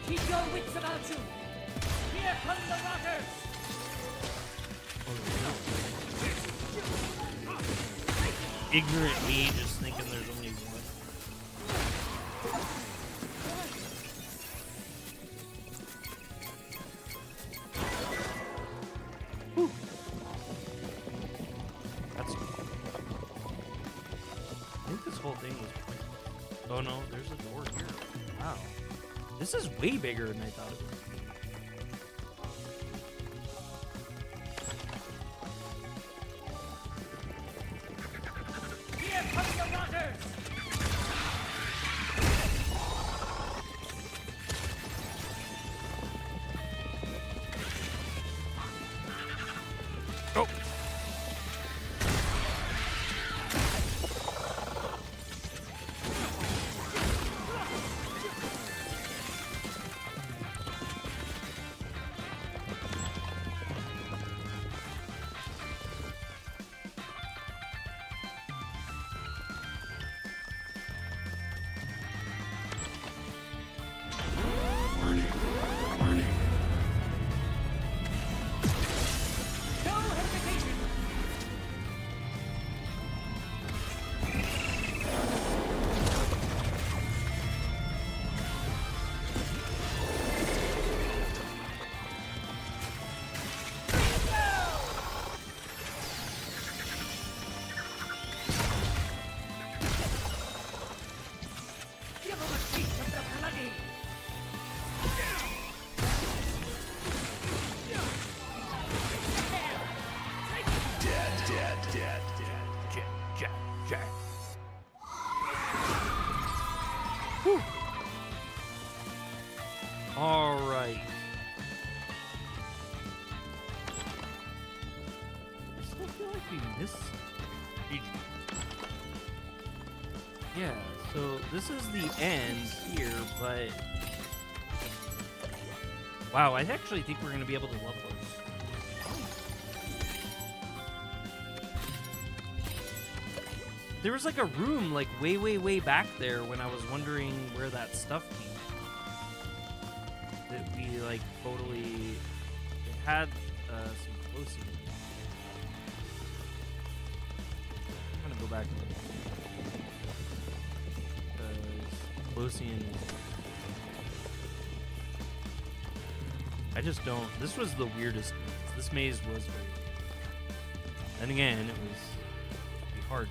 Keep your wits about you. Here come the rotters. Ignorant me just thinking there's only one. Whew. That's cool. I think this whole thing was... Oh no, there's a door here. Wow. This is way bigger than I thought it was. Oh. All right. I still feel like we missed some. Yeah, so this is the end here, but wow, I actually think we're gonna be able to love those. There was like a room like way back there when I was wondering where that stuff came from. That we like totally it had some closing. I'm gonna go back and look. Closian. I just don't. This was the weirdest. This maze was very weird. And again, it was pretty hard.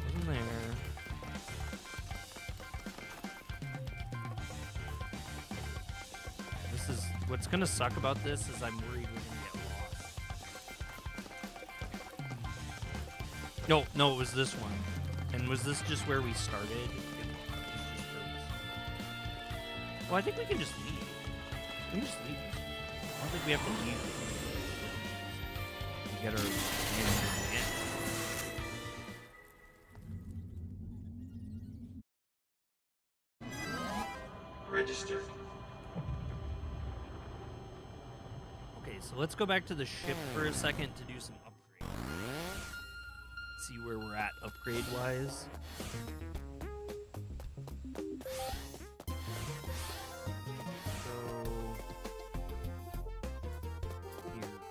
Wasn't there? This is what's gonna suck about this is I'm worried we're gonna get lost. No, it was this one. And was this just where we started? Well, I think we can just leave. We can just leave. I don't think we have to leave. We get our in. Register. Okay, so let's go back to the ship for a second to do some upgrades. See where we're at upgrade-wise.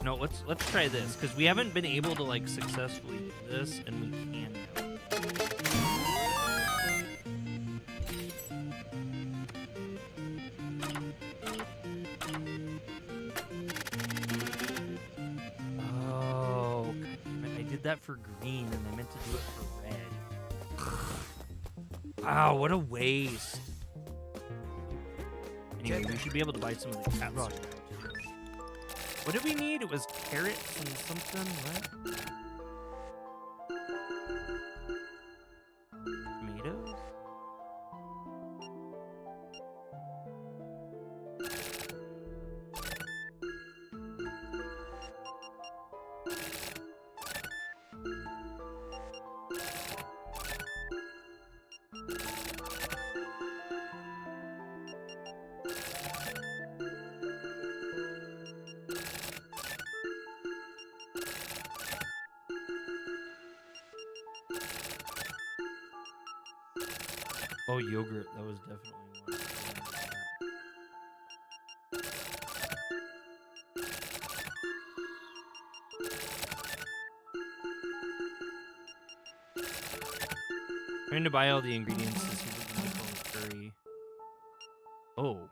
No, let's try this because we haven't been able to like successfully do this, and we can now. Oh, I did that for green, and I meant to do it for red. Wow, what a waste! Anyway, we should be able to buy some of the cats. What did we need? It was carrots and something, what? Tomatoes? Oh, yogurt. That was definitely one. Trying to buy all the ingredients to see if we can make all the curry. Oh.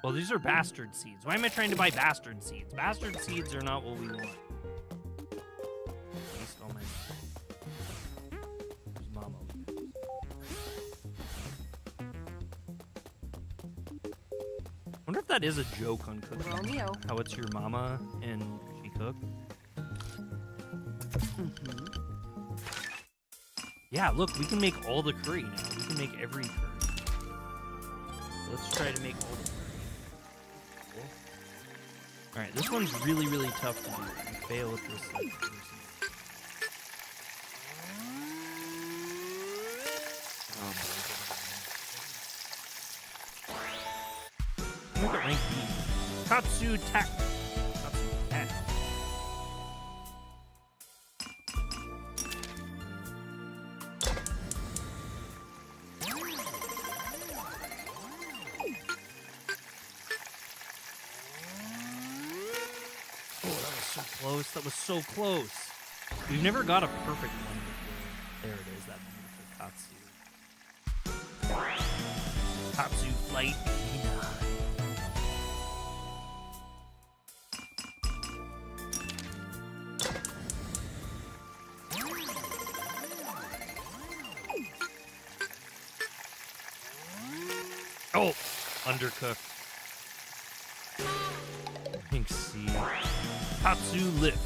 Well, these are bastard seeds. Why am I trying to buy bastard seeds? Bastard seeds are not what we want. Waste all my... There's Mama. I wonder if that is a joke on cooking. Romeo. How it's your mama and she cooked. Yeah, look, we can make all the curry now. We can make every curry. So let's try to make all the curry. Cool. Alright, this one's really, really tough to do. We fail at this. Look at rank B. Katsu Tak. Katsu Tak. Close. That was so close. We've never got a perfect one before. There it is, that beautiful Katsu. Katsu Flight 89. Oh! Undercooked. Pink C. Katsu lift.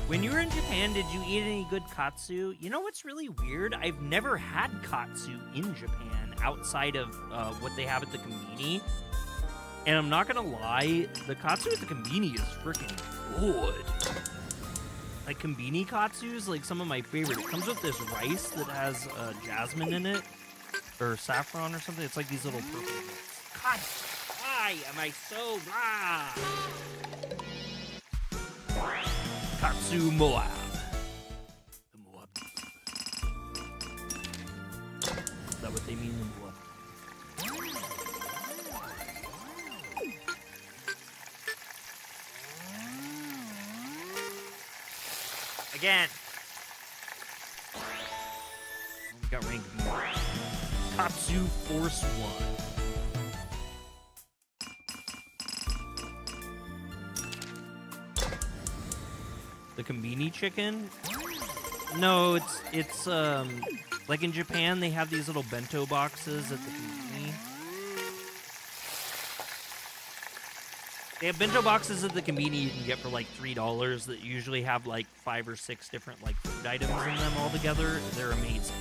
When you were in Japan, did you eat any good katsu? You know what's really weird? I've never had katsu in Japan outside of what they have at the konbini. And I'm not gonna lie, the katsu at the konbini is freaking good. Like konbini katsu's like some of my favorite. It comes with this rice that has jasmine in it, or saffron or something. It's like these little purple bits. God, why am I so blah? Katsu Moab. The Moab. Is that what they mean in Moab? Again. We got rank B. Katsu Force 1. The konbini chicken? No, it's like in Japan they have these little bento boxes at the konbini. They have bento boxes at the konbini you can get for like $3 that usually have like 5 or 6 different like food items in them all together. They're amazing.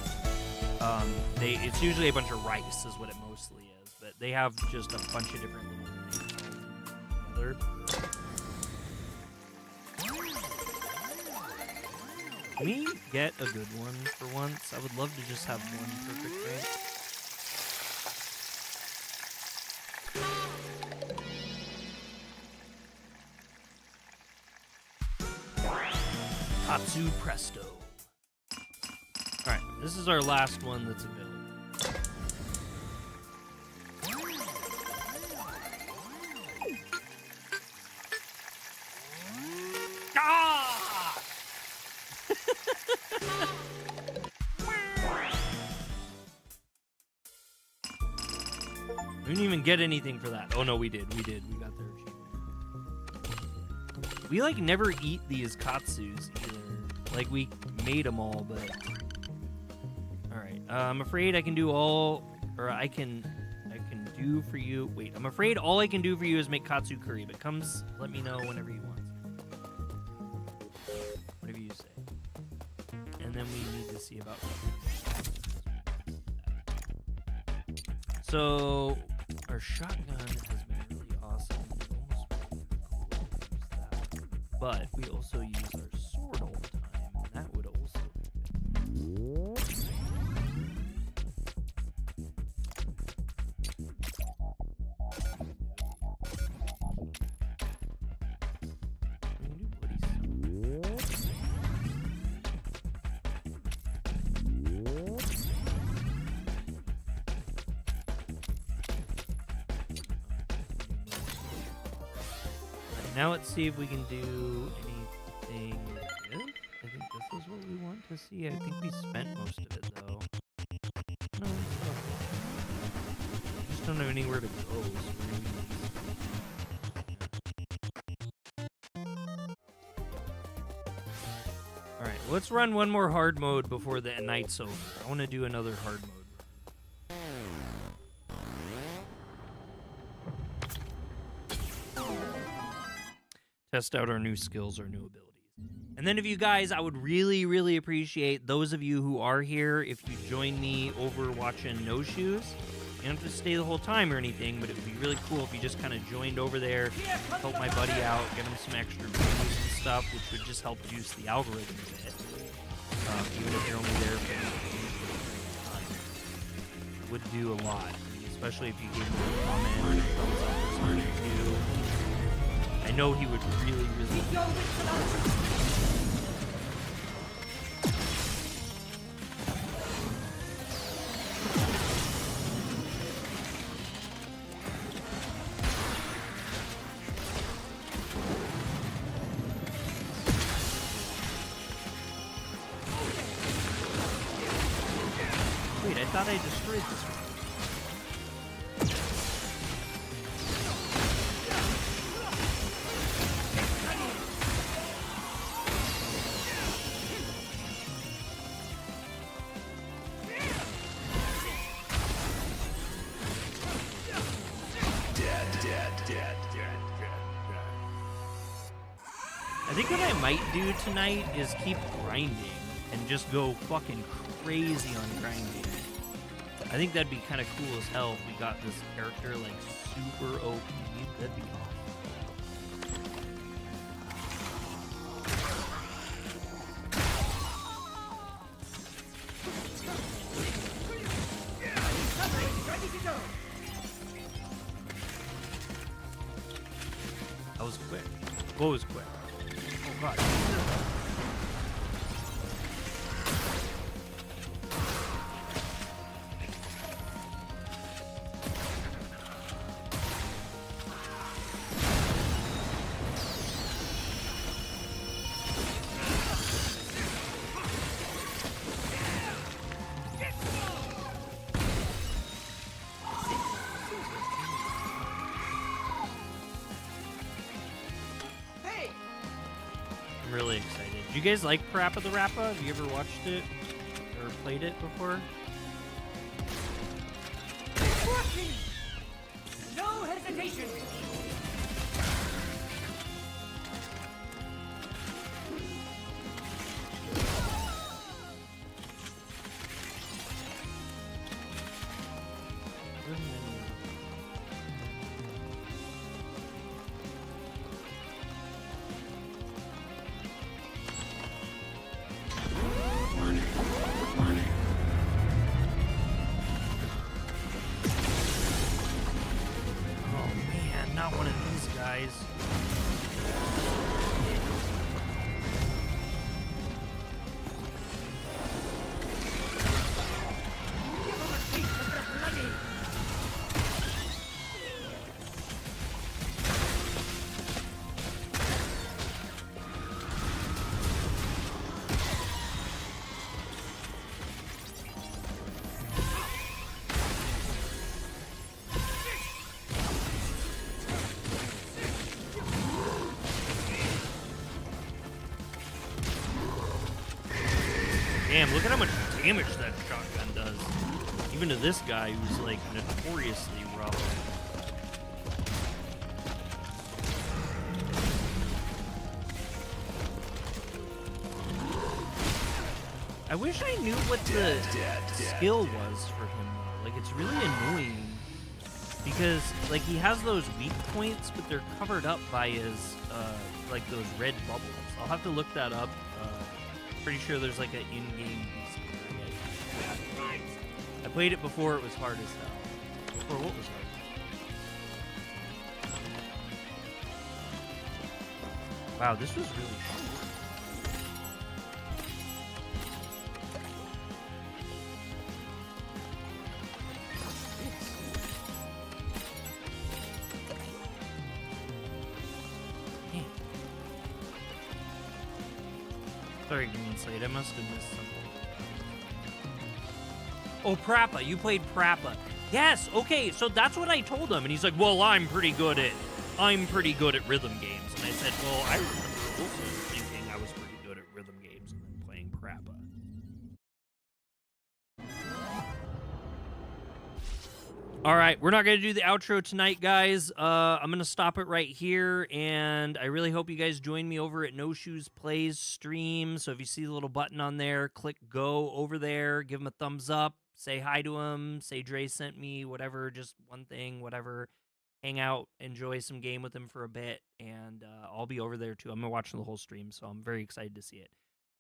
It's usually a bunch of rice is what it mostly is, but they have just a bunch of different little things all together. Can we get a good one for once? I would love to just have one perfect rank. Katsu Presto. Alright, this is our last one that's available. We didn't even get anything for that. Oh no, we did. We got their achievement. We like never eat these katsus either. Like we made them all, but alright. I'm afraid I can do all, or I can do for you. Wait, I'm afraid all I can do for you is make katsu curry, but comes, let me know whenever you want. Whatever you say. And then we need to see about. So our shotgun has been really awesome. But we also use our sword all the time, and that would also be good. Now let's see if we can do anything good. I think this is what we want to see. I think we spent most of it, though. No, it's okay. I just don't have anywhere to go. Alright, let's run one more hard mode before the night's over. I want to do another hard mode. Test out our new skills, our new abilities. And then if you guys, I would really, really appreciate those of you who are here, if you join me over watching No Shoes. You don't have to stay the whole time or anything, but it would be really cool if you just kind of joined over there, help my buddy out, get him some extra views and stuff, which would just help juice the algorithm a bit. Even if you're only there for a time. It would do a lot, especially if you gave me a comment or a thumbs up or something too. I know he would really, really like it. Wait, I thought I destroyed this one. I think what I might do tonight is keep grinding and just go fucking crazy on grinding. I think that'd be kind of cool as hell if we got this character like super OP. That'd be awesome. That was quick. What was quick? Oh god. I'm really excited. Do you guys like Parappa the Rappa? Have you ever watched it or played it before? No hesitation! Not one of these guys. Damn, look at how much damage that shotgun does. Even to this guy who's like notoriously rough. I wish I knew what the skill was for him though. Like, it's really annoying. Because, like, he has those weak points, but they're covered up by his, like, those red bubbles. I'll have to look that up. Pretty sure there's like an in-game secret. I played it before, it was hard as hell. Before what was hard? Wow, this was really hard. Sorry, Green Slate. I must have missed something. Oh, Prappa. You played Prappa. Yes. Okay. So that's what I told him, and he's like, "Well, I'm pretty good at rhythm games." And I said, "Well, I remember also thinking I was pretty good at rhythm games and then playing Prappa." All right, we're not going to do the outro tonight, guys. I'm going to stop it right here, and I really hope you guys join me over at No Shoes Plays stream. So if you see the little button on there, click go over there, give him a thumbs up, say hi to him, say Dre sent me, whatever, just one thing, whatever. Hang out, enjoy some game with him for a bit, and I'll be over there too. I'm going to watch the whole stream, so I'm very excited to see it.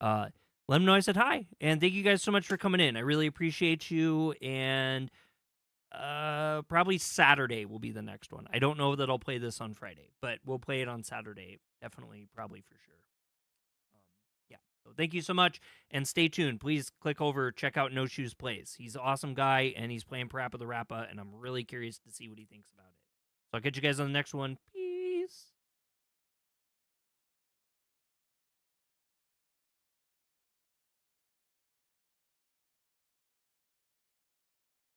Let him know I said hi, and thank you guys so much for coming in. I really appreciate you, and probably Saturday will be the next one. I don't know that I'll play this on Friday, but we'll play it on Saturday. Definitely, probably for sure. Yeah. So thank you so much, and stay tuned. Please click over, check out No Shoes Plays. He's an awesome guy, and he's playing Parappa the Rappa, and I'm really curious to see what he thinks about it. So I'll catch you guys on the next one.